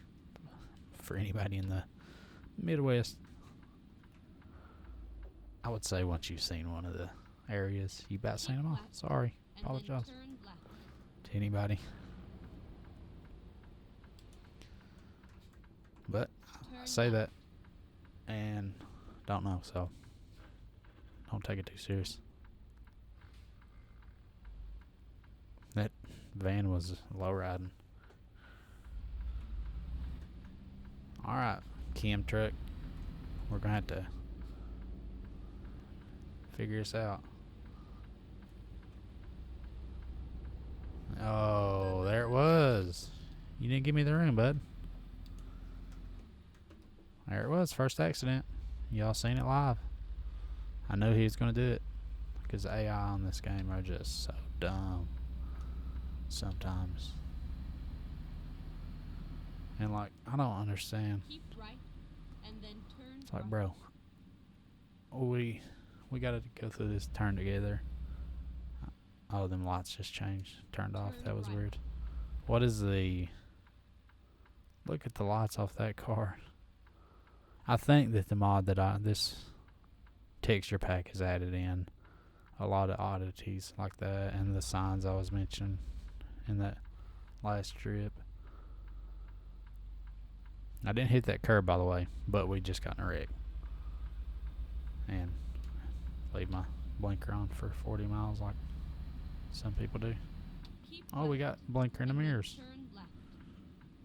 S3: for anybody in the Midwest. I would say once you've seen one of the areas, you about seen them all. Sorry,
S2: And
S3: apologize
S2: then turn left.
S3: to anybody. But I
S2: Turn
S3: say
S2: left.
S3: that and don't know, so don't take it too serious. That van was low riding. Alright, Kim truck. We're gonna have to figure this out. Oh, there it was. You didn't give me the room, bud. There it was, first accident. Y'all seen it live. I knew he was gonna do it, because the AI on this game are just so dumb sometimes. And like, I don't understand.
S2: Keep right and then turn
S3: It's like,
S2: right.
S3: bro, we gotta go through this turn together. Oh, them lights just changed, turned off.
S2: Turn
S3: That was
S2: right.
S3: weird. What is the? Look at the lights off that car. I think that the mod that this texture pack has added in a lot of oddities like that, and the signs I was mentioning in that last strip. I didn't hit that curb, by the way, but we just got in a wreck. And leave my blinker on for 40 miles like some people do.
S2: Keep
S3: Oh, we
S2: left
S3: got blinker in the
S2: and then
S3: mirrors.
S2: Turn left.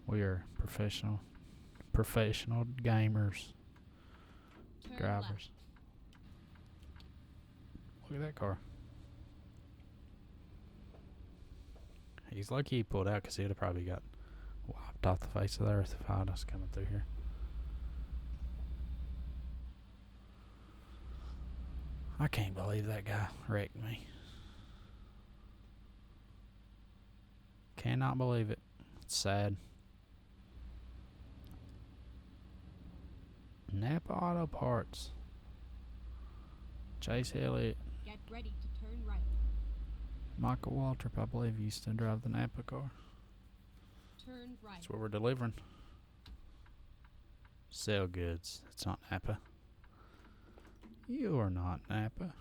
S3: We are professional gamers,
S2: Turn
S3: drivers.
S2: left.
S3: Look at that car. He's lucky he pulled out, because he'd have probably got wiped off the face of the earth if I was coming through here. I can't believe that guy wrecked me. Cannot believe it. It's sad. Napa Auto Parts. Chase Elliott.
S2: Get ready to turn right.
S3: Michael Waltrip, I believe, used to drive the Napa car.
S2: Turn right.
S3: That's what we're delivering. Sell goods. It's not Napa. You are not Napa.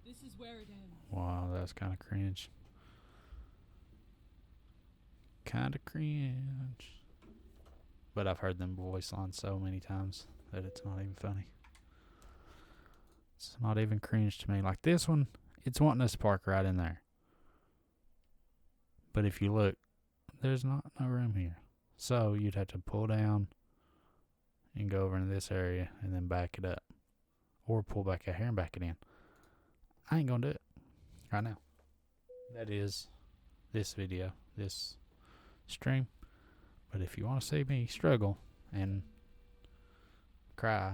S2: This is where it ends.
S3: Wow, that's kind of cringe. Kind of cringe. But I've heard them voice lines so many times that it's not even funny. It's not even cringe to me. Like this one, it's wanting us to park right in there. But if you look, there's no room here. So you'd have to pull down and go over into this area and then back it up. Or pull back out here and back it in. I ain't gonna do it right now. That is this video, this stream. But if you want to see me struggle and cry,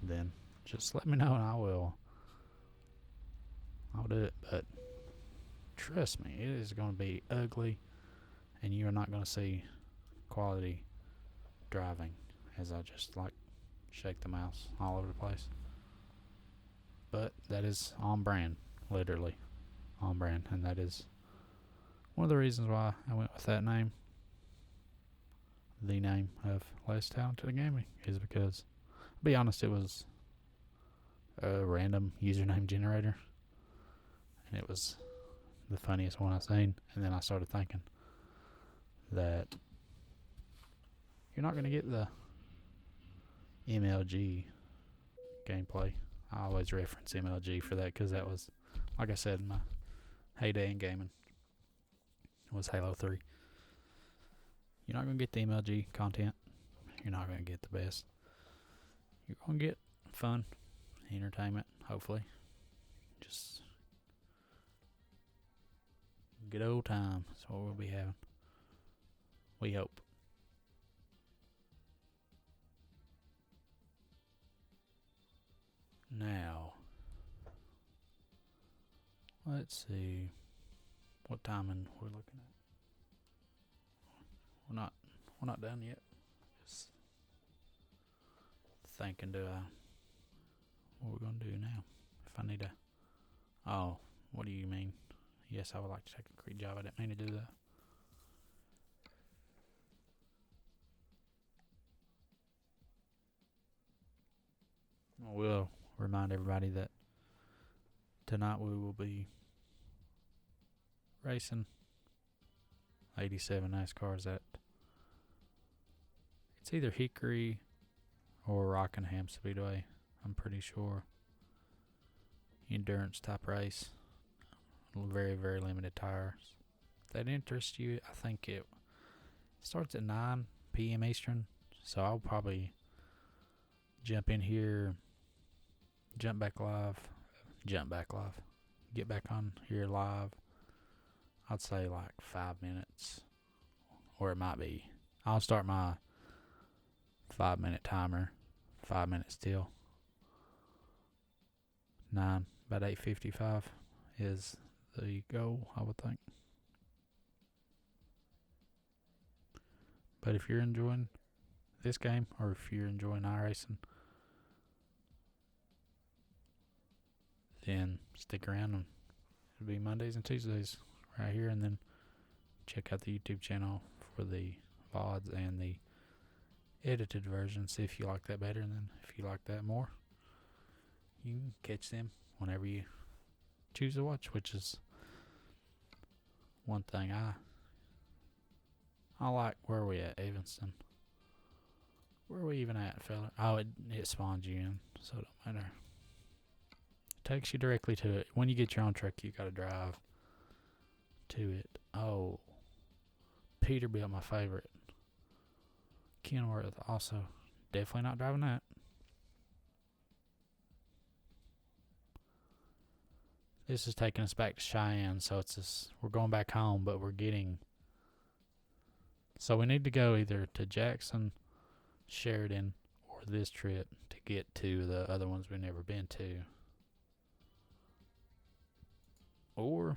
S3: then just let me know and I'll do it. But trust me, it is going to be ugly and you are not going to see quality driving as I just like shake the mouse all over the place. But that is on brand, literally on brand, and that is one of the reasons why I went with that name. The name of Less Talented Gaming is because, to be honest, it was a random username generator, and it was the funniest one I've seen. And then I started thinking that you're not going to get the MLG gameplay. I always reference MLG for that because that was, like I said, my heyday in gaming was Halo 3. You're not going to get the MLG content. You're not going to get the best. You're going to get fun, entertainment, hopefully. Just good old time. That's what we'll be having. We hope. Now, let's see what timing we're looking at. We're not done yet. Just thinking, what we're gonna do now? If I need to. Oh, what do you mean? Yes, I would like to take a quick job. I didn't mean to do that. I will remind everybody that tonight we will be racing 87 NASCARs at, it's either Hickory or Rockingham Speedway, I'm pretty sure. Endurance type race. Very, very limited tires. If that interests you, I think it starts at 9 p.m. Eastern, so I'll probably jump in here, get back on here live. I'd say like 5 minutes, or it might be. I'll start my 5-minute timer, 5 minutes till 9, about 8:55 is the goal, I would think. But if you're enjoying this game, or if you're enjoying iRacing, then stick around, and it'll be Mondays and Tuesdays right here, and then check out the YouTube channel for the VODs and the edited versions if you like that better, and then if you like that more, you can catch them whenever you choose to watch, which is one thing I like. Where are we at, Evanston? Where are we even at, fella? Oh, it spawns you in, so it don't matter. It takes you directly to it. When you get your own truck, you gotta drive to it. Oh, Peterbilt, my favorite. Kenworth, also. Definitely not driving that. This is taking us back to Cheyenne, so it's just, we're going back home, but we're getting. So we need to go either to Jackson, Sheridan, or this trip to get to the other ones we've never been to. Or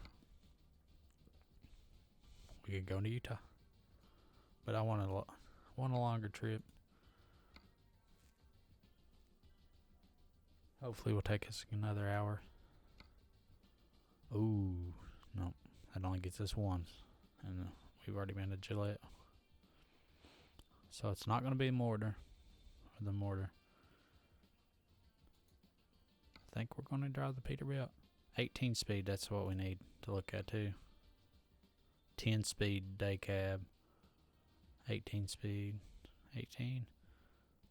S3: we could go to Utah. But I want a longer trip. Hopefully will take us another hour. Ooh, no, that only gets us once, and we've already been to Gillette. So it's not going to be Mortar, or the Mortar. I think we're going to drive the Peterbilt. 18 speed, that's what we need to look at too. 10 speed day cab. 18 speed. 18.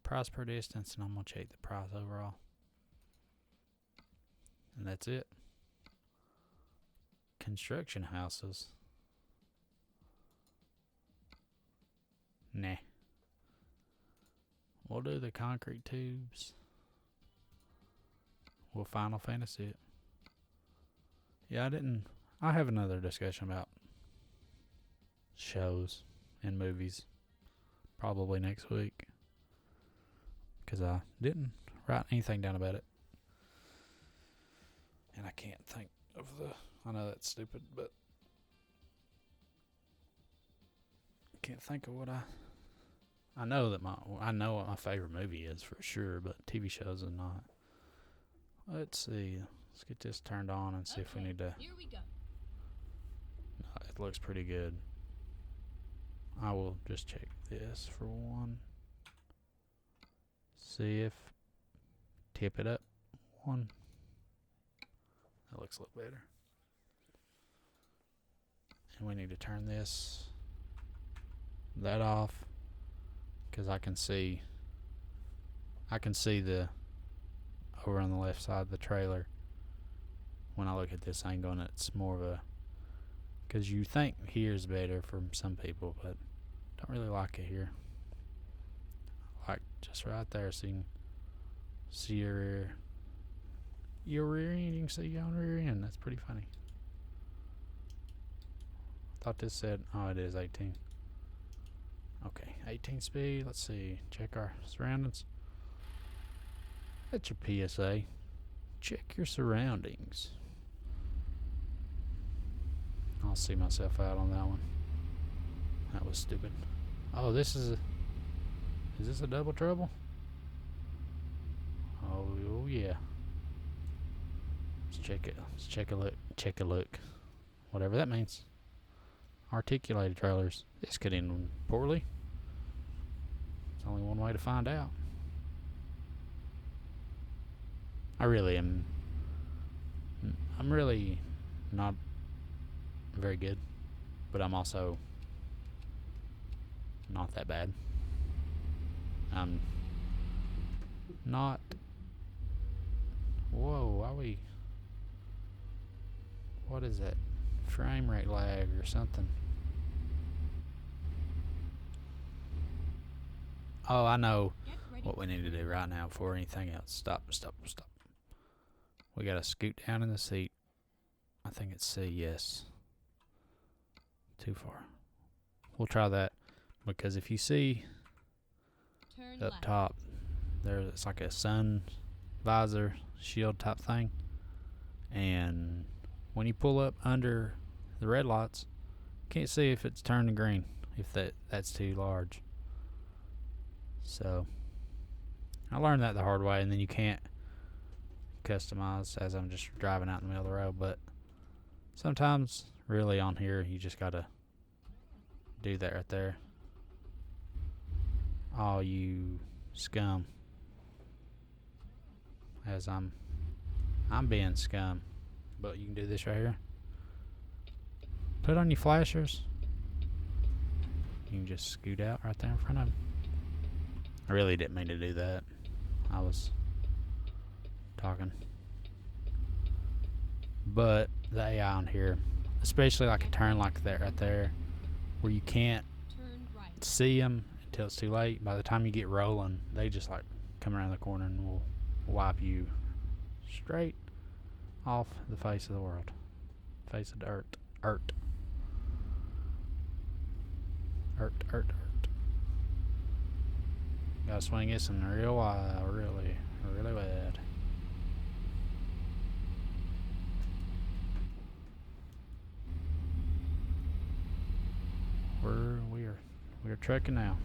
S3: Price per distance, and I'm going to check the price overall. And that's it. Construction houses. Nah. We'll do the concrete tubes. We'll Final Fantasy it. Yeah, I have another discussion about shows and movies probably next week. Because I didn't write anything down about it. And I can't think of I know that's stupid, but I can't think of what I know what my favorite movie is for sure, but TV shows are not. Let's see. Let's get this turned on and see if we need to.
S2: Here we go.
S3: No, it looks pretty good. I will just check this for one. See if tip it up one. That looks a little better. And we need to turn that off, because I can see the over on the left side of the trailer when I look at this angle, and it's more of a, because you think here's better for some people, but don't really like it here. Like just right there, so you can see your rear end. You can see your own rear end. That's pretty funny. Thought this said, oh, it is 18. Okay, 18 speed. Let's see. Check our surroundings. That's your PSA. Check your surroundings. I'll see myself out on that one. That was stupid. Oh, is this a double trouble? Oh yeah. Let's check it. Let's check a look. Whatever that means. Articulated trailers. This could end poorly. There's only one way to find out. I'm really not very good, but I'm also not that bad. I'm not. Whoa, what is that? Frame rate lag or something. Oh, I know what we need to do right now before anything else. Stop. We gotta scoot down in the seat. I think it's C, yes. Too far. We'll try that, because if you see
S2: Turn
S3: up
S2: left.
S3: top, it's like a sun visor shield type thing, and when you pull up under the red lights, can't see if it's turning green, if that's too large. So I learned that the hard way, and then you can't customize as I'm just driving out in the middle of the road. But sometimes, really, on here, you just gotta do that right there. Oh, you scum! As I'm being scum. But you can do this right here. Put on your flashers. You can just scoot out right there in front of him. I really didn't mean to do that. I was talking. But the AI on here, especially like a turn like that right there, where you can't
S2: Turn right.
S3: see them until it's too late. By the time you get rolling, they just like come around the corner and will wipe you straight off the face of the world. Face of the earth. Earth. Gotta swing this in real wide, really wide. We're trucking now.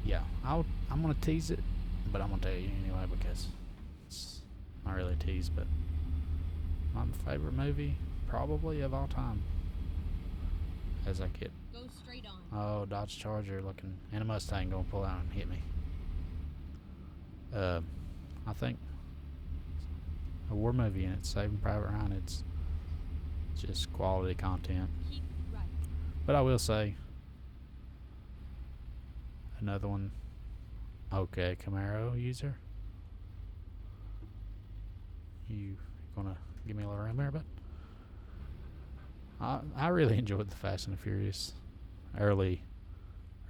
S3: Yeah, I'm gonna tease it, but I'm gonna tell you anyway, because it's not really a tease, but my favorite movie probably of all time. As I get,
S2: Go straight on.
S3: oh, Dodge Charger looking, and a Mustang gonna pull out and hit me. I think a war movie, and it's Saving Private Ryan. It's just quality content.
S2: Keep right.
S3: But I will say, another one. Okay, Camaro user. You gonna give me a little room there, but I really enjoyed the Fast and the Furious early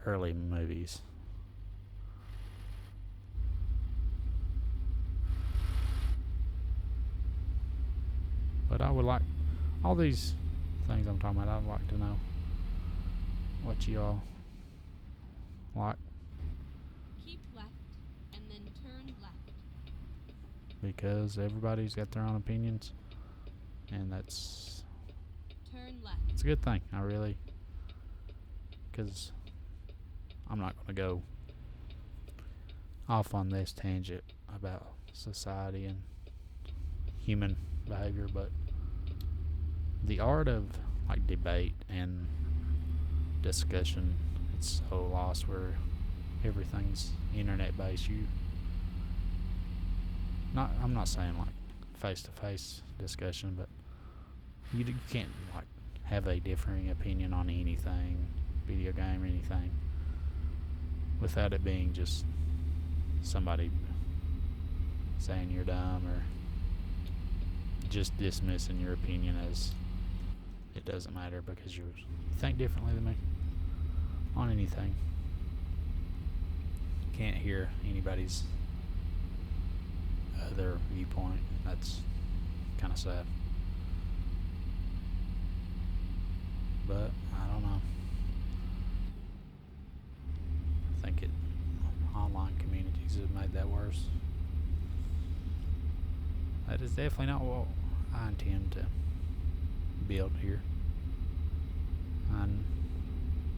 S3: early movies. But I would like all these things I'm talking about. I'd like to know what y'all like,
S2: Keep left and then turn left.
S3: because everybody's got their own opinions, and that's
S2: Turn left.
S3: it's a good thing. I really, because I'm not going to go off on this tangent about society and human behavior, but the art of like debate and discussion, it's so lost where everything's internet based. I'm not saying like face to face discussion, but you can't like have a differing opinion on anything, video game or anything, without it being just somebody saying you're dumb or just dismissing your opinion as it doesn't matter because you think differently than me on anything. Can't hear anybody's other viewpoint. That's kind of sad. But I don't know. I think online communities have made that worse. That is definitely not what I intend to build here. And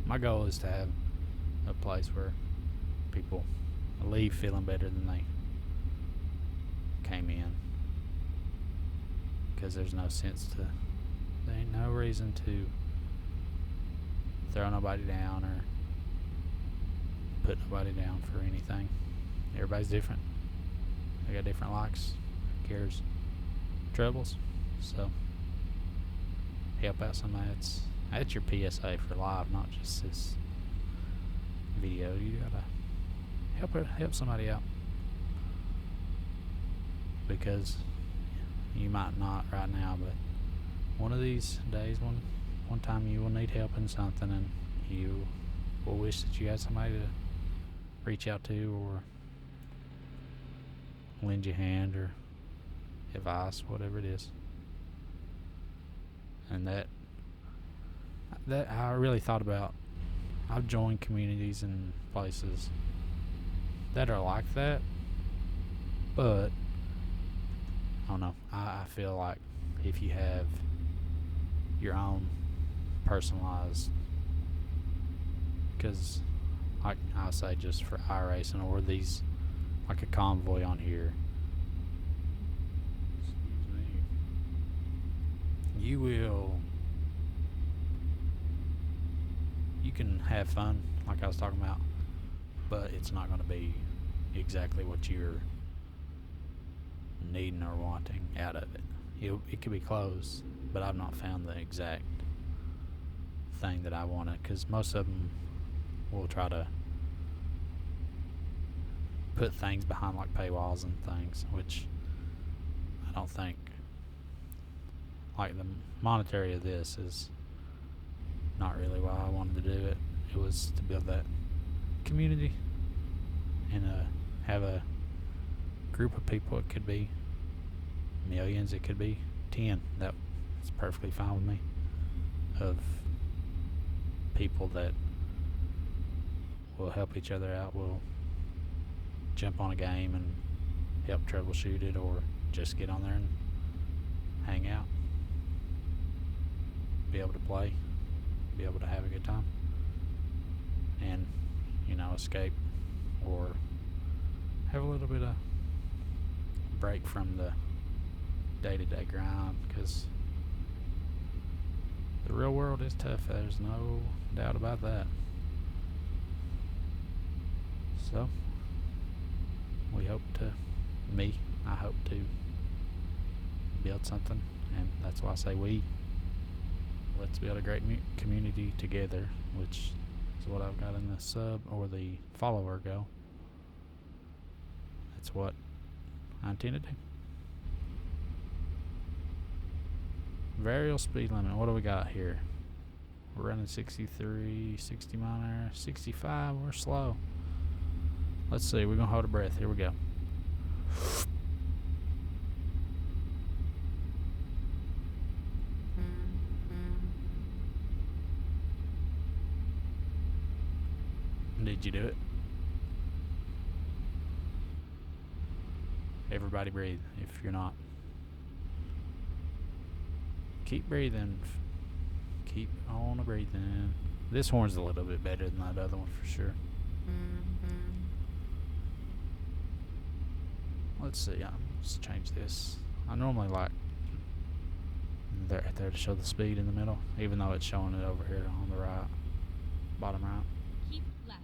S3: my goal is to have a place where people leave feeling better than they came in, because there's no sense to, there ain't no reason to throw nobody down or put nobody down for anything. Everybody's different. They got different likes, cares, troubles. So help out somebody. That's your PSA for live, not just this video. You gotta help somebody out, because you might not right now, but one of these days, one time you will need help in something, and you will wish that you had somebody to reach out to or lend you a hand or advice, whatever it is. And that I really thought about. I've joined communities and places that are like that, but I don't know. I feel like if you have your own personalized, because like I say, just for iRacing or these, like a convoy on here, excuse me, you can have fun like I was talking about, but it's not going to be exactly what you're needing or wanting out of it. It could be close, but I've not found the exact thing that I wanted, because most of them will try to put things behind like paywalls and things, which I don't think, like the monetary of this is not really why I wanted to do it. It was to build that community and have a group of people. It could be millions, it could be 10. That's perfectly fine with me, of people that will help each other out, will jump on a game and help troubleshoot it, or just get on there and hang out, be able to play, be able to have a good time, and escape or have a little bit of break from the day-to-day grind, because the real world is tough. There's no doubt about that. So I hope to build something, and that's why I say let's build a great community together, which is what I've got in the sub or the follower go. That's what I intend to do. Variable speed limit. What do we got here? We're running 63, 60 mile an hour, 65. We're slow. Let's see. We're going to hold our breath. Here we go. Did you do it? Everybody breathe if you're not. Keep breathing. Keep on breathing. This horn's a little bit better than that other one for sure. Let's see. Let's change this. I normally like right there to show the speed in the middle, even though it's showing it over here on the right, bottom right.
S2: Keep left.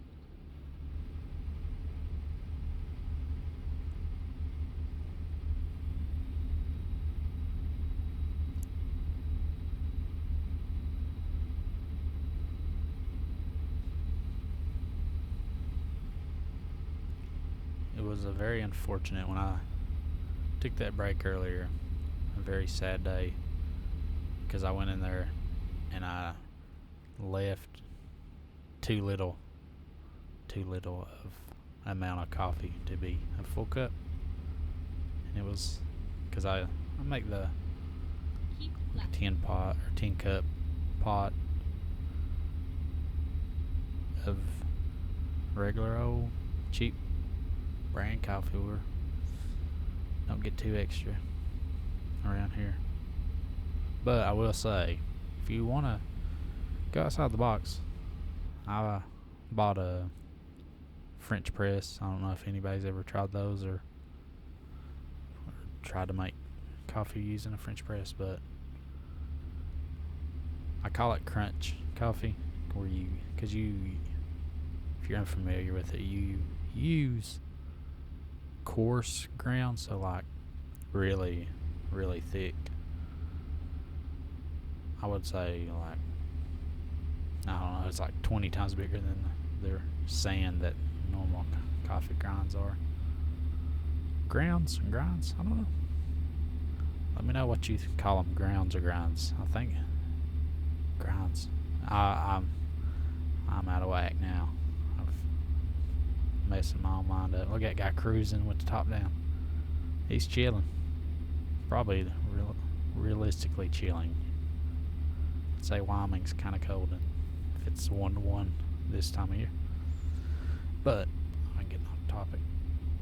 S3: It was a very unfortunate when I took that break earlier. A very sad day because I went in there and I left too little of amount of coffee to be a full cup, and it was because I make the
S2: Keep left.
S3: 10 cup pot of regular old cheap brand coffee. We don't get too extra around here, but I will say, if you want to go outside the box, I bought a French press. I don't know if anybody's ever tried those or tried to make coffee using a French press, but I call it crunch coffee, where because if you're unfamiliar with it, you use coarse ground, so like really thick. I would say like, I don't know, it's like 20 times bigger than their sand that normal coffee grinds are. Grounds and grinds? I don't know. Let me know what you call them, grounds or grinds. I think grinds. I'm out of whack now. I'm messing my own mind up. Look at that guy cruising with the top down. He's chilling. Probably realistically chilling. I'd say Wyoming's kind of cold and if it's 1-1 this time of year. But I'm getting off topic.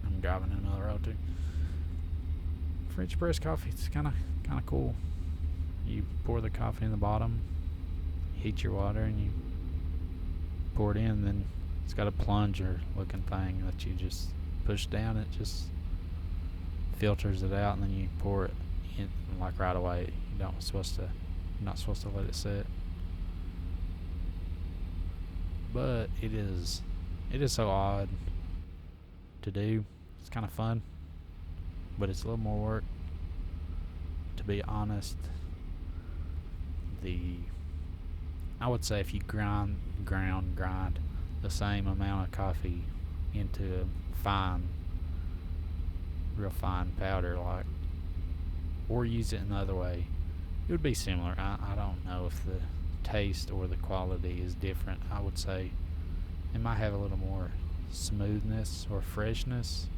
S3: I'm driving in another road too. French press coffee, it's kind of cool. You pour the coffee in the bottom, heat your water, and you pour it in. Then it's got a plunger looking thing that you just push down. It just filters it out, and then you pour it in like right away. You're not supposed to let it sit. But it is so odd to do. It's kind of fun, but it's a little more work. To be honest, I would say if you grind the same amount of coffee into a real fine powder, like, or use it another way, it would be similar. I don't know if the taste or the quality is different. I would say it might have a little more smoothness or freshness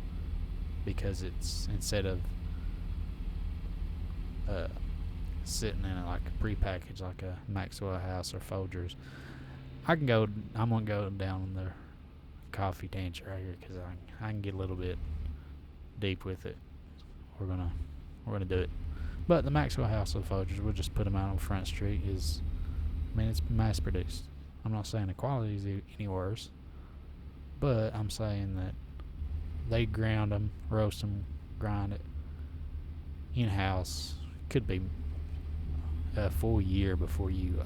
S3: because it's, instead of sitting in it like a prepackaged like a Maxwell House or Folgers. I'm gonna go down the coffee tangent right here because I can get a little bit deep with it. We're gonna do it. But the Maxwell House of Folgers, we'll just put them out on Front Street. It's mass produced. I'm not saying the quality is any worse, but I'm saying that they ground them, roast them, grind it in house. Could be a full year before you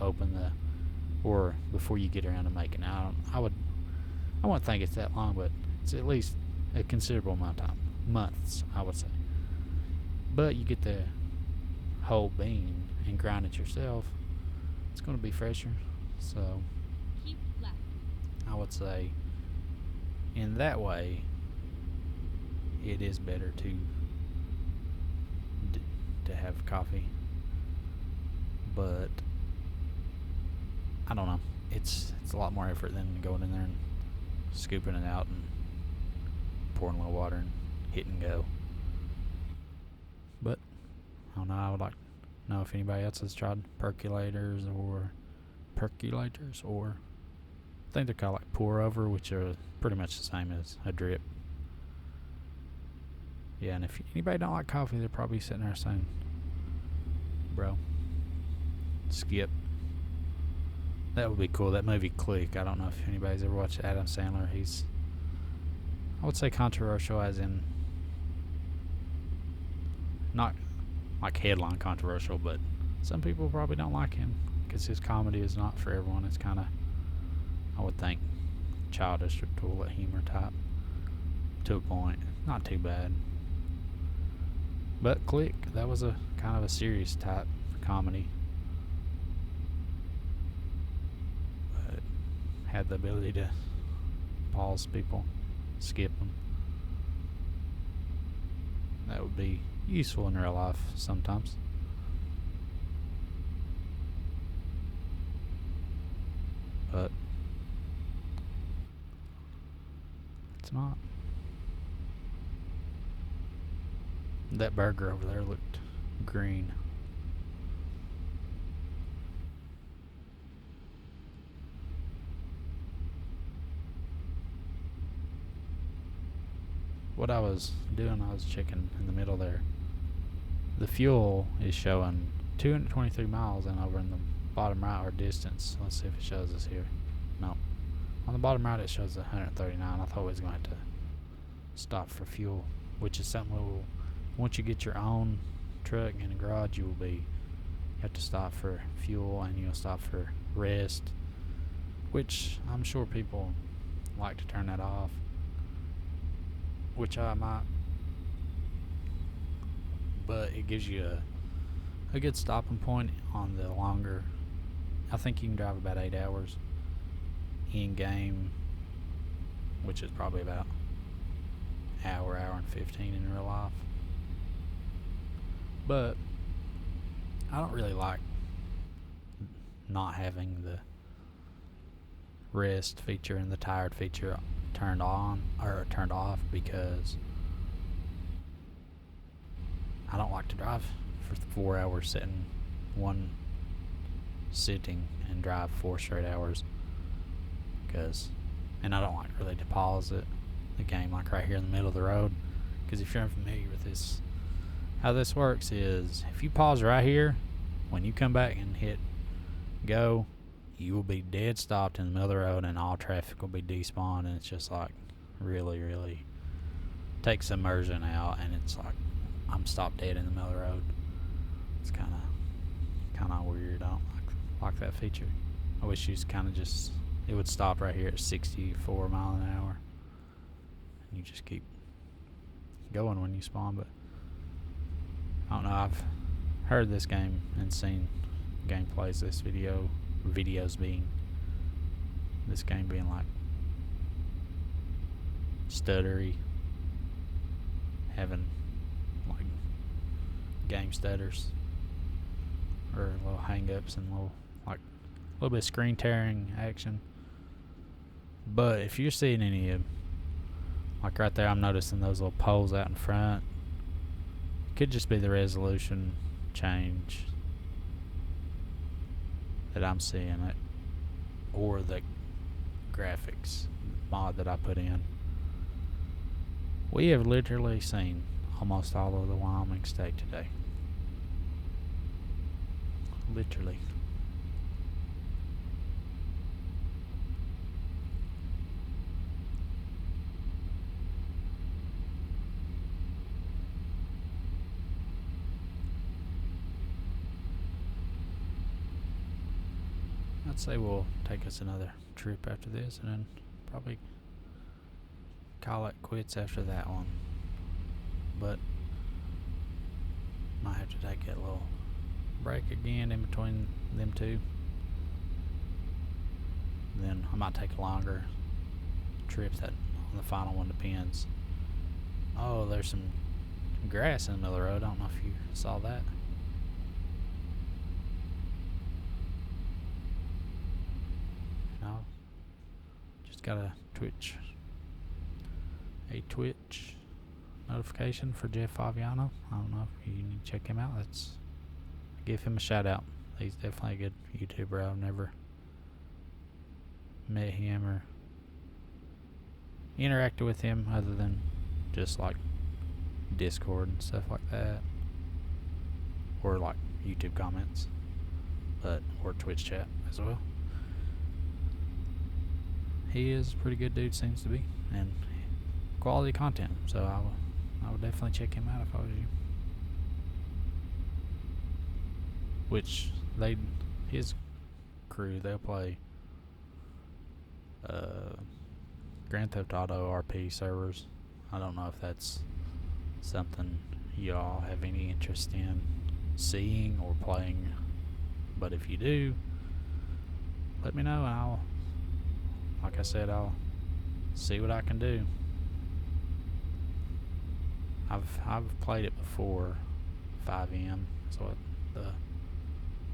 S3: or before you get around to making it. I wouldn't think it's that long, but it's at least a considerable amount of time, months, I would say. But you get the whole bean and grind it yourself. It's going to be fresher. So
S2: Keep left.
S3: I would say in that way, it is better to have coffee. But I don't know. It's a lot more effort than going in there and scooping it out and pouring a little water and hit and go. But I don't know. I would like to know if anybody else has tried percolators, or I think they're called like pour over, which are pretty much the same as a drip. Yeah, and if anybody don't like coffee, they're probably sitting there saying, bro, skip. That would be cool. That movie Click. I don't know if anybody's ever watched Adam Sandler. He's, I would say, controversial, as in not like headline controversial, but some people probably don't like him because his comedy is not for everyone. It's kind of, I would think, childish or toilet humor type to a point. Not too bad. But Click, that was a kind of a serious type comedy. But had the ability to pause people, skip them. That would be useful in real life sometimes. But it's not. That burger over there looked green. What I was doing, I was checking in the middle there. The fuel is showing 223 miles, and over in the bottom right, our distance. Let's see if it shows us here. No. On the bottom right, it shows 139. I thought we was going to stop for fuel, which is something we'll, once you get your own truck in a garage, you have to stop for fuel, and you'll stop for rest, which I'm sure people like to turn that off, which I might, but it gives you a good stopping point on the longer. I think you can drive about 8 hours in game, which is probably about hour and 15 in real life. But I don't really like not having the rest feature and the tired feature turned on or turned off, because I don't like to drive for 4 hours sitting one sitting and drive 4 straight hours, and I don't like really to pause the game like right here in the middle of the road, because if you're unfamiliar with this, how this works is if you pause right here, when you come back and hit go, you will be dead stopped in the middle of the road, and all traffic will be despawned, and it's just like really takes immersion out, and it's like I'm stopped dead in the middle of the road. It's kind of weird. I don't like that feature. I wish you it would stop right here at 64 miles an hour, and you just keep going when you spawn. But I don't know. I've heard this game and seen gameplays. Videos being this game being like stuttery, having like game stutters or little hang-ups and a little bit of screen tearing action. But if you're seeing any of, like right there, I'm noticing those little poles out in front. Could just be the resolution change that I'm seeing it, or the graphics mod that I put in. We have literally seen almost all of the Wyoming state today. Literally. I'd say we'll take us another trip after this, and then probably call it quits after that one. But might have to take a little break again in between them two. Then I might take a longer trip. That on the final one depends. Oh, there's some grass in the middle of the road. I don't know if you saw that. got a Twitch notification for Jeff Favignano. I don't know if you need to check him out. Let's give him a shout out. He's definitely a good YouTuber. I've never met him or interacted with him other than just like Discord and stuff like that, or like YouTube comments, or Twitch chat as well. He is a pretty good dude, seems to be, and quality content. So I would definitely check him out if I was you. Which his crew, they'll play Grand Theft Auto RP servers. I don't know if that's something y'all have any interest in seeing or playing, but if you do, let me know, and like I said, I'll see what I can do. I've played it before. 5M is what the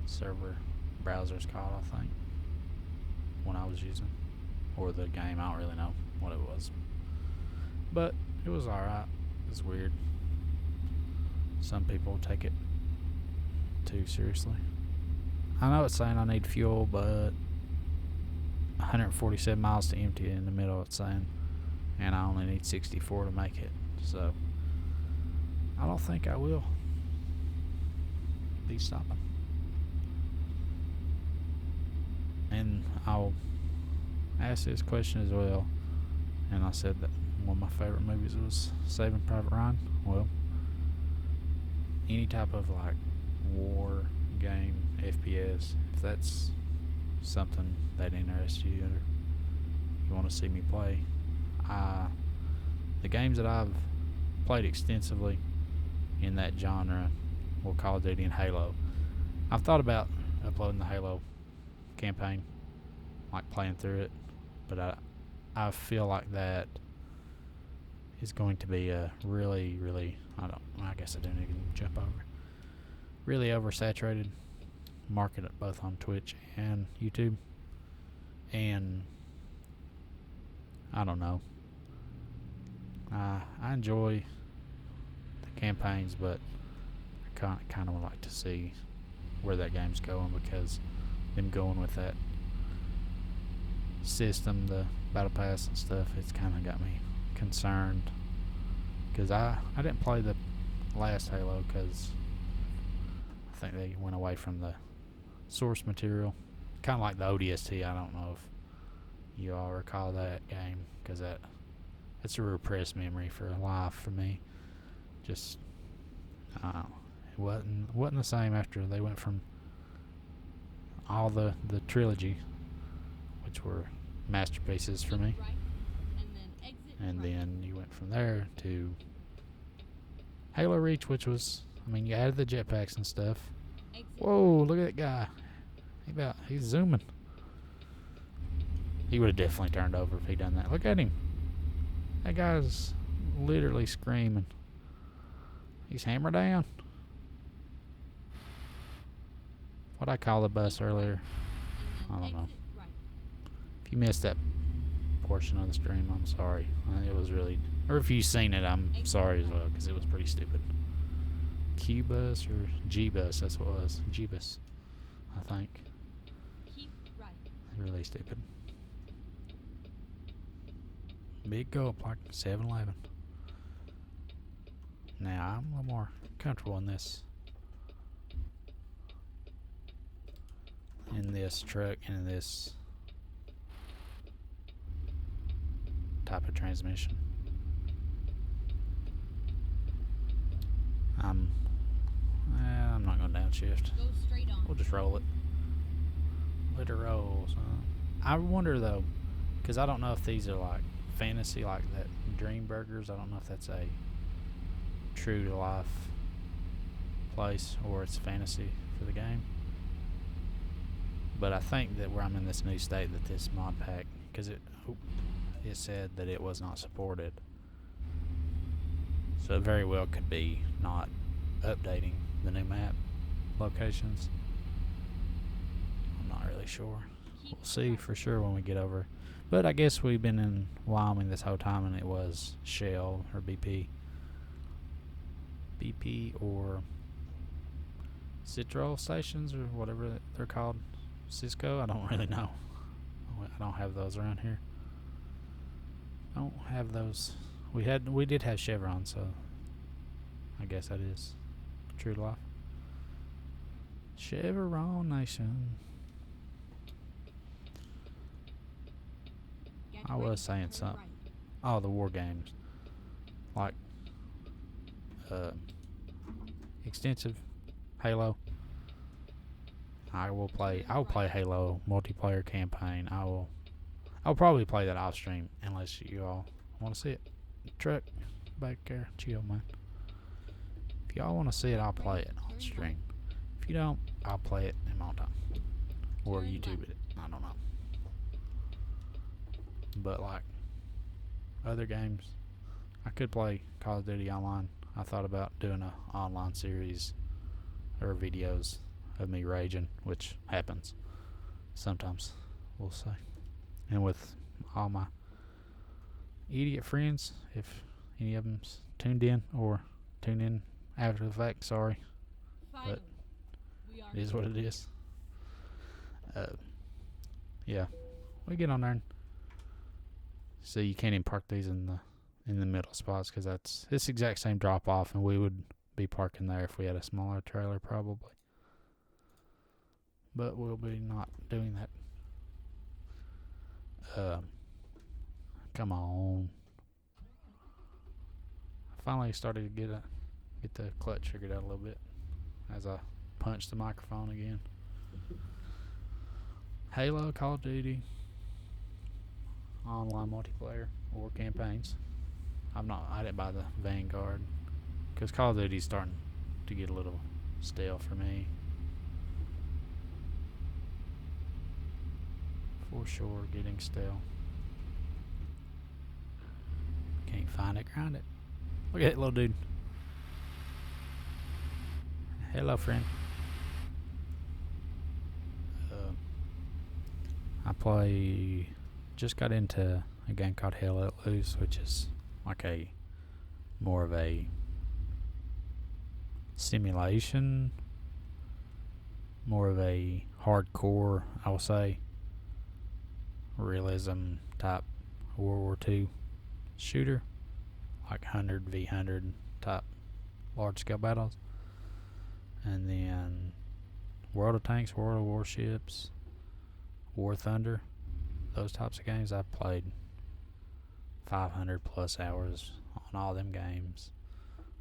S3: server browser's called, I think, when I was using, or the game. I don't really know what it was, but it was alright. It's weird. Some people take it too seriously. I know it's saying I need fuel, but 147 miles to empty it in the middle, it's saying, and I only need 64 to make it, so I don't think I will be stopping. And I'll ask this question as well, and I said that one of my favorite movies was Saving Private Ryan. Well, any type of like war game, FPS, if that's something that interests you or you want to see me play, the games that I've played extensively in that genre were Call of Duty and Halo. I've thought about uploading the Halo campaign, like playing through it, but I feel like that is going to be a really, I guess I don't even jump over, really oversaturated market, both on Twitch and YouTube, and I don't know. I enjoy the campaigns, but I kind of would like to see where that game's going, because them going with that system, the battle pass and stuff, it's kind of got me concerned, because I didn't play the last Halo because I think they went away from the source material, kind of like the ODST. I don't know if you all recall that game, because that's a repressed memory for life for me. Just it wasn't the same after they went from all the trilogy, which were masterpieces for me,
S2: Right, and then exit
S3: and
S2: right.
S3: then you went from there to Halo Reach, which was, you added the jetpacks and stuff.
S2: Exit
S3: Whoa, look at that guy. He's zooming. He would have definitely turned over if he'd done that. Look at him. That guy's literally screaming. He's hammered down. What I call the bus earlier. I
S2: and then
S3: don't know.
S2: exit right.
S3: If you missed that portion of the stream, I'm sorry. It was really, or if you've seen it, I'm sorry as well, because it was pretty stupid. Q-Bus or G-Bus, that's what it was. G-Bus, I think.
S2: Keep right.
S3: Really stupid. Big gulp like 7-Eleven. Now, I'm a little more comfortable in this truck and in this type of transmission. I'm not going to downshift.
S2: Go straight on.
S3: We'll just roll it. Let it roll, son. I wonder though, because I don't know if these are like fantasy, like that Dream Burgers. I don't know if that's a true to life place or it's fantasy for the game. But I think that where I'm in this new state, that this mod pack, because it said that it was not supported, so it very well could be not updating the new map locations. I'm not really sure. We'll see for sure when we get over. But I guess we've been in Wyoming this whole time, and it was Shell or BP or Citro stations or whatever they're called. Cisco, I don't really know. I don't have those around here. I don't have those. We did have Chevron, so I guess that is true to life. Chevron Nation.
S2: Get
S3: I
S2: ready
S3: was
S2: to
S3: saying
S2: turn
S3: something.
S2: right.
S3: Oh, the war games, like extensive Halo. I will play Halo multiplayer campaign. I'll probably play that off stream unless you all want to see it. Truck back there, chill, man. If y'all want to see it, I'll play it on stream. If you don't, I'll play it in my own time or
S2: Turn
S3: YouTube
S2: left.
S3: it. I don't know. But like other games, I could play Call of Duty online. I thought about doing a online series or videos of me raging, which happens sometimes, we'll say. And with all my idiot friends, if any of them's tuned in or tuned in after the fact, sorry,
S2: Finally, we are
S3: it is what it is. Yeah, we get on there and so you can't even park these in the middle spots because it's the exact same drop off, and we would be parking there if we had a smaller trailer probably. But we'll be not doing that. Come on. I finally started to get the clutch figured out a little bit as I punched the microphone again. Halo, Call of Duty, online multiplayer or campaigns. I didn't buy the Vanguard because Call of Duty's starting to get a little stale for me. For sure, getting stale. Can't find it, grind it. Look at that little dude. Hello, friend. I just got into a game called Hell Let Loose, which is like more of a simulation, more of a hardcore, I will say, realism type World War II shooter, like 100v100 type large scale battles. And then World of Tanks, World of Warships, War Thunder, those types of games. I've played 500 plus hours on all them games.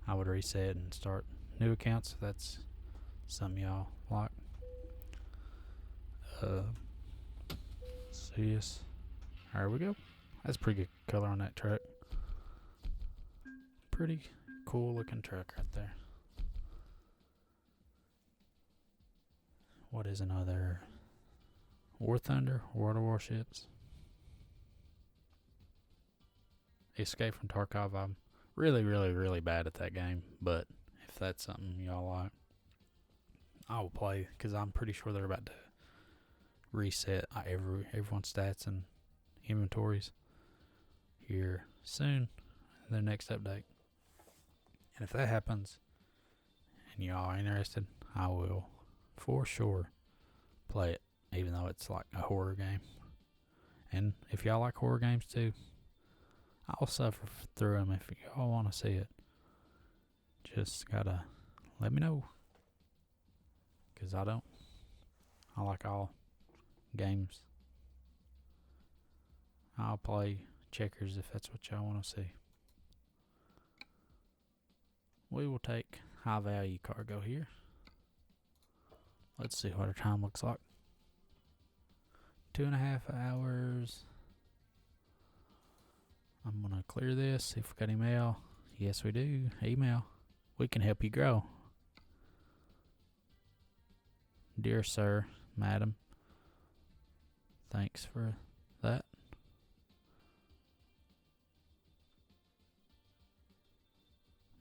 S3: I would reset and start new accounts if that's something y'all like. So yes, there we go. That's pretty good color on that truck. Pretty cool looking truck right there. What is another? War Thunder, World of Warships, Escape from Tarkov. I'm really, really, really bad at that game, but if that's something y'all like, I will play because I'm pretty sure they're about to reset everyone's stats and inventories here soon, their next update. And if that happens and y'all are interested, I will for sure play it, even though it's like a horror game. And if y'all like horror games too, I'll suffer through them if y'all want to see it. Just gotta let me know, because I like all games. I'll play checkers if that's what y'all want to see. We will take high value cargo here. Let's see what our time looks like. 2.5 hours. I'm gonna clear this, see if we got email. Yes, we do. Email. We can help you grow. Dear sir, madam, thanks for that.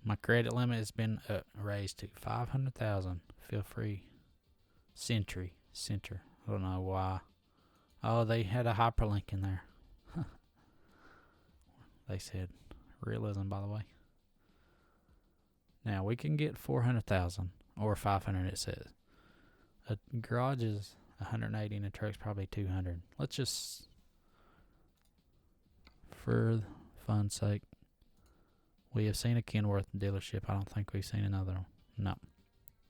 S3: My credit limit has been raised to 500,000. Feel free. Center. I don't know why. Oh, they had a hyperlink in there. They said realism, by the way. Now we can get 400,000 or 500. It says a garage is 180 and a truck's probably 200. Let's just, for fun's sake, we have seen a Kenworth dealership. I don't think we've seen another one. No.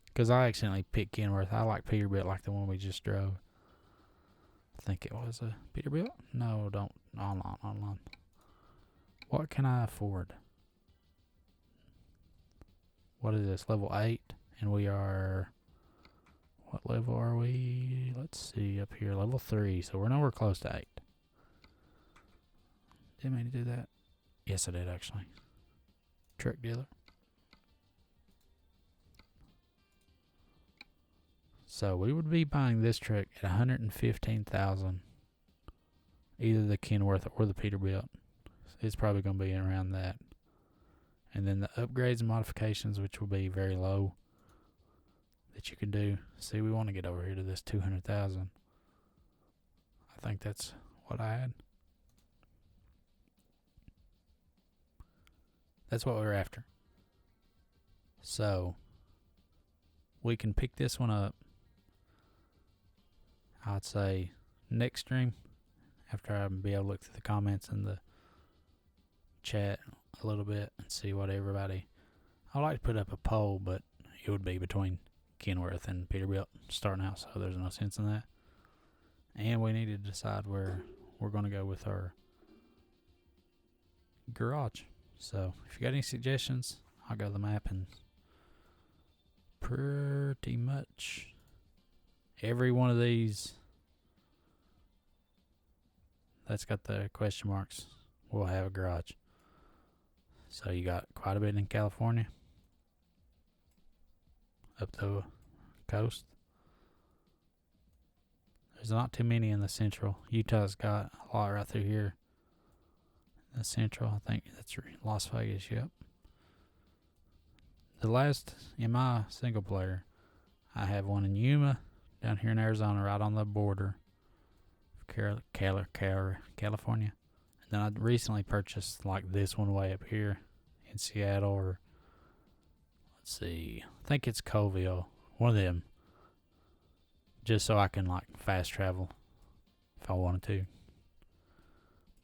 S3: Because I accidentally picked Kenworth. I like Peterbilt like the one we just drove. I think it was a Peterbilt. No, don't. Online. What can I afford? What is this? Level 8. And we are... What level are we? Let's see up here. Level 3. So we're nowhere close to 8. Didn't mean to do that. Yes, I did actually. Truck dealer. So we would be buying this truck at $115,000. Either the Kenworth or the Peterbilt. It's probably going to be around that. And then the upgrades and modifications, which will be very low, that you can do. See, we want to get over here to this 200,000. I think that's what I had. That's what we're after. So we can pick this one up, I'd say, next stream, after I be able to look through the comments and the chat a little bit and see what everybody... I'd like to put up a poll, but it would be between Kenworth and Peterbilt starting out, so there's no sense in that. And we need to decide where we're going to go with our garage. So if you got any suggestions, I'll go to the map, and pretty much every one of these that's got the question marks will have a garage. So you got quite a bit in California, up the coast. There's not too many in the central. Utah's got a lot right through here. The central, I think that's Las Vegas, yep. The last, in my single player, I have one in Yuma, down here in Arizona, right on the border of California. And then I recently purchased like this one way up here in Seattle, or let's see, I think it's Colville, one of them, just so I can like fast travel if I wanted to.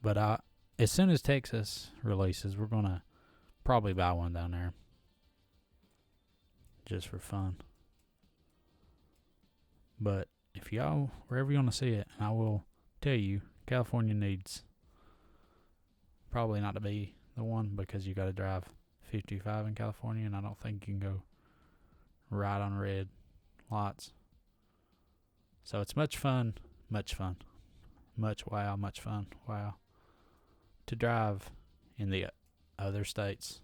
S3: But as soon as Texas releases, we're gonna probably buy one down there, just for fun. But if y'all, wherever you want to see it, I will tell you, California needs probably not to be the one, because you got to drive 55 in California, and I don't think you can go right on red lots. So it's much fun, much fun to drive in the other states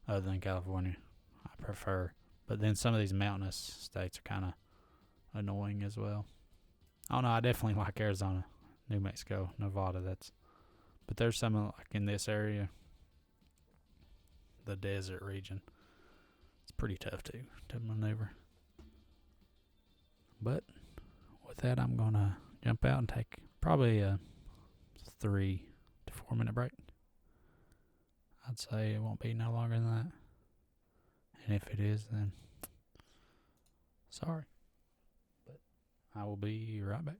S3: other than California. I prefer, but then some of these mountainous states are kind of annoying as well. Oh no, I definitely like Arizona, New Mexico, Nevada. But there's some like in this area, the desert region. It's pretty tough to maneuver. But with that, I'm gonna jump out and take probably a 3 to 4 minute break. I'd say it won't be no longer than that. And if it is, then sorry. But I will be right back.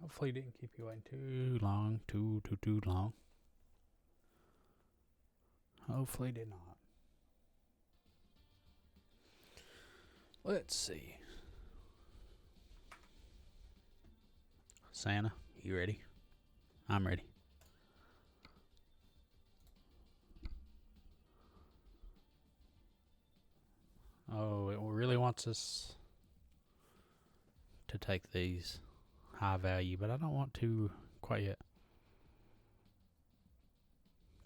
S3: Hopefully, it didn't keep you waiting too long. Too long. Hopefully, it did not. Let's see. Santa, you ready? I'm ready. Oh, it really wants us to take these high value, but I don't want to quite yet.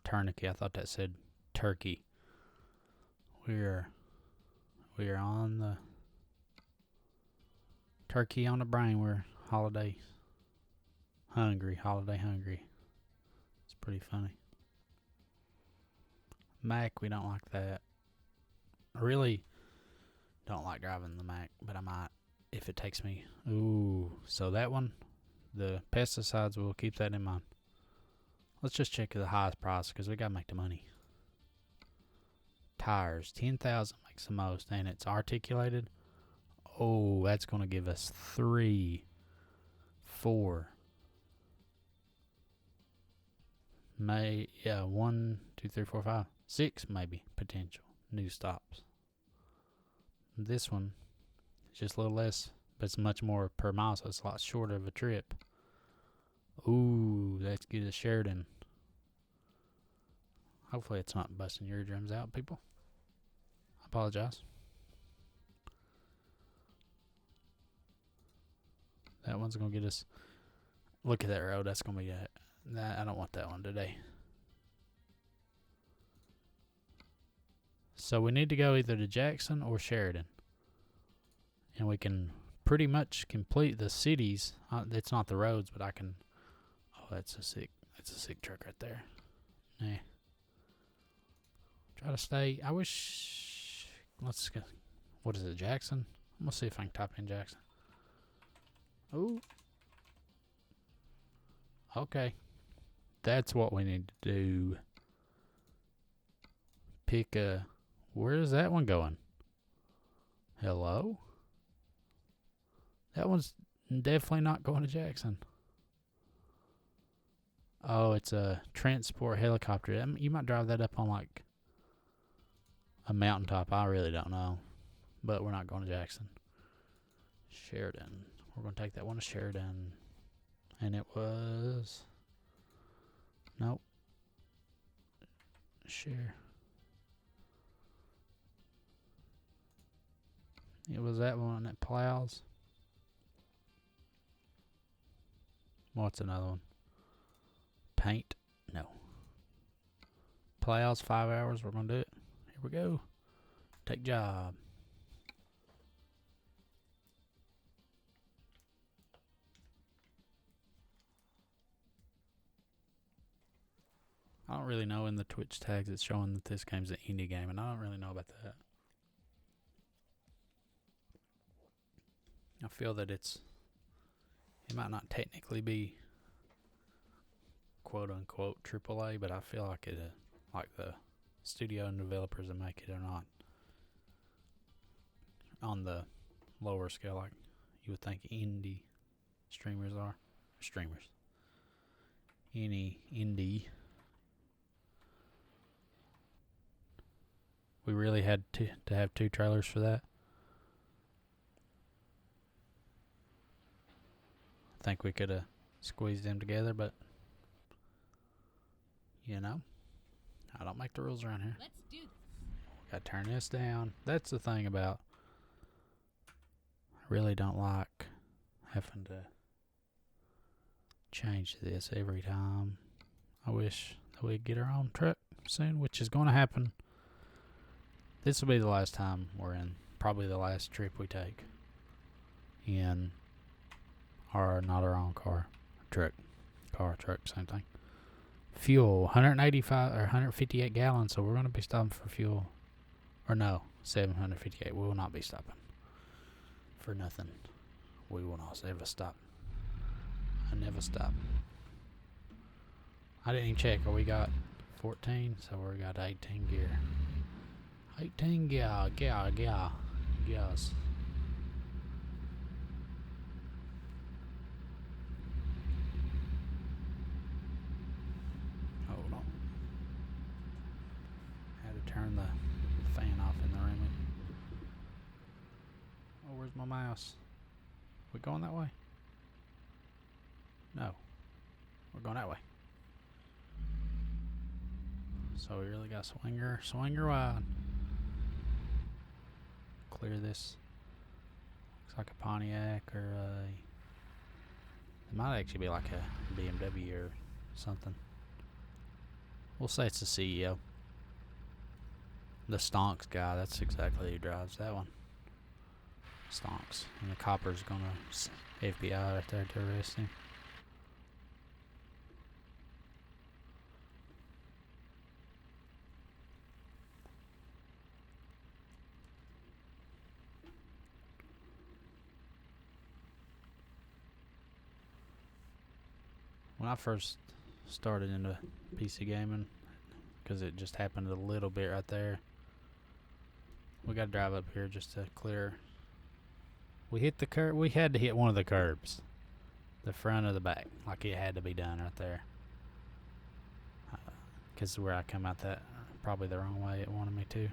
S3: Tourniquet, I thought that said turkey. We are on the turkey on the brain. We're holiday hungry. It's pretty funny. Mac, we don't like that. I really don't like driving the Mac, but I might if it takes me. Ooh, so that one, the pesticides, we'll keep that in mind. Let's just check the highest price because we got to make the money. Tires, 10,000 makes the most, and it's articulated. Oh, that's going to give us 3, 4. 1, 2, 3, 4, 5, 6 maybe potential new stops. This one is just a little less, but it's much more per mile, so it's a lot shorter of a trip. Ooh, that's good as Sheridan. Hopefully it's not busting your eardrums out, people. I apologize. That one's going to get us. Look at that road. That's going to be it. Nah, I don't want that one today. So we need to go either to Jackson or Sheridan. And we can pretty much complete the cities. It's not the roads, but I can. Oh, that's a sick truck right there. Nah. Try to stay. I wish. Let's go. What is it, Jackson? I'm going to see if I can type in Jackson. Ooh. Okay. That's what we need to do. Pick a. Where is that one going? Hello? That one's definitely not going to Jackson. Oh, it's a transport helicopter. You might drive that up on like a mountaintop. I really don't know. But we're not going to Jackson. Sheridan. We're going to take that one to Sheridan. And it was. Nope. Share. It was that one that plows. What's another one? Paint? No. Plows, 5 hours. We're going to do it. Here we go. Take job. I don't really know in the Twitch tags it's showing that this game's an indie game, and I don't really know about that. I feel that it might not technically be quote unquote AAA, but I feel like it, like the studio and developers that make it are not on the lower scale like you would think indie streamers are. Streamers. Any indie. We really had to have 2 trailers for that. I think we could have squeezed them together, but you know, I don't make the rules around here.
S2: Let's do this.
S3: Gotta turn this down. That's the thing about. I really don't like having to change this every time. I wish that we'd get our own truck soon, which is going to happen. This will be the last time we're in. Probably the last trip we take in not our own car. Truck, same thing. Fuel, 185 or 158 gallons, so we're going to be stopping for fuel. Or no, 758. We will not be stopping for nothing. We will not ever stop. I never stop. I didn't even check. We got 14, so we got 18 gear. 18 gear. Yes. turn the fan off in the room. Oh, where's my mouse? We going that way? No. We're going that way. So we really got swinger wide. Clear this. Looks like a Pontiac or a... It might actually be like a BMW or something. We'll say it's the CEO. The Stonks guy, that's exactly who drives that one. Stonks. And the copper's gonna FBI right there to arrest him. When I first started into PC gaming, because it just happened a little bit right there, we got to drive up here just to clear. We hit the curb. We had to hit one of the curbs, the front or the back, like it had to be done right there. Because where I come out that probably the wrong way it wanted me to.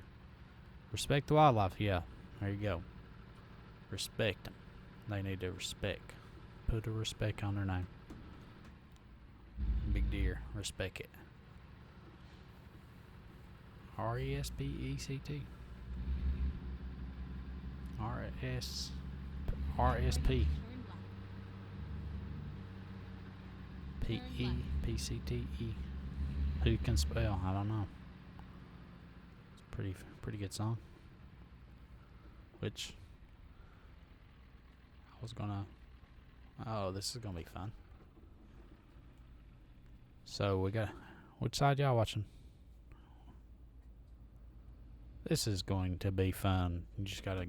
S3: Respect the wildlife, yeah. There you go. Respect them. They need to respect. Put a respect on their name. Big deer, respect it. RESPECT. RSP. PEPCTE. Who can spell? I don't know. It's a pretty good song. Which I was gonna. Oh, this is gonna be fun. So we got. Which side y'all watching? This is going to be fun. You just gotta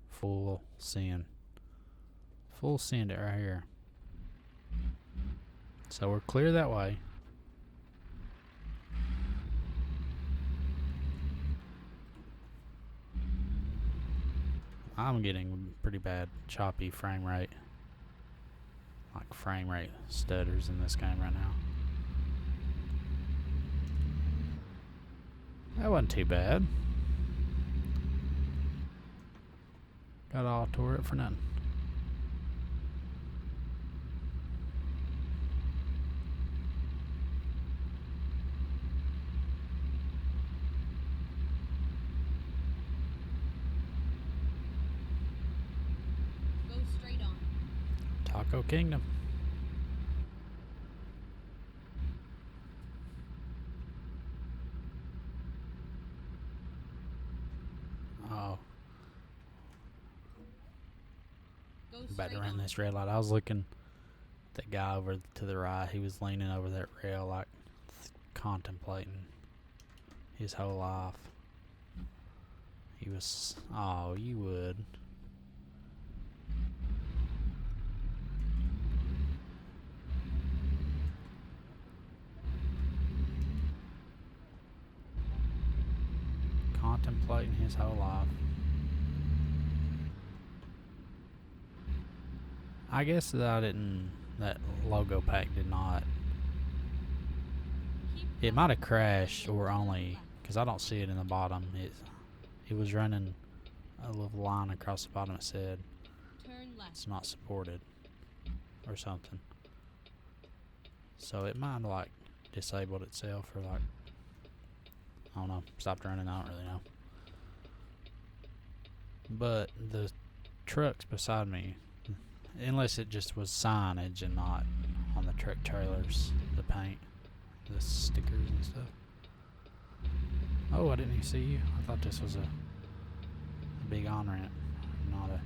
S3: full send it right here. So we're clear that way. I'm getting pretty bad choppy frame rate. Like frame rate stutters in this game right now. That wasn't too bad. Got all tore it for nothing.
S2: Go straight on.
S3: Taco Kingdom. Oh.
S2: Go
S3: About to
S2: straight
S3: run
S2: on.
S3: this red light. I was looking at that guy over to the right. He was leaning over that rail, like contemplating his whole life. He was. Oh, you would. Contemplating his whole life. I guess that that logo pack did not.
S2: Keep
S3: It might have
S2: going.
S3: crashed or
S2: Turn
S3: only,
S2: left.
S3: because I don't see it in the bottom. It was running a little line across the bottom that said
S2: Turn left.
S3: it's not supported or something. So it might have like disabled itself or like, I don't know, stopped running, I don't really know. But the trucks beside me, unless it just was signage and not on the truck trailers, the paint, the stickers and stuff. Oh, I didn't even see you. I thought this was a big on-ramp, not a...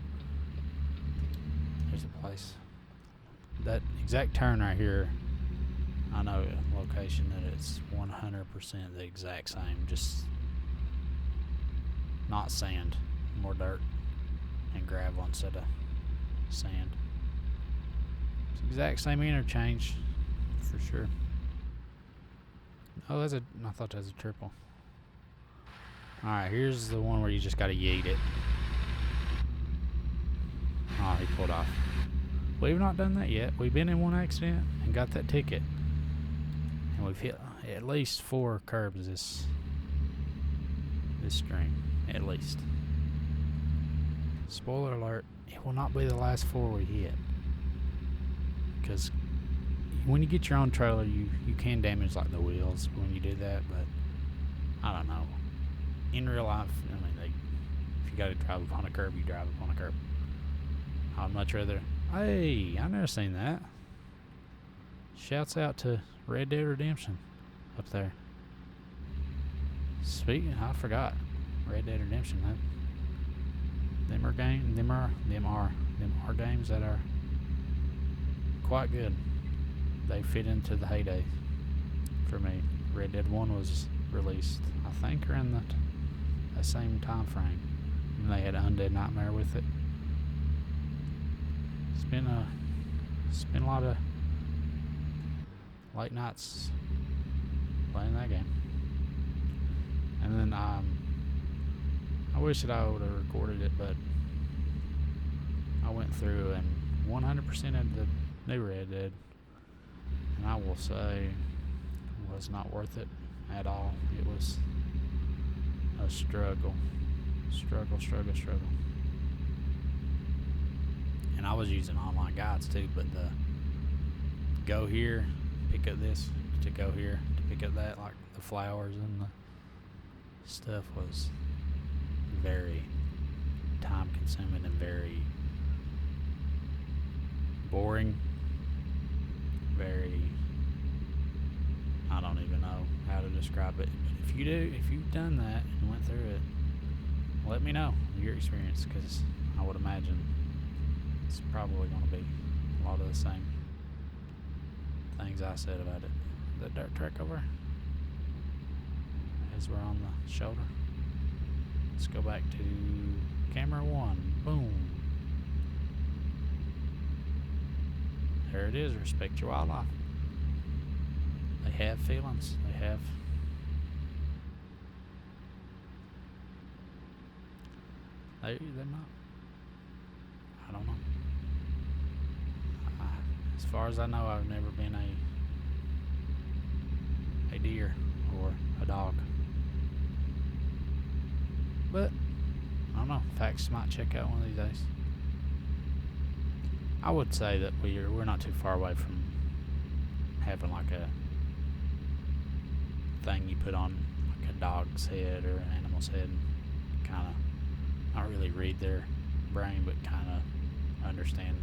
S3: There's a place. That exact turn right here, I know a location that it's 100% the exact same, just not sand, more dirt and gravel instead of sand. It's the exact same interchange, for sure. Oh, I thought that was a triple. Alright, here's the one where you just gotta yeet it. Oh, he pulled off. We've not done that yet. We've been in one accident and got that ticket. And we've hit at least 4 curbs this stream, at least. Spoiler alert, it will not be the last 4 we hit. Because when you get your own trailer, you can damage like the wheels when you do that, but I don't know. In real life, I mean, if you gotta drive upon a curb, you drive upon a curb. I'd much rather. Hey, I never seen that. Shouts out to Red Dead Redemption up there. Speaking, I forgot. Red Dead Redemption. Them are games that are quite good. They fit into the heyday for me. Red Dead 1 was released, I think, around the same time frame. And they had Undead Nightmare with it. It's been a lot of late nights playing that game. And then I wish that I would have recorded it, but I went through and 100% of the new Red Dead, and I will say it was not worth it at all. It was a struggle. And I was using online guides too, but the go here, pick up this, to go here, to pick up that, like the flowers and the stuff was very time consuming and very boring. Very, I don't even know how to describe it. But if you've done that and went through it, let me know your experience, because I would imagine it's probably going to be a lot of the same things I said about it. The dirt track over as we're on the shoulder. Let's go back to camera 1. Boom. There it is. Respect your wildlife. They have feelings. They have. They're not. I don't know. As far as I know, I've never been a deer or a dog. But I don't know. Facts might check out one of these days. I would say that we're not too far away from having like a thing you put on like a dog's head or an animal's head, and kind of not really read their brain, but kind of understand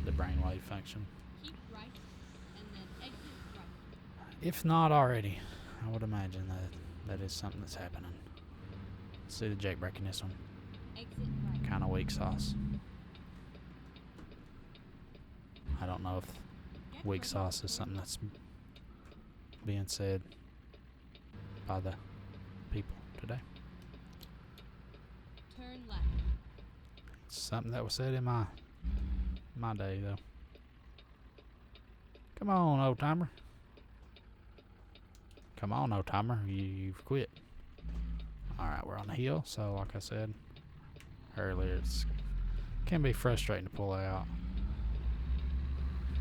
S3: the brainwave function.
S2: Keep right and then exit right.
S3: If not already, I would imagine that is something that's happening. Let's see the jake braking this one.
S2: Exit right.
S3: Kind of weak sauce. I don't know if
S2: Get
S3: weak
S2: ready
S3: sauce is
S2: for
S3: something that's being said by the people today.
S2: turn left.
S3: It's something that was said in my day, though. Come on, old timer. Come on, old timer. You've quit. Alright, we're on the hill, so like I said earlier, it can be frustrating to pull out.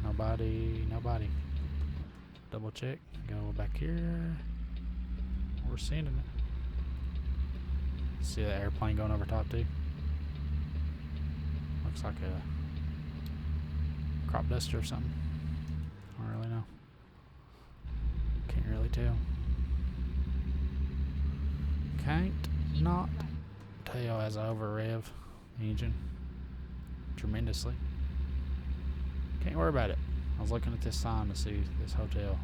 S3: Nobody. Double check. Go back here. We're sending it. See that airplane going over top too? Looks like a crop duster or something. I don't really know. Can't really tell. Can't
S2: Keep
S3: not
S2: right.
S3: tell as I over rev the engine tremendously. Can't worry about it. I was looking at this sign to see this hotel.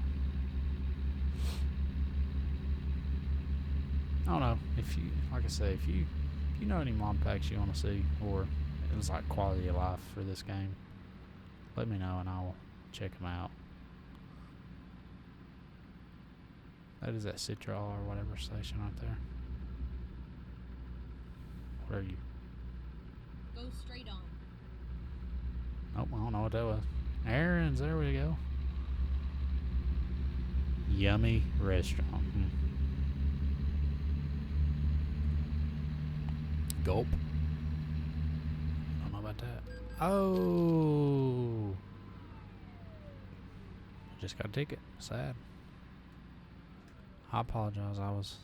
S3: I don't know if you, like I say, if you know any mod packs you want to see, or it was like quality of life for this game, let me know and I'll check them out. That is that Citral or whatever station right there. What are you?
S2: Go straight on.
S3: Nope, I don't know what that was. Aaron's, there we go. Yummy restaurant. Gulp. Don't know about that. Oh. Just got a ticket. Sad. I apologize. I was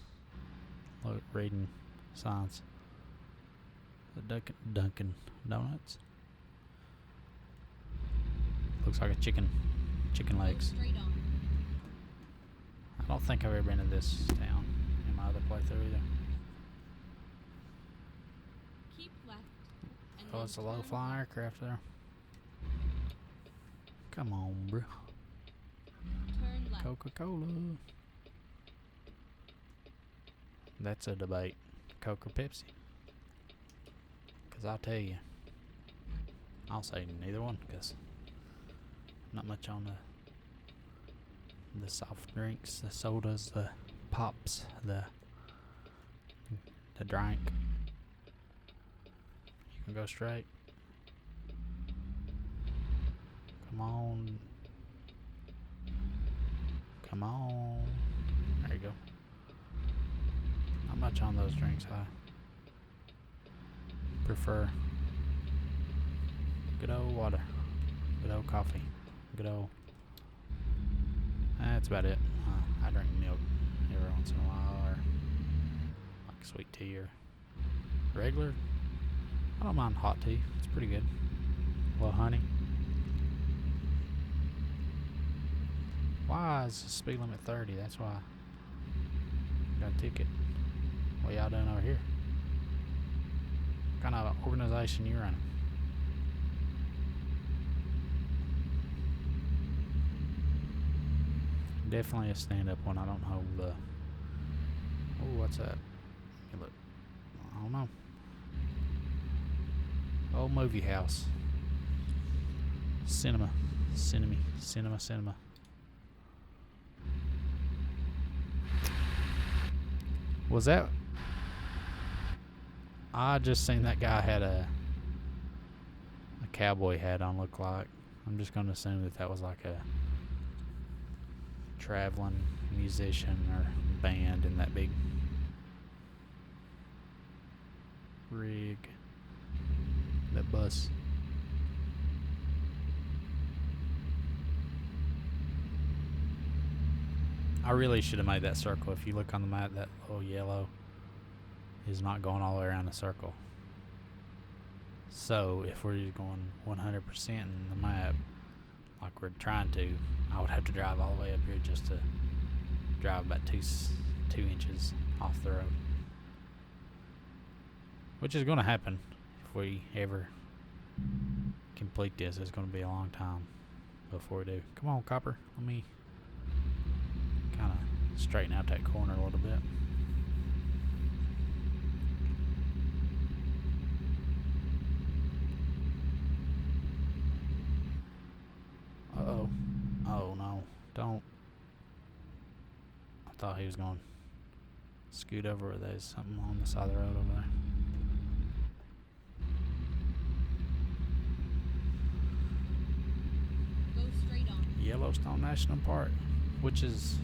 S3: reading signs. The Dunkin' Donuts. Looks like a chicken
S2: Go
S3: legs.
S2: straight on.
S3: I don't think I've ever been to this town in my other playthrough either.
S2: Keep left. And
S3: Oh,
S2: then
S3: it's a low
S2: turn
S3: flying
S2: left.
S3: aircraft there. Come on, bro.
S2: Turn left.
S3: Coca-Cola. That's a debate. Coke or Pepsi? Because I'll tell you, I'll say neither one because not much on the soft drinks, the sodas, the pops, the drink. You can go straight. Come on. Come on. There you go. Not much on those drinks. I prefer good old water, good old coffee, good old. That's about it. I drink milk every once in a while, or like sweet tea or regular. I don't mind hot tea. It's pretty good. Well, honey. Why is the speed limit 30? That's why. Got a ticket. What y'all doing over here? What kind of organization you running? Definitely a stand-up one. I don't know the. Oh, what's that? Hey, look. I don't know. Old movie house. Cinema. Cinema. Was that? I just seen that guy had a cowboy hat on. Look like. I'm just gonna assume that was like a traveling musician or band in that big rig. That bus. I really should have made that circle. If you look on the map, that little yellow is not going all the way around the circle. So if we're just going 100% in the map, like we're trying to, I would have to drive all the way up here just to drive about 2 inches off the road. Which is going to happen if we ever complete this. It's going to be a long time before we do. Come on, Copper. Let me kind of straighten out that corner a little bit. Uh-oh. Oh, no. Don't. I thought he was going to scoot over where there's something on the side of the road over there.
S2: Go straight on.
S3: Yellowstone National Park, which is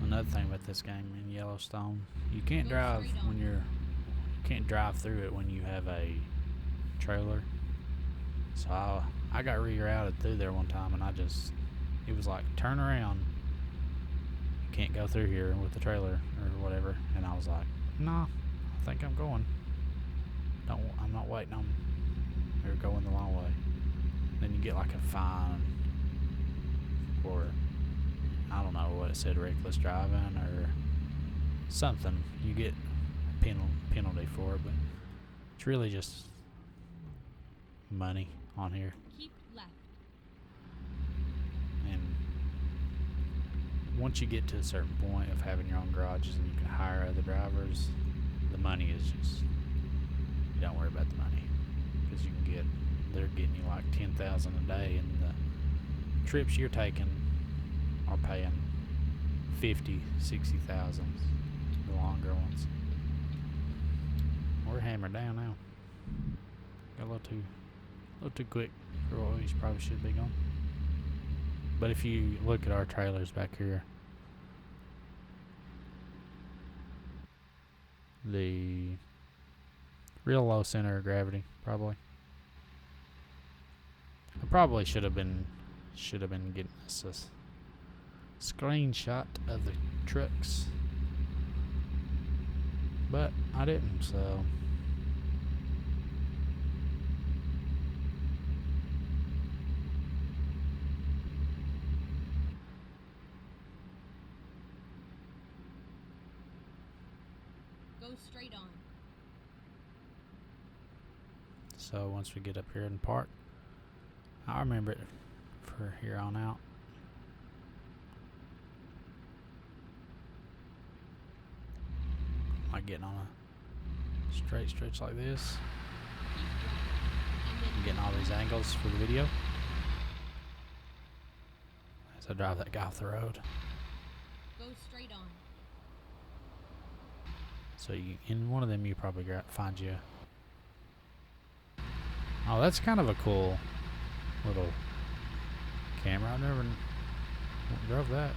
S3: another thing about this game in Yellowstone. You can't
S2: Go
S3: drive
S2: straight on.
S3: when you can't drive through it when you have a trailer. So I got rerouted through there one time, and it was like, turn around. You can't go through here with the trailer or whatever. And I was like, nah, I think I'm going. I'm not waiting on. They're going the long way. Then you get like a fine for, I don't know what it said, reckless driving or something. You get a penalty for it, but it's really just money on here.
S2: Keep left.
S3: And once you get to a certain point of having your own garages and you can hire other drivers, the money is just, you don't worry about the money, because they're getting you like 10,000 a day, and the trips you're taking are paying 50, 60,000, the longer ones. We're hammered down now. Got a little too quick for what we probably should be going. But if you look at our trailers back here, the real low center of gravity, probably. I probably should have been getting us a screenshot of the trucks. but I didn't, so
S2: Go straight on.
S3: so once we get up here in the park, I'll remember it for here on out. Like getting on a straight stretch like this,
S2: Keep right. And then
S3: getting all these angles for the video as I drive that guy off the road.
S2: go straight on.
S3: So you, in one of them, you probably find you. Oh, that's kind of a cool little camera. I never drove that.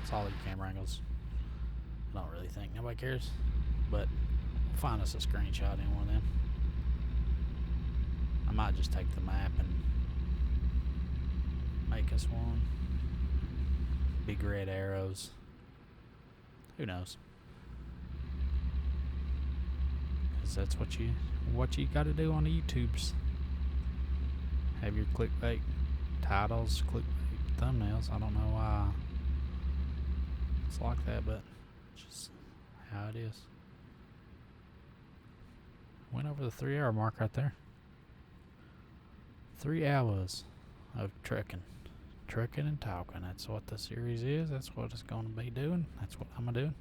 S3: Solid camera angles. I don't really think nobody cares, but find us a screenshot in one of them. I might just take the map and make us one. Big red arrows. Who knows? Because that's what you got to do on the YouTubes. Have your clickbait titles, clickbait thumbnails. I don't know why it's like that, but it's just how it is. Went over the 3-hour mark right there. 3 hours of trucking and talking. That's what the series is. That's what it's going to be doing. That's what I'm going to do.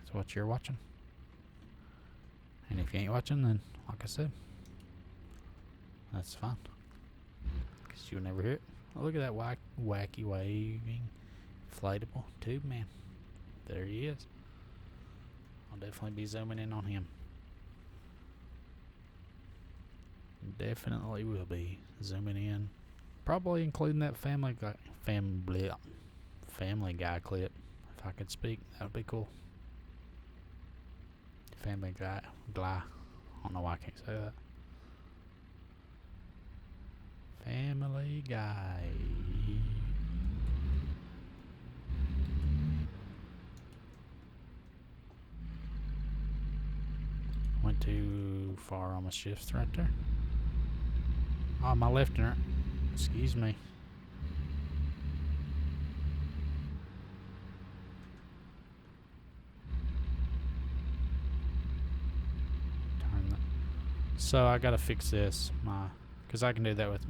S3: That's what you're watching. And if you ain't watching, then like I said, that's fine. Because you'll never hear it. Oh, look at that wacky waving inflatable tube man. There he is. I'll definitely be zooming in on him. Definitely will be zooming in. Probably including that Family Guy clip. If I could speak, that would be cool. Family Guy. I don't know why I can't say that. Family Guy. Went too far on my shifts right there. Oh, my left and right. Excuse me. Turn that. So I gotta fix this, because I can do that with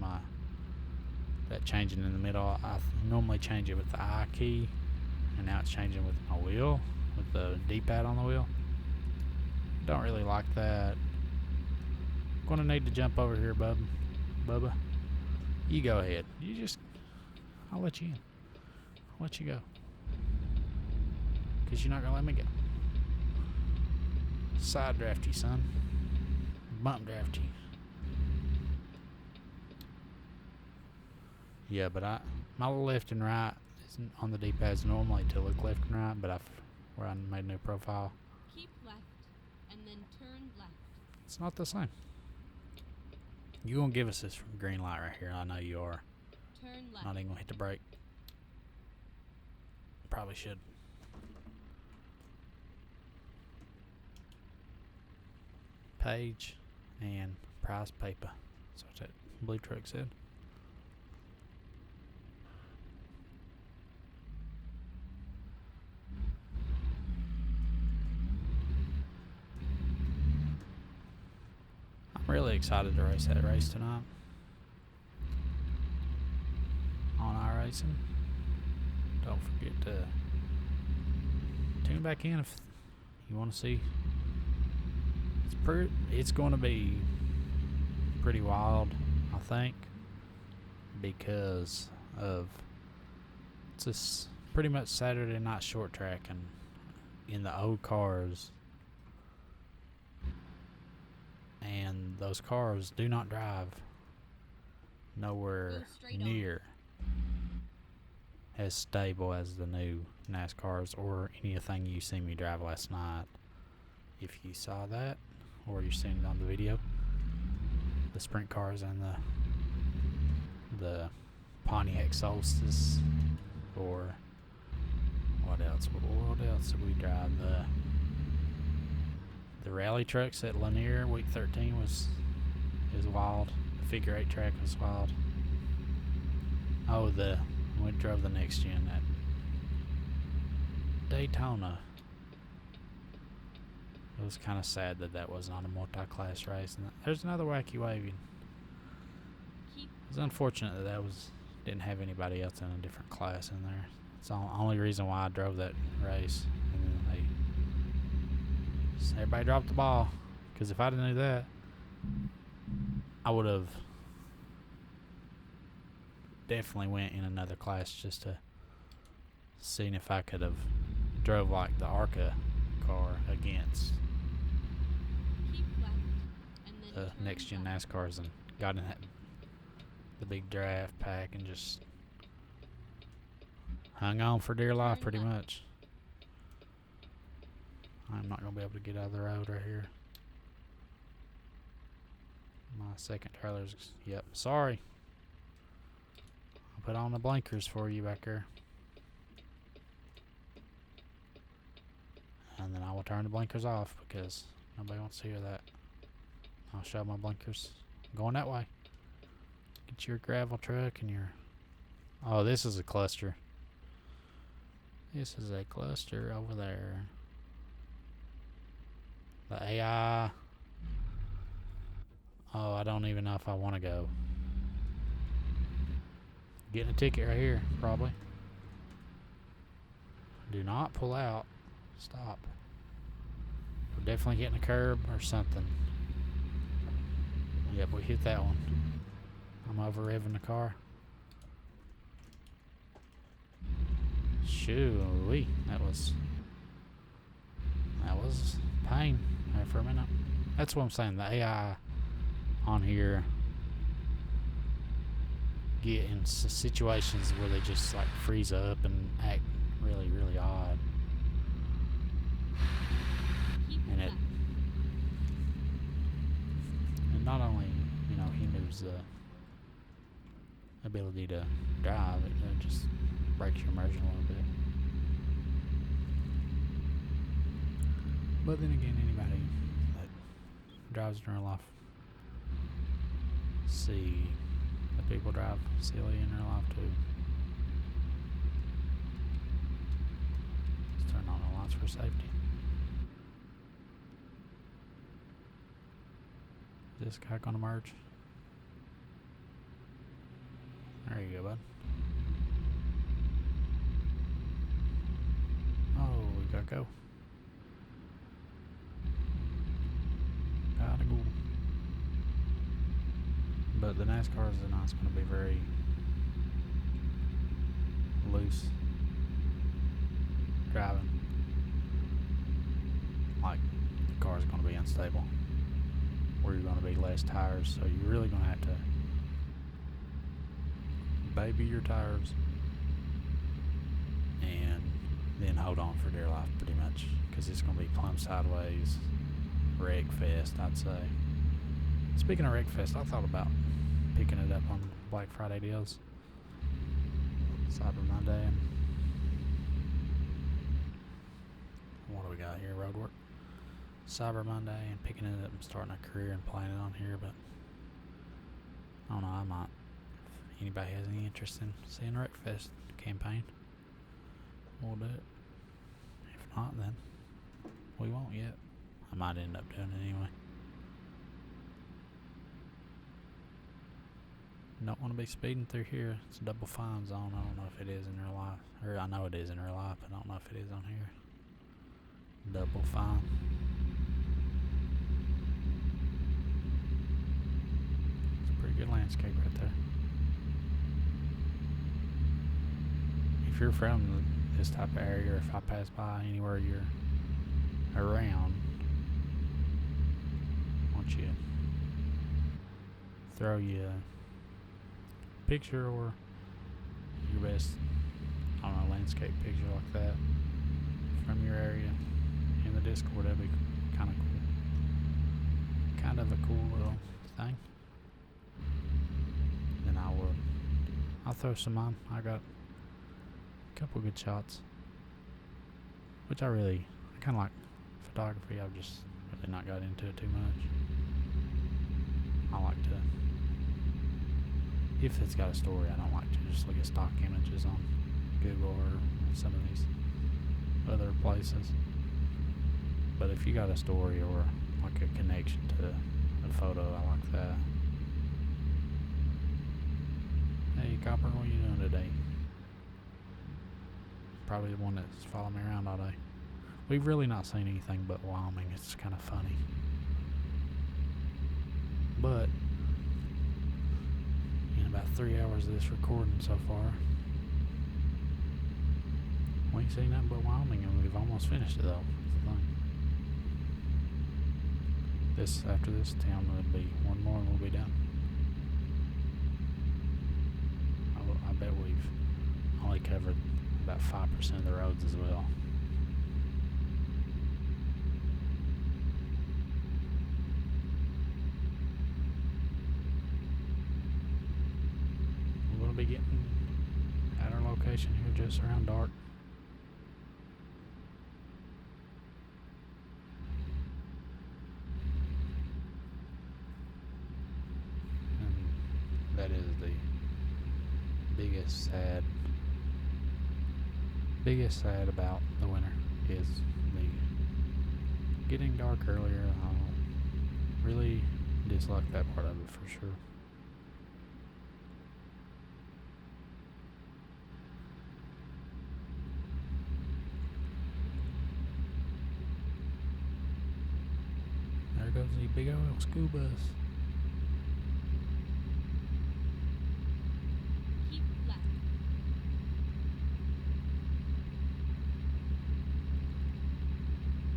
S3: that changing in the middle. I normally change it with the I key, and now it's changing with my wheel, with the D-pad on the wheel. Don't really like that. Gonna need to jump over here, Bubba. You go ahead. I'll let you in. I'll let you go. Because you're not going to let me go. Side draft you, son. Bump draft you. Yeah, but my left and right isn't on the D-pads normally to look left and right, but where I made a new profile,
S2: Keep left. And then turn left.
S3: it's not the same. You gonna give us this green light right here? I know you are.
S2: Turn left.
S3: Not even gonna hit the brake. Probably should. Page and price paper. That's what that blue truck said. I'm really excited to race that race tonight. On iRacing. Don't forget to tune back in if you want to see. It's going to be pretty wild, I think, because of it's just pretty much Saturday night short track, and in the old cars, and those cars do not drive nowhere
S2: Go straight on.
S3: near as stable as the new NASCARs or anything you see me drive last night. If you saw that, or you're seeing it on the video, the sprint cars and the Pontiac Solstice, or what else? What else did we drive? The rally trucks at Lanier week 13 was wild. The figure 8 track was wild. Oh, we drove the next gen at Daytona. It was kind of sad that was not a multi-class race. And there's another wacky waving.
S2: Keep
S3: It's unfortunate that didn't have anybody else in a different class in there. It's the only reason why I drove that race. And then everybody dropped the ball. Because if I didn't do that, I would have definitely went in another class just to seeing if I could have drove like the ARCA car against
S2: keep left and then
S3: the
S2: turn
S3: next gen
S2: left.
S3: NASCARs and got in the big draft pack and just hung on for dear life
S2: Turn
S3: pretty
S2: left.
S3: much. I'm not going to be able to get out of the road right here. My second trailer's, yep, sorry. I'll put on the blinkers for you back there. And then I will turn the blinkers off because nobody wants to hear that. I'll show my blinkers. I'm going that way. Get your gravel truck and your... Oh, this is a cluster. This is a cluster over there. The AI... Oh, I don't even know if I want to go. Getting a ticket right here, probably. Do not pull out. Stop. We're definitely getting a curb or something. Yep, we hit that one. I'm over revving the car. Shoo-wee. That was pain there for a minute. That's what I'm saying. The AI on here get in situations where they just like freeze up and act really, really odd.
S2: Keep
S3: And
S2: left.
S3: and not only, hinders the ability to drive, it just breaks your immersion a little bit. But then again, anybody that drives in real life see that people drive silly in real life too. Let's turn on the lights for safety. Is this guy gonna merge? There you go, bud. Oh, we gotta go. Gotta go. But the NASCARs are not going to be very loose driving. Like, the car's going to be unstable. Or you're going to be less tires, so you're really going to have to baby your tires and then hold on for dear life pretty much, because it's going to be plumb sideways wreck fest, I'd say. Speaking of wreck fest, I thought about picking it up on Black Friday deals, Cyber Monday, and what do we got here? Road work, Cyber Monday, and picking it up and starting a career and playing it on here. But I don't know, I might. If anybody has any interest in seeing Wreckfest campaign, we'll do it. If not, then we won't yet. I might end up doing it anyway. Don't want to be speeding through here. It's a double fine zone. I don't know if it is in real life. Or I know it is in real life, but I don't know if it is on here. Double fine. It's a pretty good landscape right there. If you're from this type of area, or if I pass by anywhere you're around, I want you throw you a picture or your best, I don't know, landscape picture like that from your area in the Discord. That'd be kind of cool. Kind of a cool little thing. Then I'll throw some on. I got a couple good shots. which I kind of like photography. I've just really not got into it too much. I like to, if it's got a story, I don't like to just look at stock images on Google or some of these other places. But if you got a story or like a connection to a photo, I like that. Hey Copper, what are you doing today? Probably the one that's following me around all day. We've really not seen anything but Wyoming. It's kind of funny. But in about 3 hours of this recording so far, we ain't seen nothing but Wyoming, and we've almost finished it though. That's the thing. After this town will be one more and we'll be done. I bet we've only covered about 5% of the roads as well. We're going to be getting at our location here just around dark. And that is the biggest sad about the winter is the getting dark earlier. I really dislike that part of it for sure. There goes the big old school bus.
S2: Keep left.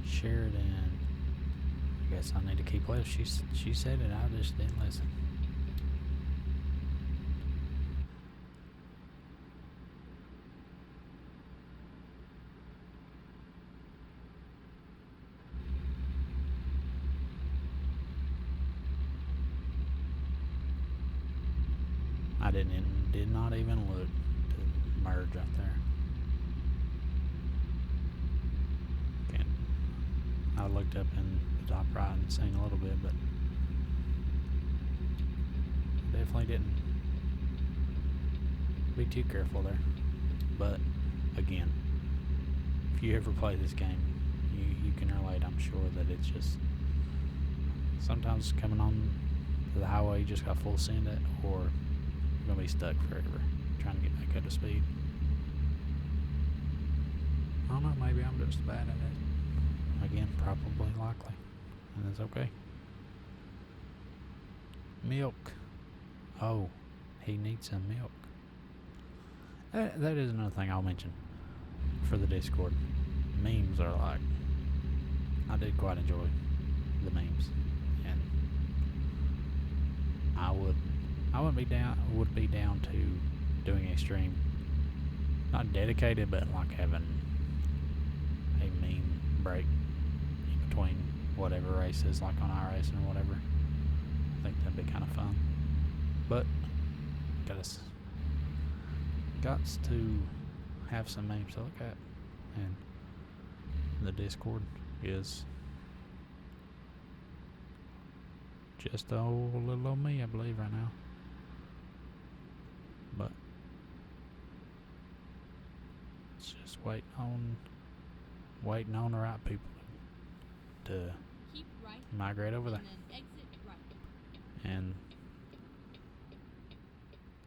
S3: Sheridan. I guess I need to keep left. She said it, I just didn't listen. I did not even look to merge up there. I looked up in the top right and seen a little bit, but definitely didn't be too careful there. But again, if you ever play this game, you can relate. I'm sure that it's just sometimes coming on to the highway, you just got full send it, or you're gonna be stuck forever trying to get back up to speed. I don't know, maybe I'm just bad at it. Again, probably likely. And that's okay. Milk. Oh, he needs some milk. That is another thing I'll mention for the Discord. Memes are like, I did quite enjoy the memes, and would be down to doing a stream, not dedicated, but like having a meme break in between whatever races, like on iRacing or whatever. I think that'd be kind of fun. But got to have some memes to look at, and the Discord is just a little old me, I believe, right now. But it's just waiting on the right people to
S2: Keep right
S3: migrate over there.
S2: and then exit right.
S3: And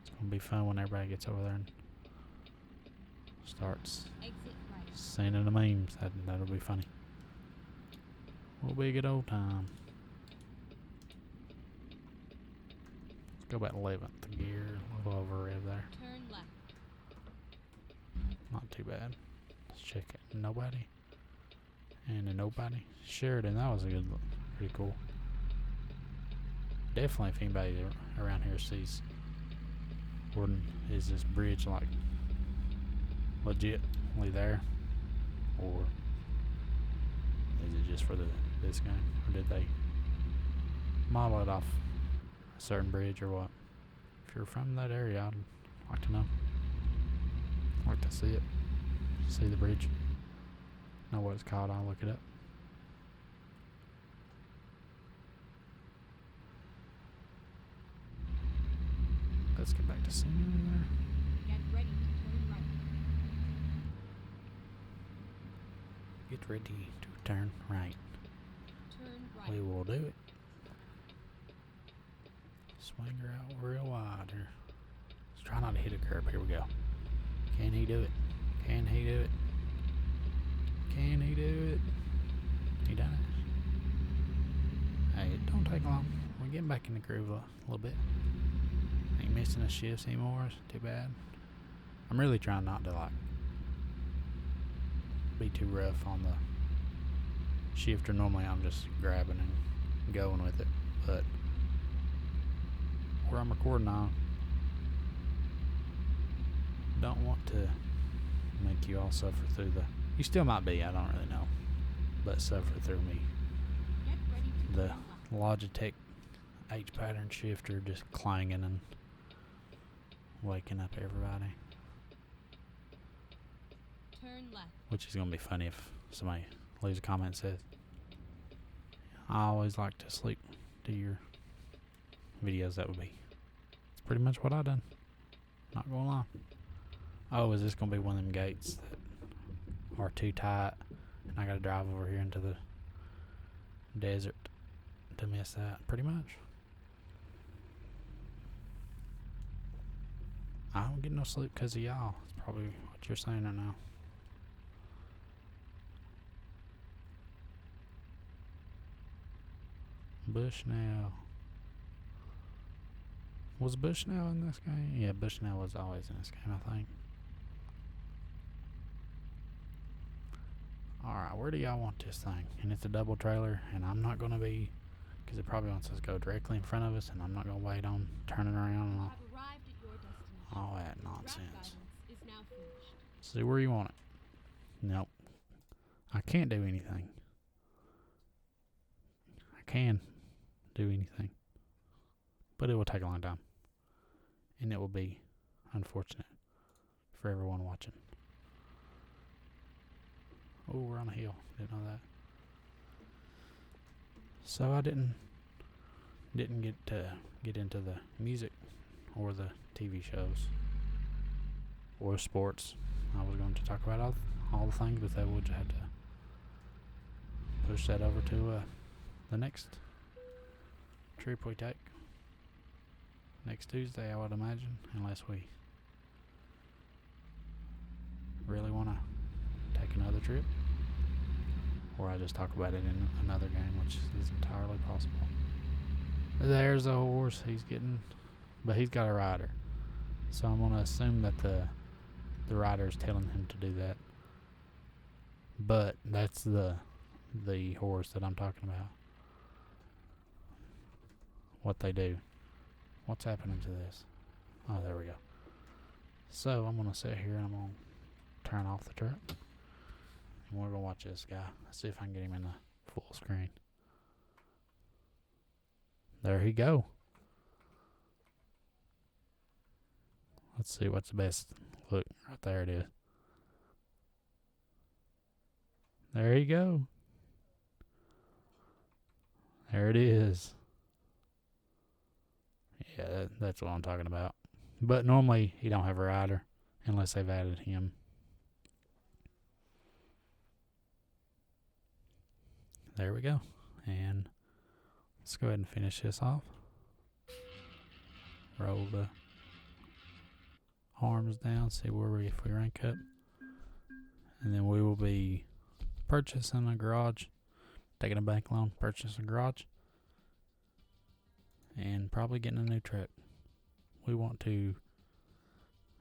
S3: it's gonna be fun when everybody gets over there and starts
S2: Exit right.
S3: sending the memes. That'll be funny. Will be a good old time. Let's go back 11th gear, a little over rev there.
S2: Turn left.
S3: Not too bad. Let's check it. Nobody. And a nobody. Sheridan, that was pretty cool. Definitely, if anybody around here sees, is this bridge like legitly there, or is it just for this game, or did they model it off a certain bridge or what? If you're from that area, I'd like to know. I'd like to see it, see the bridge. know what it's called. I'll look it up. Let's get back to simulator.
S2: Get ready to turn right.
S3: Get ready to turn right.
S2: Turn right.
S3: We will do it. Swing her out real wide here. Let's try not to hit a curb. Here we go. Can he do it? Can he do it? Can he do it? He done it. Hey, it don't take long. We're getting back in the groove a little bit. Ain't missing the shifts anymore. It's too bad. I'm really trying not to like be too rough on the shifter. Normally I'm just grabbing and going with it, but where I'm recording on, don't want to make you all suffer through the. You still might be, I don't really know, but suffer through me.
S2: Get ready to
S3: The
S2: turn left.
S3: Logitech H pattern shifter just clanging and waking up everybody,
S2: Turn left.
S3: which is gonna be funny if somebody leaves a comment and says, "I always like to sleep to your videos." That would be. It's pretty much what I done. Not gonna lie. Oh, is this gonna be one of them gates that are too tight, and I gotta drive over here into the desert to miss that? Pretty much. I don't get no sleep because of y'all. That's probably what you're saying right now. Bushnell. Was Bushnell in this game? Yeah, Bushnell was always in this game, I think. Alright, where do y'all want this thing? And it's a double trailer, and I'm not going to be, because it probably wants us to go directly in front of us, and I'm not going to wait on turning around and
S2: You
S3: all,
S2: have arrived at your destination.
S3: all that
S2: Route
S3: nonsense.
S2: guidance is now finished.
S3: See where you want it. Nope. I can't do anything. I can do anything. But it will take a long time. And it will be unfortunate for everyone watching. Oh, we're on a hill. Didn't know that. So I didn't get to get into the music or the TV shows or sports. I was going to talk about all the things, but they would have to push that over to the next trip we take. Next Tuesday, I would imagine, unless we really want to take another trip. Or I just talk about it in another game, which is entirely possible. There's a horse but he's got a rider. So I'm going to assume that the rider is telling him to do that. But that's the horse that I'm talking about. What they do. What's happening to this? Oh, there we go. So I'm going to sit here and I'm going to turn off the truck. And we're going to watch this guy. Let's see if I can get him in the full screen. There he go. Let's see what's the best. Look, right there it is. There you go. There it is. Yeah, that's what I'm talking about. But normally he don't have a rider unless they've added him. There we go. And let's go ahead and finish this off. Roll the arms down, see if we rank up. And then we will be purchasing a garage, taking a bank loan, purchasing a garage, and probably getting a new truck.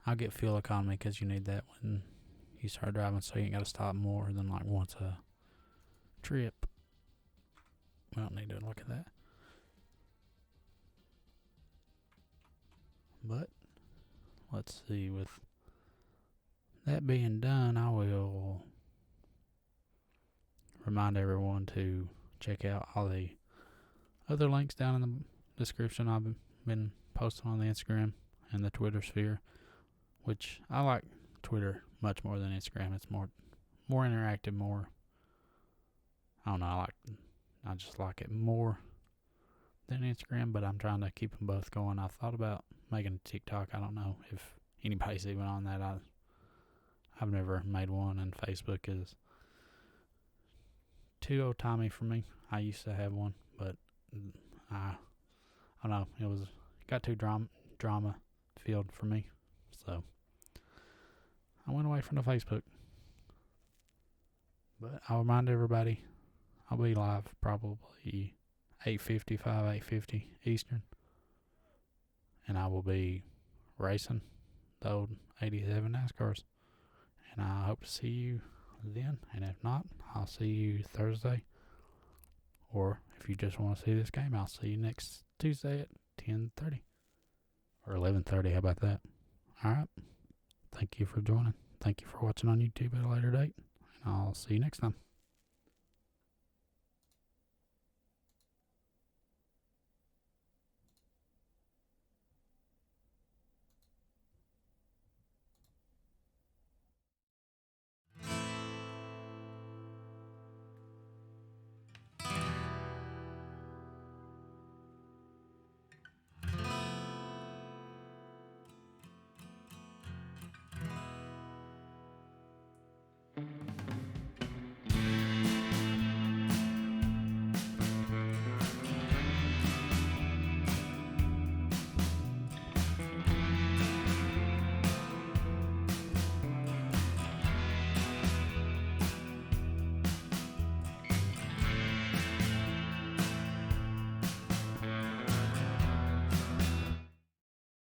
S3: I'll get fuel economy because you need that when you start driving, so you ain't got to stop more than like once a trip. We don't need to look at that. But let's see, with that being done, I will remind everyone to check out all the other links down in the description. I've been posting on the Instagram and the Twitter sphere, which I like Twitter much more than Instagram. It's more interactive, more I don't know. I just like it more than Instagram, but I'm trying to keep them both going. I've thought about making a TikTok. I don't know if anybody's even on that. I've never made one, and Facebook is too old timey for me. I used to have one, but I don't know. It got too drama filled for me, so I went away from the Facebook. But I'll remind everybody, I'll be live probably 8:55, 8:50 Eastern, and I will be racing the old 87 NASCARs. And I hope to see you then. And if not, I'll see you Thursday. Or if you just want to see this game, I'll see you next Tuesday at 10:30 or 11:30. How about that? All right. Thank you for joining. Thank you for watching on YouTube at a later date. And I'll see you next time.